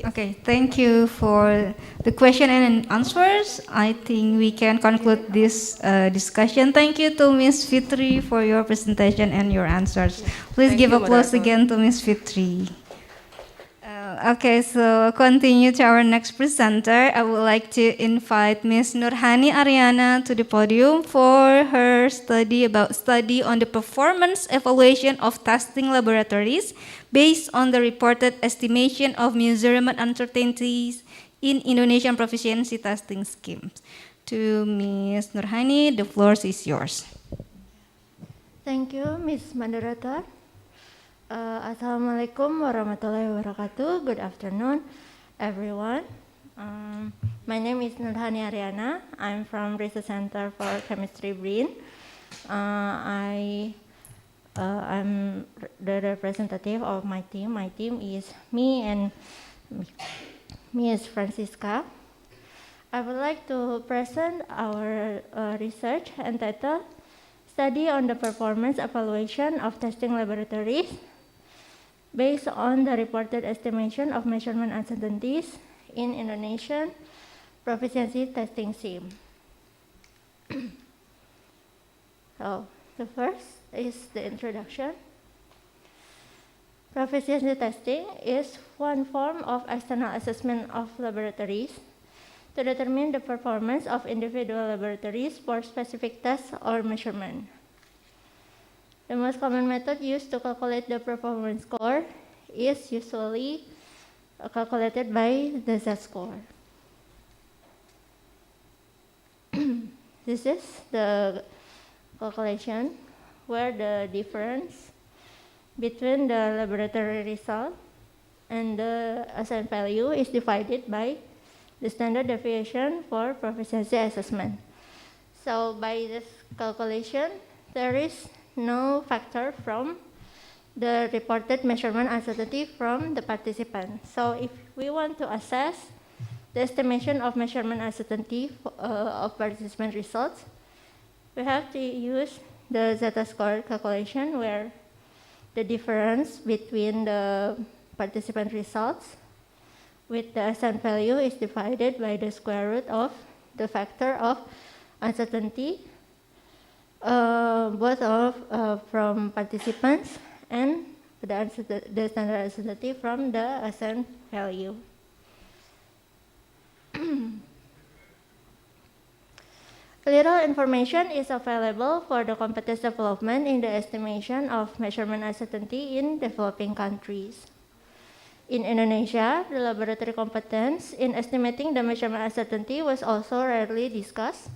S14: Okay, thank you for the question and answers. I think we can conclude this discussion. Thank you to Ms. Fitri for your presentation and your answers. Please give applause again to Ms. Fitri. Okay, so continue to our next presenter. I would like to invite Ms. Nurhani Ariana to the podium for her study on the performance evaluation of testing laboratories based on the reported estimation of measurement uncertainties in Indonesian proficiency testing schemes. To Ms. Nurhani, the floor is yours.
S16: Thank you, Ms. Moderator. Assalamualaikum warahmatullahi wabarakatuh. Good afternoon, everyone. My name is Nurhani Ariana. I'm from Research Center for Chemistry BRIN. I'm the representative of my team. My team is me and Ms. Francisca. I would like to present our research entitled Study on the Performance Evaluation of Testing Laboratories based on the reported estimation of measurement uncertainties in Indonesian proficiency testing scheme. So the first is the introduction. Proficiency testing is one form of external assessment of laboratories to determine the performance of individual laboratories for specific tests or measurement. The most common method used to calculate the performance score is usually calculated by the Z-score. This is the calculation where the difference between the laboratory result and the assigned value is divided by the standard deviation for proficiency assessment. So by this calculation, there is no factor from the reported measurement uncertainty from the participant. So if we want to assess the estimation of measurement uncertainty of participant results, we have to use the Z-score calculation where the difference between the participant results with the assigned value is divided by the square root of the factor of uncertainty both of from participants and the standard uncertainty from the assigned value. Little information is available for the competence development in the estimation of measurement uncertainty in developing countries. In Indonesia, the laboratory competence in estimating the measurement uncertainty was also rarely discussed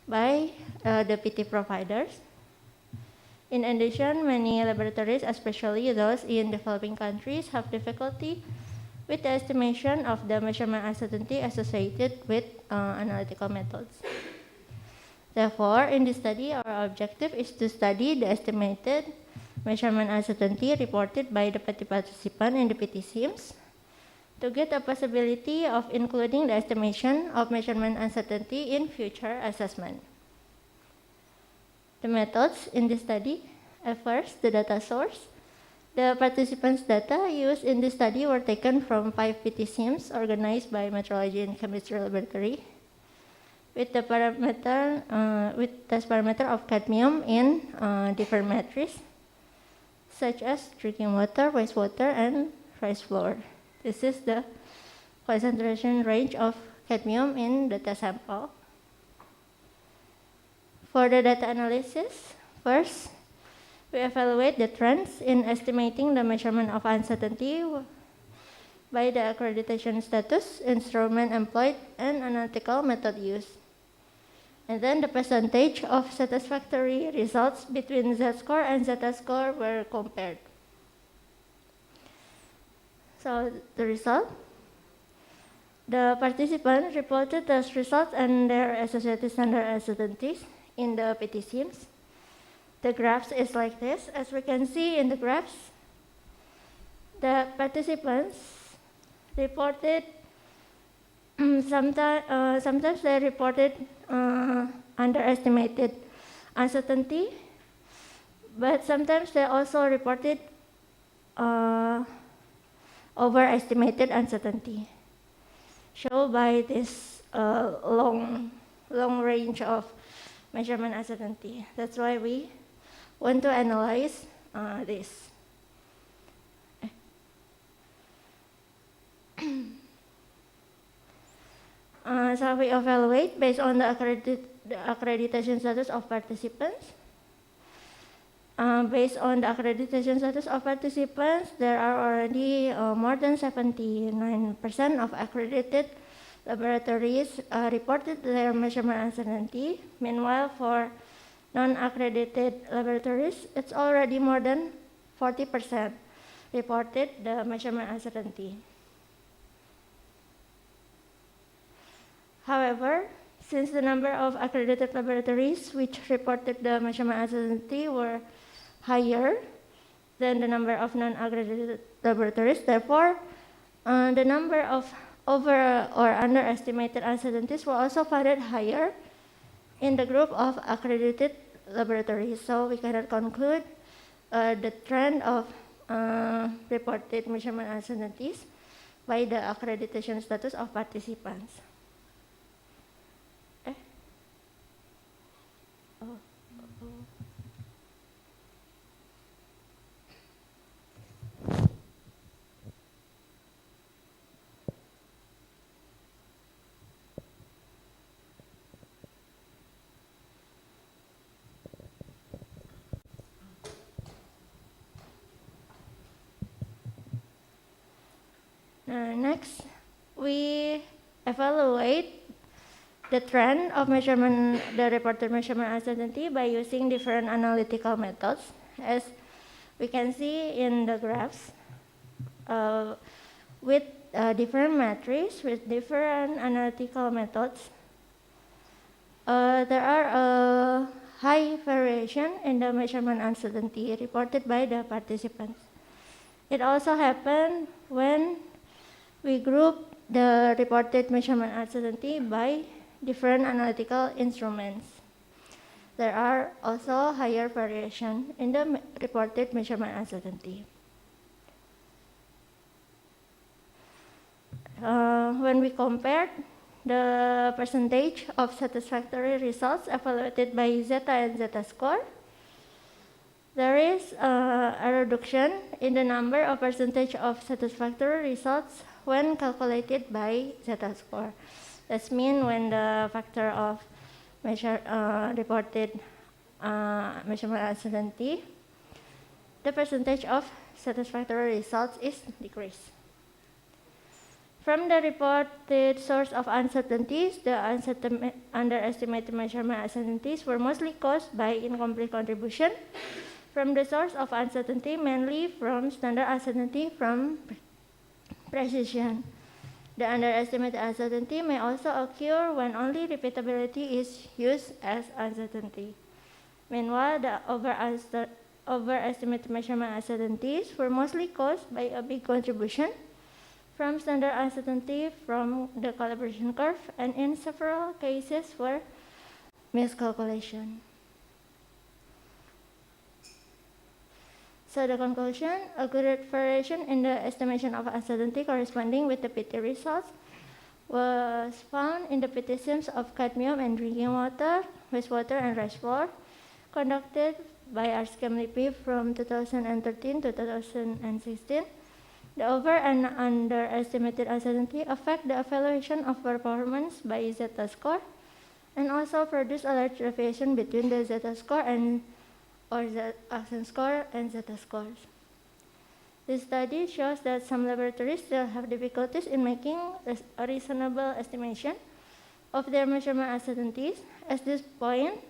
S16: by the PT providers. In addition, many laboratories, especially those in developing countries, have difficulty with the estimation of the measurement uncertainty associated with analytical methods. Therefore, in this study, our objective is to study the estimated measurement uncertainty reported by the PT participant in the PT schemes, to to get a possibility of including the estimation of measurement uncertainty in future assessment. The methods in this study: first, the data source. The participants' data used in this study were taken from 5 PT sims organized by Metrology and Chemistry Laboratory with the test parameter of cadmium in different matrices, such as drinking water, wastewater, and rice flour. This is the concentration range of cadmium in data sample. For the data analysis, first, we evaluate the trends in estimating the measurement of uncertainty by the accreditation status, instrument employed, and analytical method used. And then the percentage of satisfactory results between Z-score and Z-score were compared. So the result: the participants reported test results and their associated standard uncertainties in the PT sims. The graphs is like this. As we can see in the graphs, the participants reported sometimes they reported underestimated uncertainty, but sometimes they also reported overestimated uncertainty, shown by this long range of measurement uncertainty. That's why we want to analyze this. So we evaluate based on the accreditation status of participants. Based on the accreditation status of participants, there are already more than 79% of accredited laboratories reported their measurement uncertainty. Meanwhile, for non-accredited laboratories, it's already more than 40% reported the measurement uncertainty. However, since the number of accredited laboratories which reported the measurement uncertainty were higher than the number of non-accredited laboratories, therefore, the number of over or underestimated uncertainties were also found higher in the group of accredited laboratories. So we cannot conclude the trend of reported measurement uncertainties by the accreditation status of participants. Next, we evaluate the trend of measurement, the reported measurement uncertainty by using different analytical methods. As we can see in the graphs, with different matrices, with different analytical methods, there are a high variation in the measurement uncertainty reported by the participants. It also happened when we group the reported measurement uncertainty by different analytical instruments. There are also higher variation in the reported measurement uncertainty. When we compared the percentage of satisfactory results evaluated by Zeta and Zeta score, there is a reduction in the number of percentage of satisfactory results when calculated by Zeta score. That means when the factor of reported measurement uncertainty, the percentage of satisfactory results is decreased. From the reported source of uncertainties, the underestimated measurement uncertainties were mostly caused by incomplete contribution from the source of uncertainty, mainly from standard uncertainty from precision. The underestimated uncertainty may also occur when only repeatability is used as uncertainty. Meanwhile, the overestimated measurement uncertainties were mostly caused by a big contribution from standard uncertainty from the calibration curve, and in several cases were miscalculation. So the conclusion, a good variation in the estimation of uncertainty corresponding with the PT results was found in the PT systems of cadmium and drinking water, wastewater, and reservoir, conducted by RSChem-LIPI from 2013 to 2016. The over and underestimated uncertainty affect the evaluation of performance by zeta score, and also produce a large deviation between the zeta score and or the action score and zeta scores. This study shows that some laboratories still have difficulties in making a reasonable estimation of their measurement uncertainties. At this point,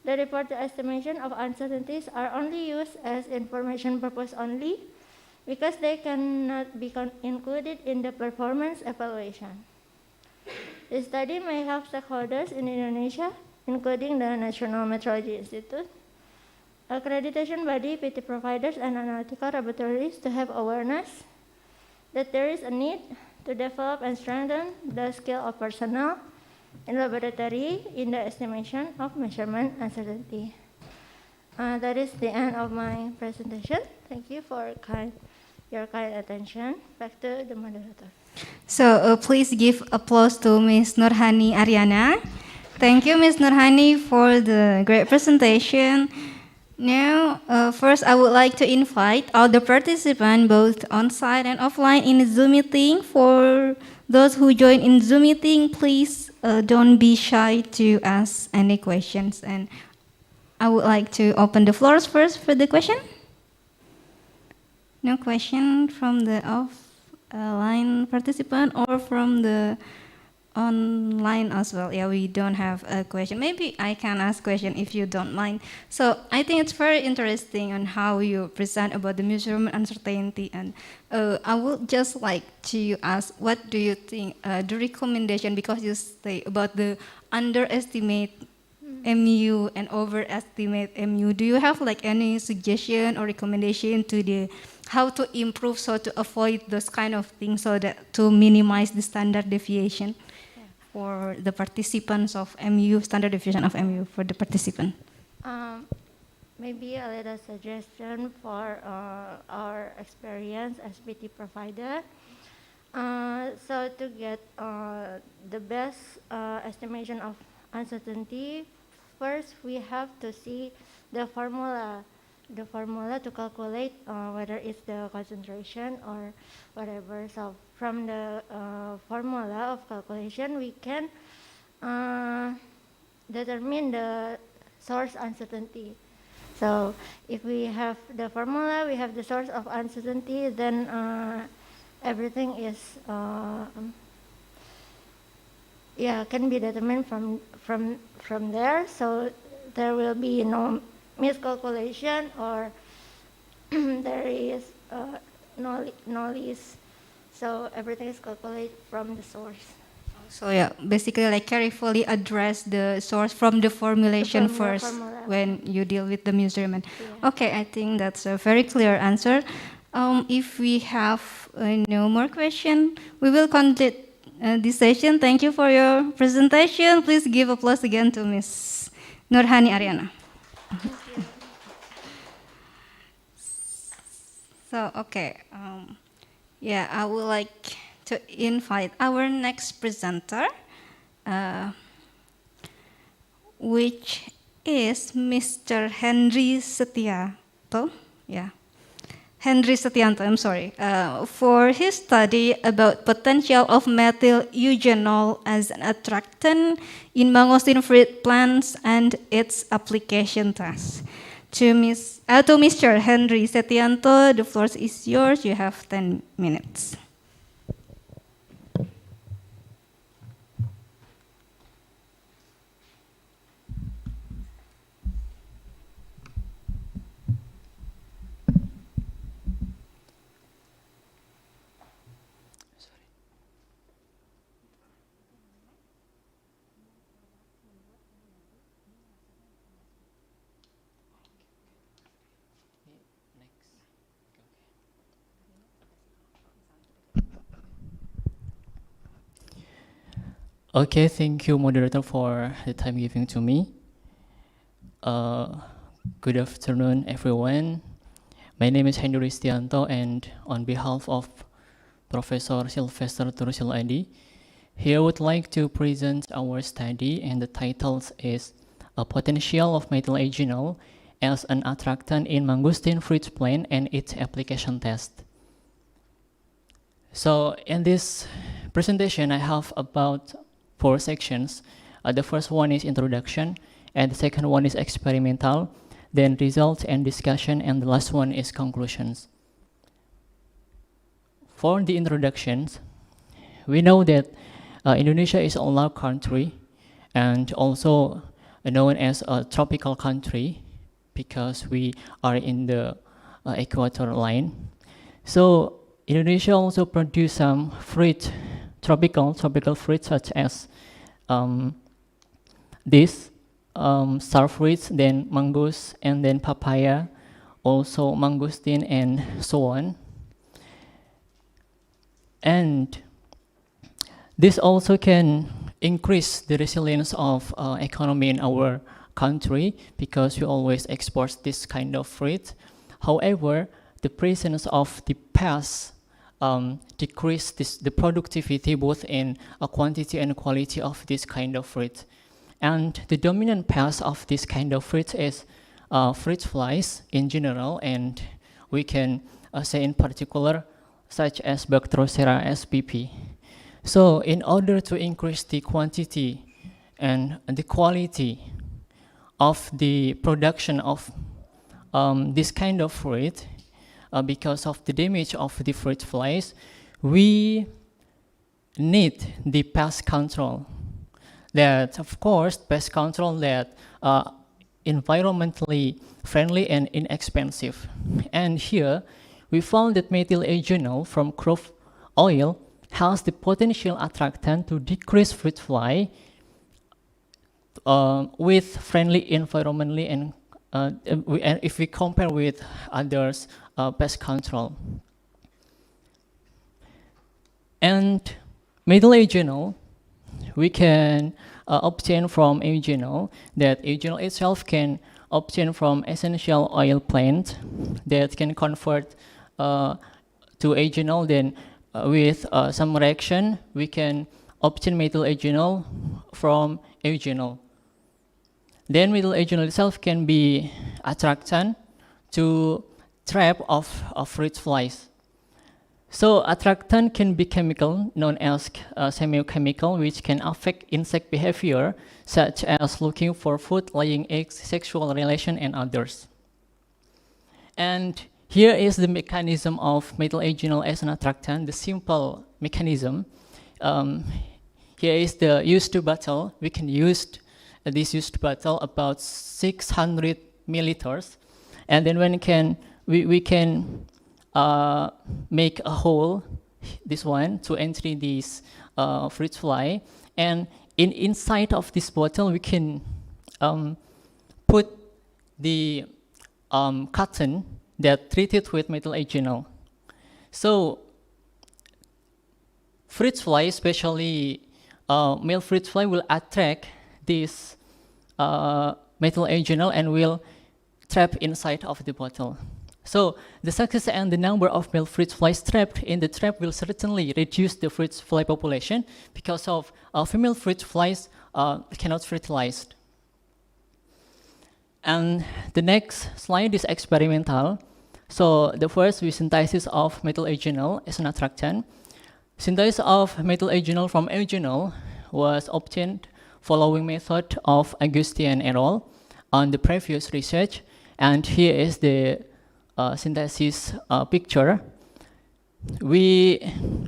S16: the reported estimation of uncertainties are only used as information purpose only, because they cannot be included in the performance evaluation. The study may help stakeholders in Indonesia, including the National Metrology Institute, accreditation body, PT providers, and analytical laboratories to have awareness that there is a need to develop and strengthen the skill of personnel in laboratory in the estimation of measurement uncertainty. That is the end of my presentation. Thank you for your kind attention. Back to the moderator.
S14: So please give applause to Ms. Nurhani Ariana. Thank you, Ms. Nurhani, for the great presentation. Now, first I would like to invite all the participants, both on-site and offline, in the Zoom meeting. For those who join in Zoom meeting, please don't be shy to ask any questions. And I would like to open the floors first for the question. No question from the offline participant or from the online as well. Yeah, we don't have a question. Maybe I can ask question if you don't mind. So I think it's very interesting on how you present about the measurement uncertainty, and I would just like to ask, what do you think the recommendation, because you say about the underestimate MU and overestimate MU. Do you have like any suggestion or recommendation to the how to improve so to avoid those kind of things, so that to minimize the standard deviation for the participants of MU, standard deviation of MU for the participant?
S16: Maybe a little suggestion for our experience as PT provider. So to get the best estimation of uncertainty, first we have to see the formula to calculate whether it's the concentration or whatever. So from the formula of calculation, we can determine the source uncertainty. So if we have the formula, we have the source of uncertainty, then everything is can be determined from there. So there will be no miscalculation, or there is no least. So everything is calculated from the source.
S14: So yeah, basically like carefully address the source from the formulation first when you deal with the measurement. Yeah. Okay, I think that's a very clear answer. If we have no more question, we will complete this session. Thank you for your presentation. Please give applause again to Ms. Nurhani Ariana. So, okay, I would like to invite our next presenter, which is Mr. Henry Setianto. Yeah, Henry Setianto, I'm sorry, for his study about potential of methyl eugenol as an attractant in mangosteen fruit plants and its application task. To Mr. Henry Setianto, the floor is yours. You have 10 minutes.
S17: Okay, thank you, moderator, for the time given to me. Good afternoon, everyone. My name is Henry Stianto, and on behalf of Professor Sylvester Tursil Adi, here I would like to present our study, and the title is A Potential of Methyl-agenol as an Attractant in Mangosteen Fruit Plant and its Application Test. So in this presentation, I have about 4 sections. The first one is introduction, and the second one is experimental, then results and discussion, and the last one is conclusions. For the introductions, we know that Indonesia is a large country and also known as a tropical country because we are in the equator line. So Indonesia also produce some fruit, tropical fruits such as this star fruits, then mangoes, and then papaya, also mangosteen, and so on. And this also can increase the resilience of economy in our country because we always export this kind of fruit. However, the presence of the pests decrease the productivity both in quantity and quality of this kind of fruit. And the dominant pest of this kind of fruit is fruit flies in general, and we can say in particular such as Bactrocera spp. So in order to increase the quantity and the quality of the production of this kind of fruit, because of the damage of the fruit flies, we need the pest control. That, of course, pest control that environmentally friendly and inexpensive. And here, we found that methyl-agenol from crop oil has the potential attractant to decrease fruit fly with friendly environmentally and if we compare with others pest control. And methyl-agenol we can obtain from agenol, that agenol itself can obtain from essential oil plant that can convert to agenol. Then with some reaction we can obtain methyl-agenol from agenol. Then methyl-agenol itself can be attractant to trap of fruit flies. So attractant can be chemical known as semiochemical, which can affect insect behavior such as looking for food, laying eggs, sexual relation, and others. And here is the mechanism of methyl-agenol as an attractant, the simple mechanism. Here is the used bottle. We can use this used bottle about 600 milliliters, and then we can make a hole, this one, to enter this fruit fly, and inside of this bottle we can put the cotton that treated with methyl-agenol. So fruit fly, especially male fruit fly, will attract this methyl-agenol and will trap inside of the bottle. So the success and the number of male fruit flies trapped in the trap will certainly reduce the fruit fly population because of female fruit flies cannot fertilize. And the next slide is experimental. So the first is synthesis of methyl-agenol as an attractant. Synthesis of methyl-agenol from agenol was obtained following method of Augustine et al. On the previous research, and here is the synthesis picture. We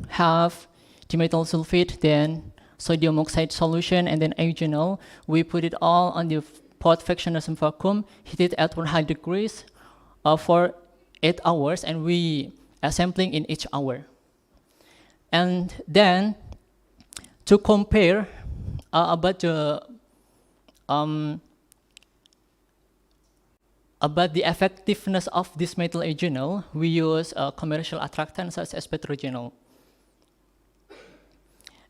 S17: have dimethyl sulfate, then sodium oxide solution, and then agenol. We put it all on the pot fractionation vacuum, heat it at 100 degrees for 8 hours, and we are sampling in each hour. And then to compare about the effectiveness of this methyl-agenol, we use commercial attractants such as petrogenol.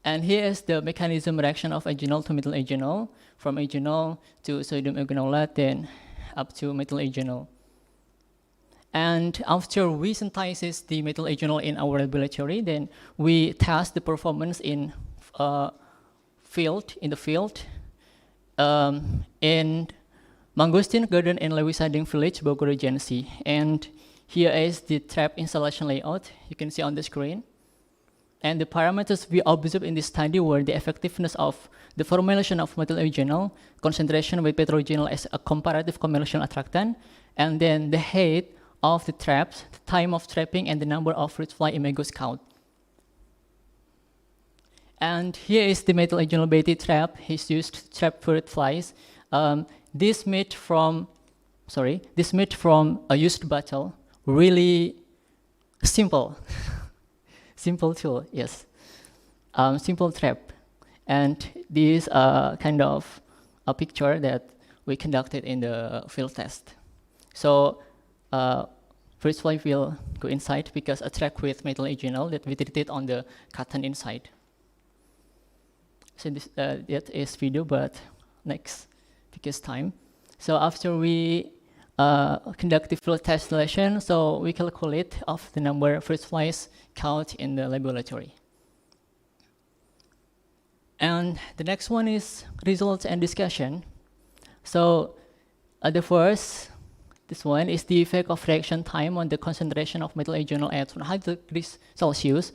S17: And here is the mechanism reaction of agenol to methyl agenol, from agenol to sodium eugenolate, then up to methyl agenol. And after we synthesize the methyl agenol in our laboratory, then we test the performance in the field, in Mangosteen Garden in Lewisading Village, Bogor Regency. And here is the trap installation layout you can see on the screen. And the parameters we observed in this study were the effectiveness of the formulation of methyl agenol, concentration with petrogenol as a comparative commercial attractant, and then the height of the traps, the time of trapping, and the number of fruit fly imagos count. And here is the methyl agenol beta trap. It's used to trap fruit flies. This made from a used bottle. Really simple, simple tool. Yes, simple trap. And this kind of a picture that we conducted in the field test. So fruit fly will go inside because a trap with methyl agenol that we treated on the cotton inside. So this that is video, but next because time. So after we conduct the field test installation, so we calculate of the number of fruit flies count in the laboratory. And the next one is results and discussion. So this one is the effect of reaction time on the concentration of methyl agenol at 100 degrees Celsius.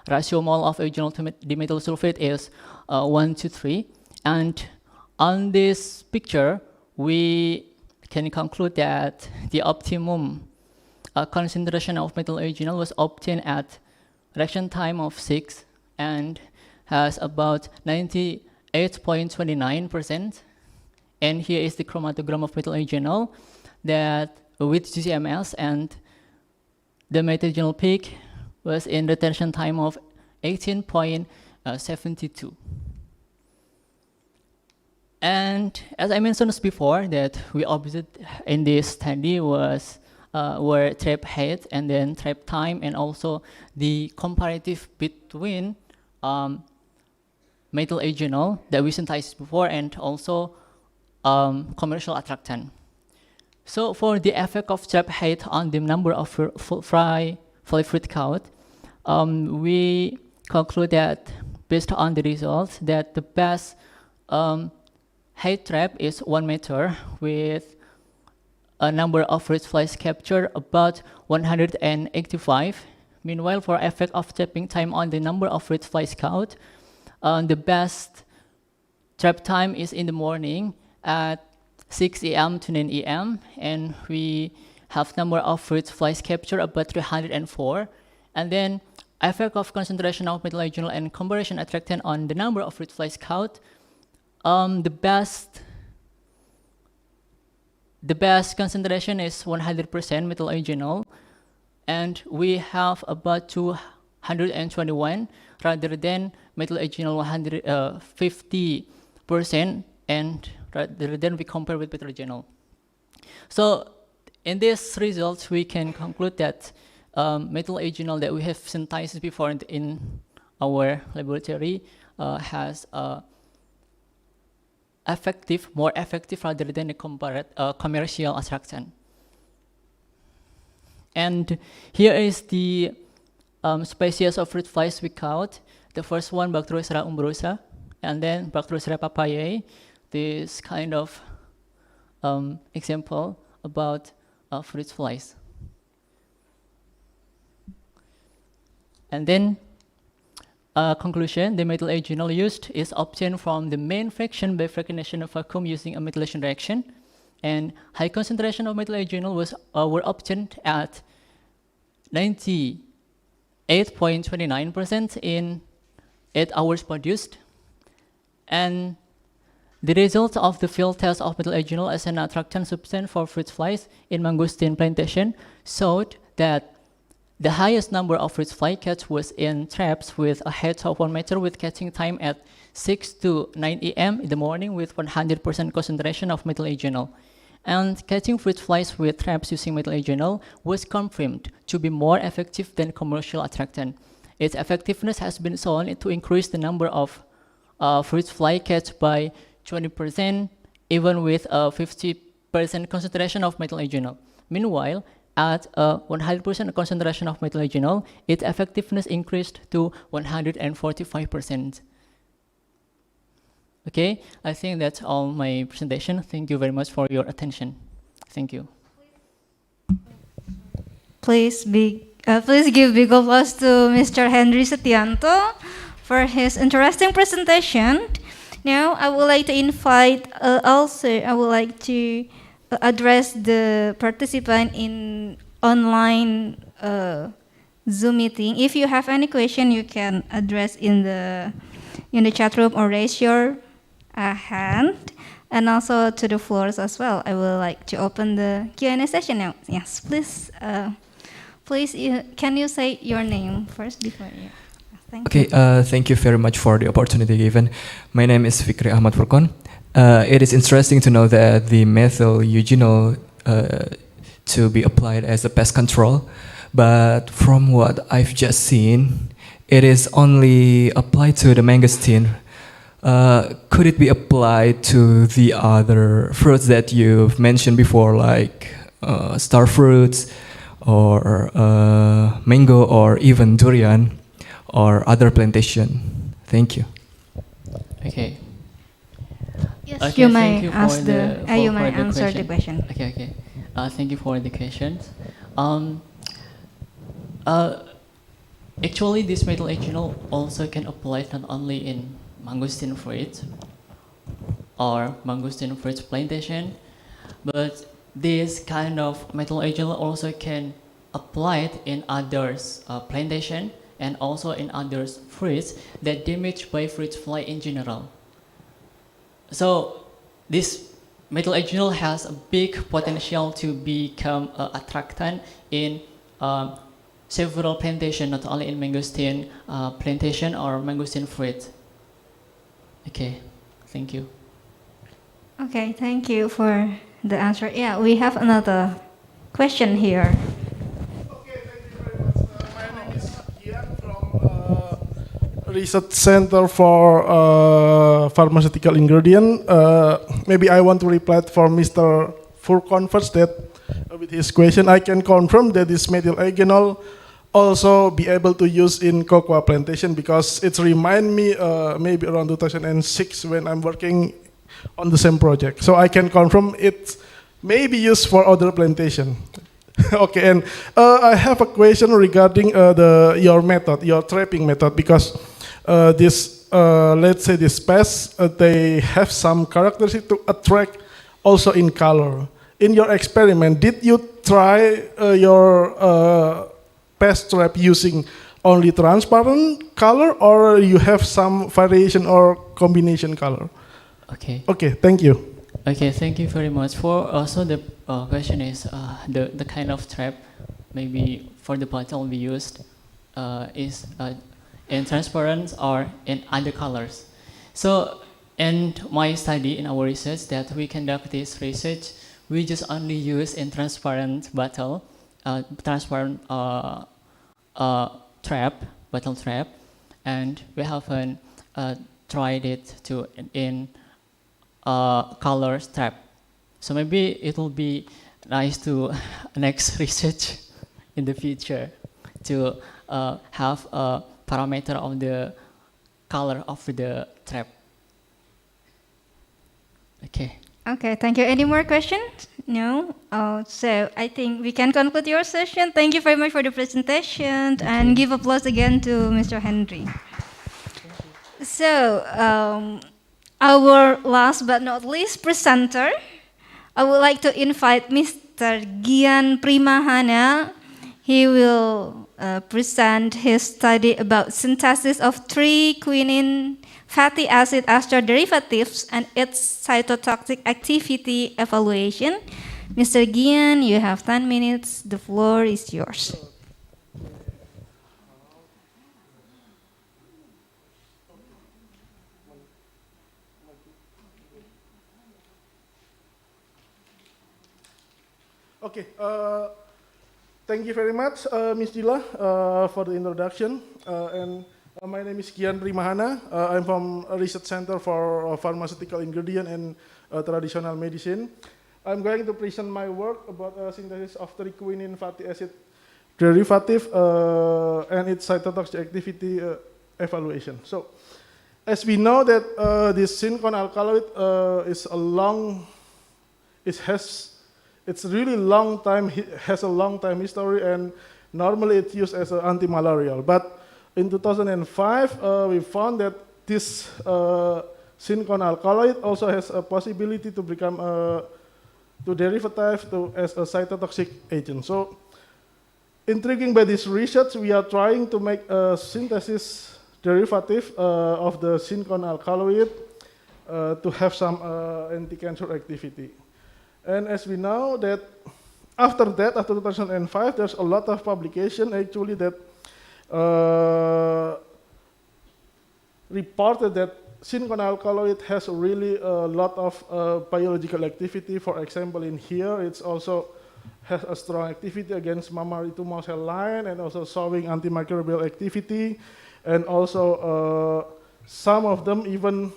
S17: Ratio mole of agenol to dimethyl sulfate is 1 to 3. And on this picture, we can conclude that the optimum concentration of methyl agenol was obtained at reaction time of 6 and has about 98.29%. And here is the chromatogram of methyl agenol that with GCMS, and the methyl agenol peak was in retention time of 18.72. And as I mentioned before, that we observed in this study was were trap height and then trap time, and also the comparative between methyl agenol that we synthesized before and also commercial attractant. So for the effect of trap height on the number of fly fruit count, we conclude that based on the results that the best height trap is 1 meter with a number of fruit flies captured about 185. Meanwhile, for effect of trapping time on the number of fruit flies count, the best trap time is in the morning at 6 a.m. to 9 a.m. and we have number of fruit flies captured about 304. And then effect of concentration of methyl agenol and comparison attractant on the number of fruit flies count, the best concentration is 100% methyl agenol, and we have about 221 rather than methyl agenol 50%, and rather than we compare with methyl agenol. So in these results, we can conclude that methyl agenol that we have synthesized before in our laboratory has more effective rather than a commercial attractant. And here is the species of fruit flies we count. The first one, Bacteroceras umbrosa, and then Bacteroceras papayae. This kind of example about fruit flies. And then conclusion, the methyl agenol used is obtained from the main fraction by fractionation of vacuum using a methylation reaction. And high concentration of methyl agenol were obtained at 98.29% in 8 hours produced. And the results of the field test of methyl agenol as an attractant substance for fruit flies in mangosteen plantation showed that the highest number of fruit fly catch was in traps with a height of 1 meter with catching time at 6 to 9 a.m. in the morning with 100% concentration of methyl agenol. And catching fruit flies with traps using methyl agenol was confirmed to be more effective than commercial attractant. Its effectiveness has been shown to increase the number of fruit fly catch by 20%, even with a 50% concentration of methyl eugenol. Meanwhile, at 100% concentration of methyl eugenol, its effectiveness increased to 145%. Okay, I think that's all my presentation. Thank you very much for your attention. Thank you.
S14: Please give big applause to Mr. Henry Setianto for his interesting presentation. Now, I would like to invite, I would like to address the participant in online Zoom meeting. If you have any question, you can address in the chat room or raise your hand, and also to the floors as well. I would like to open the Q&A session now. Yes, please. Can you say your name first before you? Thank you.
S5: Thank you very much for the opportunity given. My name is Fikri Ahmad Furqon. It is interesting to know that the methyl eugenol to be applied as a pest control, but from what I've just seen, it is only applied to the mangosteen. Could it be applied to the other fruits that you've mentioned before, like star fruits, or mango, or even durian, or other plantation? Thank you.
S17: Okay.
S14: Yes,
S17: okay,
S14: you may
S17: answer
S14: the question.
S17: Okay. Thank you for the question. Actually, this methyl eugenol also can apply not only in mangosteen fruit or mangosteen fruit plantation, but this kind of methyl eugenol also can apply it in others plantation and also in others fruits that damaged by fruit fly in general. So this methyl eugenol has a big potential to become an attractant in several plantation, not only in mangosteen plantation or mangosteen fruit. Okay, thank you.
S14: Okay, thank you for the answer. Yeah, we have another question here.
S18: Okay, thank you very much. My name is Gian from Research Center for Pharmaceutical Ingredient. Maybe I want to reply for Mr. Furqon first that with his question, I can confirm that this methyl eugenol also be able to use in cocoa plantation, because it remind me maybe around 2006 when I'm working on the same project. So I can confirm it may be used for other plantation. Okay, and I have a question regarding your method, your trapping method, because this let's say this pests they have some characteristic to attract also in color. In your experiment, did you try your pest trap using only transparent color, or you have some variation or combination color?
S17: Okay.
S18: Okay, thank you.
S17: Okay, thank you very much. For also the question is the kind of trap maybe for the bottle we used is in transparent or in other colors. So in my study, in our research that we conduct this research, we just only use in transparent bottle, transparent bottle trap, and we haven't tried it to in color trap. So maybe it will be nice to next research in the future to have a parameter of the color of the trap. Okay.
S14: Okay, thank you. Any more questions? No? So I think we can conclude your session. Thank you very much for the presentation, and give applause again to Mr. Henry. So our last but not least presenter, I would like to invite Mr. Gian Primahana. He will present his study about synthesis of 3 quinine fatty acid ester derivatives and its cytotoxic activity evaluation. Mr. Gian, you have 10 minutes. The floor is yours.
S18: Okay, Thank you very much, Ms. Dila, for the introduction. My name is Kian Primahana. I'm from a research center for pharmaceutical ingredient and traditional medicine. I'm going to present my work about synthesis of triquinine fatty acid derivative and its cytotoxic activity evaluation. So, as we know that this silicon alkaloid is a long, it's really long time, has a long time history, and normally it's used as an anti-malarial. But in 2005, we found that this silicon alkaloid also has a possibility to become to derivative as a cytotoxic agent. So, intriguing by this research, we are trying to make a synthesis derivative of the silicon alkaloid to have some anti-cancer activity. And as we know that after 2005, there's a lot of publication actually that reported that silicon alkaloid has really a lot of biological activity. For example, in here, it's also has a strong activity against mammary tumor cell line and also showing antimicrobial activity. And also some of them even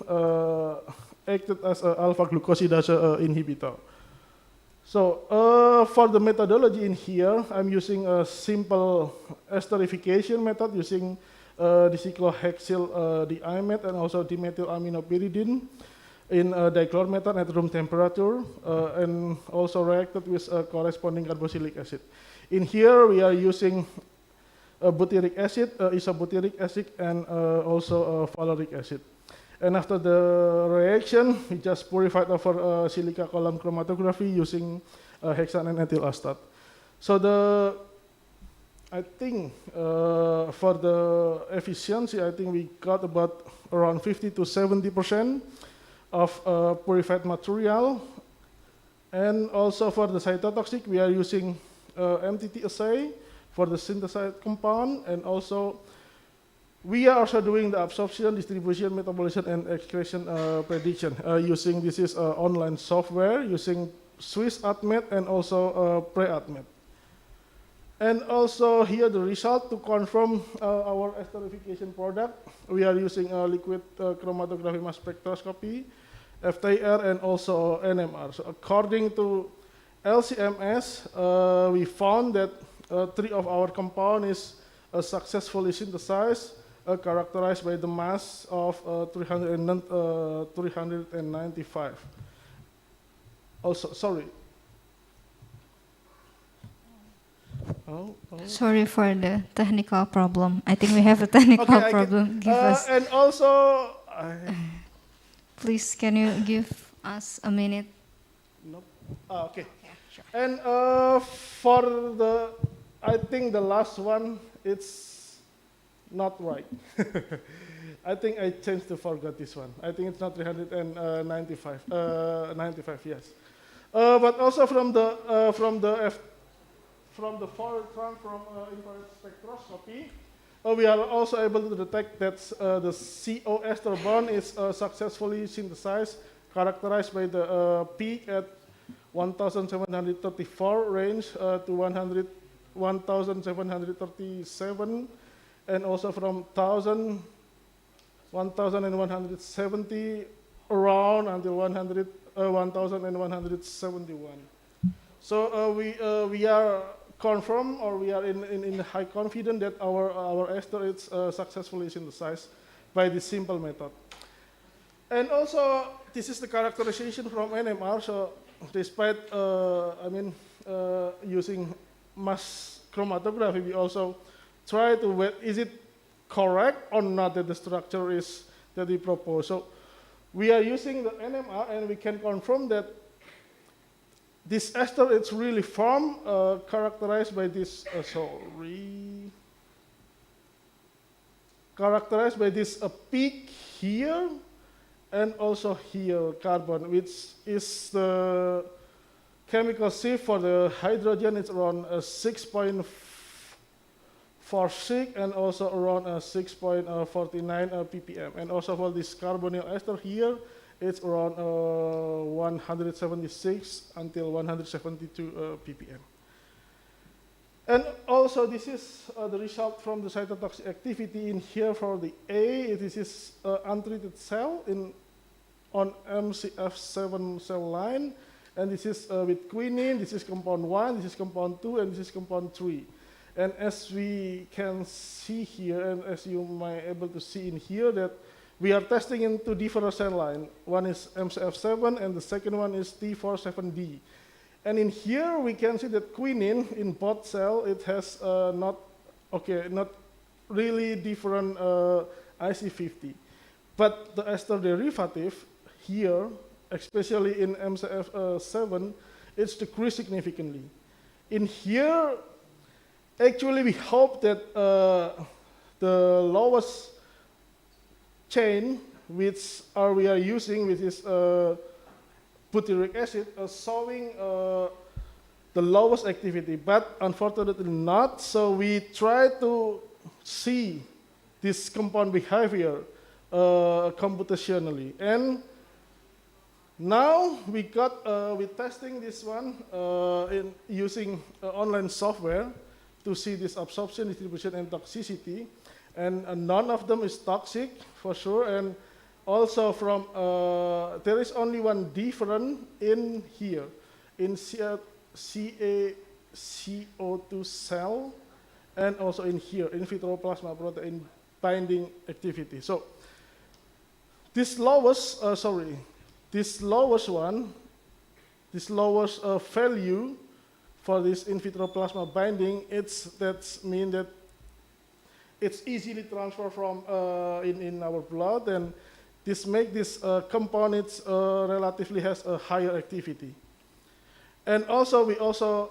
S18: acted as an alpha-glucosidase inhibitor. So for the methodology in here, I'm using a simple esterification method using dicyclohexyl diamide and also dimethylaminopyridine in dichlor method at room temperature and also reacted with corresponding carboxylic acid. In here, we are using butyric acid, isobutyric acid, and also valeric acid. And after the reaction, we just purified over silica column chromatography using hexane and ethyl acetate. So I think for the efficiency, I think we got about around 50 to 70% of purified material. And also for the cytotoxic, we are using MTT assay for the synthesized compound, and also we are also doing the absorption, distribution, metabolism, and excretion prediction using this is online software using Swiss ADMET and also pre-ADMET. And also here the result to confirm our esterification product, we are using liquid chromatography mass spectroscopy, FTIR, and also NMR. So according to LCMS, we found that 3 of our compound is successfully synthesized, characterized by the mass of 395. Also, sorry.
S14: Sorry for the technical problem. I think we have a technical problem. Give us.
S18: And also,
S14: please, can you give us a minute?
S18: Nope. Okay. Yeah, sure. And for the, I think the last one, it's not right. I think I changed to forgot this one. I think it's not 395. 95, yes. But also from the forward trunk from infrared spectroscopy, we are also able to detect that the CO ester bond is successfully synthesized, characterized by the peak at 1734 range to 1737, and also from 1170 around until 1171. So we are confirmed, or we are in high confidence that our ester is successfully synthesized by this simple method. And also, this is the characterization from NMR. So despite using mass chromatography, we also try to wait, is it correct or not that the structure is that we propose. So we are using the NMR, and we can confirm that this ester is really formed, characterized by this, characterized by this peak here, and also here carbon, which is the chemical shift for the hydrogen. It's around 6.46 and also around 6.49 ppm. And also for this carbonyl ester here, it's around 176 until 172 ppm. And also this is the result from the cytotoxic activity in here for the A. This is untreated cell on MCF7 cell line. And this is with quinine, this is compound 1, this is compound 2, and this is compound 3. And as we can see here, and as you might able to see in here, that we are testing in two different cell lines. One is MCF7, and the second one is T47D. And in here, we can see that quinine in both cells, it has not really different IC50. But the ester derivative here, especially in MCF7, it's decreased significantly. In here, actually we hope that the lowest chain which we are using, which is butyric acid, showing the lowest activity, but unfortunately not. So we try to see this compound behavior computationally. And now we got, we're testing this one in using online software to see this absorption, distribution, and toxicity. And none of them is toxic for sure. And also from, there is only one different in here, in CaCO2 cell, and also in here, in vitro plasma protein binding activity. So this lowest, this lowest one, this lowest value for this in vitro plasma binding, that's mean that it's easily transferred from in our blood, and this make this compound relatively has a higher activity. And also we also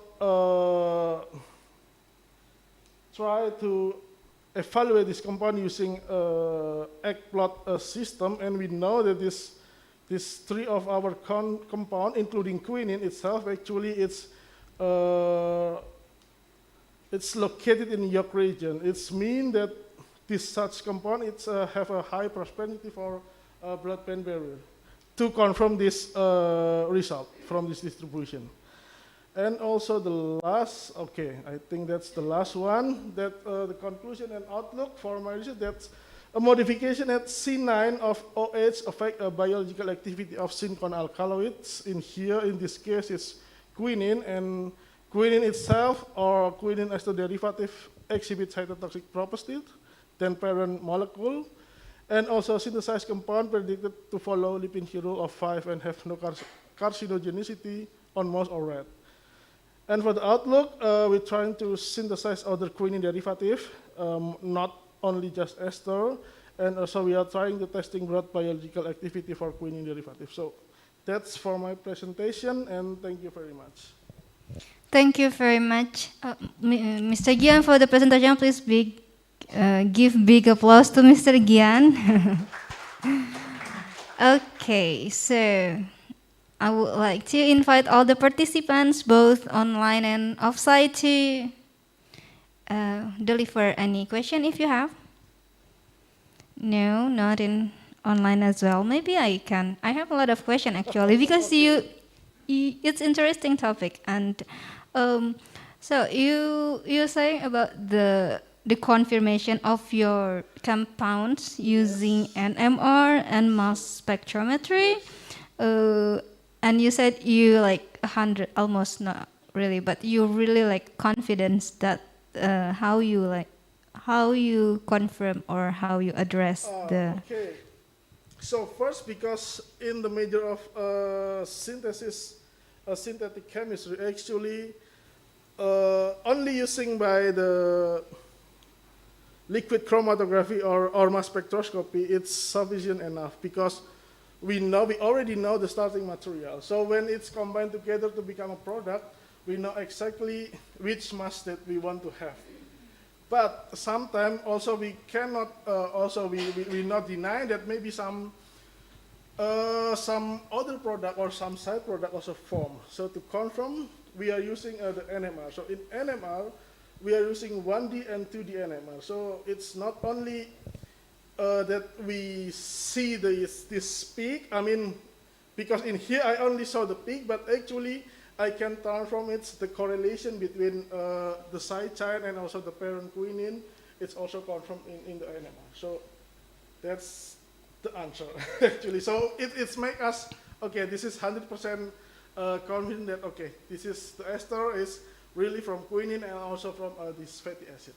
S18: try to evaluate this compound using egg plot system, and we know that this three of our compound, including quinine itself, actually it's located in yolk region. It's mean that this such compound have a high propensity for blood-brain barrier. To confirm this result from this distribution. And also the last, I think that's the last one, that the conclusion and outlook for my research, that's a modification at C9 of OH affect biological activity of silicon alkaloids. In here, in this case, it's quinine, and quinine itself or quinine ester derivative exhibit cytotoxic properties, then parent molecule, and also synthesized compound predicted to follow Lipinski rule of 5 and have no carcinogenicity on mouse or rat. And for the outlook, we're trying to synthesize other quinine derivative, not only just ester, and also we are trying to testing broad biological activity for quinine derivative. So that's for my presentation, and thank you very much.
S14: Thank you very much, Mr. Gian, for the presentation. Please give big applause to Mr. Gian. Okay, so I would like to invite all the participants, both online and offsite, to deliver any question if you have. No, not in online as well. Maybe I can. I have a lot of questions actually, because it's interesting topic. And so you're saying about the confirmation of your compounds using NMR and mass spectrometry. And you said you like 100, almost not really, but you really like confidence that how you confirm or how you address the.
S18: Okay. So first, because in the major of synthetic chemistry, actually only using by the liquid chromatography or mass spectroscopy, it's sufficient enough, because we already know the starting material. So when it's combined together to become a product, we know exactly which mass that we want to have. But sometimes also we cannot, we not deny that maybe some other product or some side product also form. So to confirm, we are using the NMR. So in NMR, we are using 1D and 2D NMR. So it's not only that we see this peak, I mean, because in here I only saw the peak, but actually I can transform it, the correlation between the side chain and also the parent quinine, it's also confirmed in the NMR. So that's the answer, actually. So it's make us, okay, this is 100% confident that, okay, this is, the ester is really from quinine and also from this fatty acid.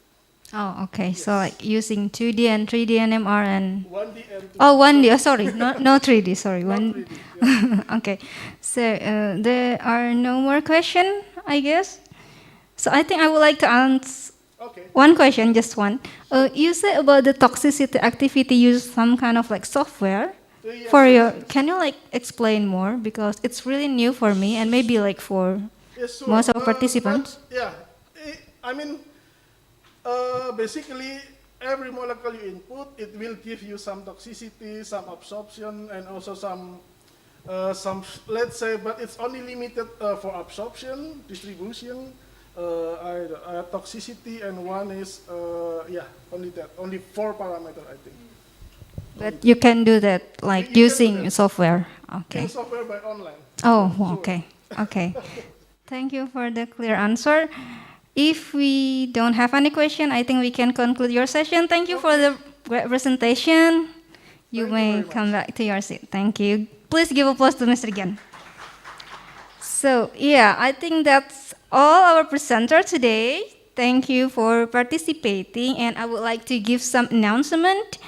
S14: Oh, okay. Yes. So like using 2D and 3D NMR and
S18: 1D and 2D.
S14: Oh, 1D. Oh, sorry, no 3D. Sorry,
S18: Not
S14: 1.
S18: 3D, yeah.
S14: Okay. So there are no more questions, I guess. So I think I would like to answer one question, just one. You said about the toxicity activity, use some kind of like software
S18: Yes,
S14: for
S18: yes,
S14: your.
S18: yes.
S14: Can you like explain more, because it's really new for me and maybe like for
S18: Yes, sure.
S14: most of the participants.
S18: Yeah, I mean, basically, every molecule you input, it will give you some toxicity, some absorption, and also some, let's say, but it's only limited for absorption, distribution, toxicity, and one is, only that, only 4 parameters, I think.
S14: But you can do that like using software. Okay.
S18: In software by online.
S14: Oh,
S18: Sure.
S14: okay. Okay. Thank you for the clear answer. If we don't have any question, I think we can conclude your session. Thank you for the great presentation. You may come back to your seat. Thank you. Please give applause to Mr. Gian. So, yeah, I think that's all our presenter today. Thank you for participating, and I would like to give some announcement.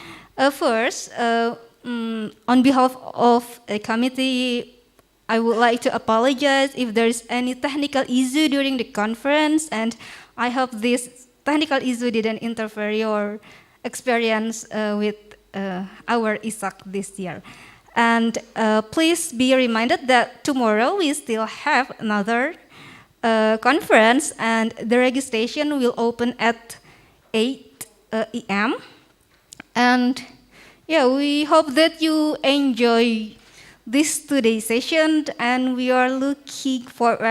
S14: First, on behalf of the committee, I would like to apologize if there is any technical issue during the conference, and I hope this technical issue didn't interfere your experience with our ISAC this year. And please be reminded that tomorrow we still have another conference, and the registration will open at 8 a.m. And yeah, we hope that you enjoy this today's session, and we are looking forward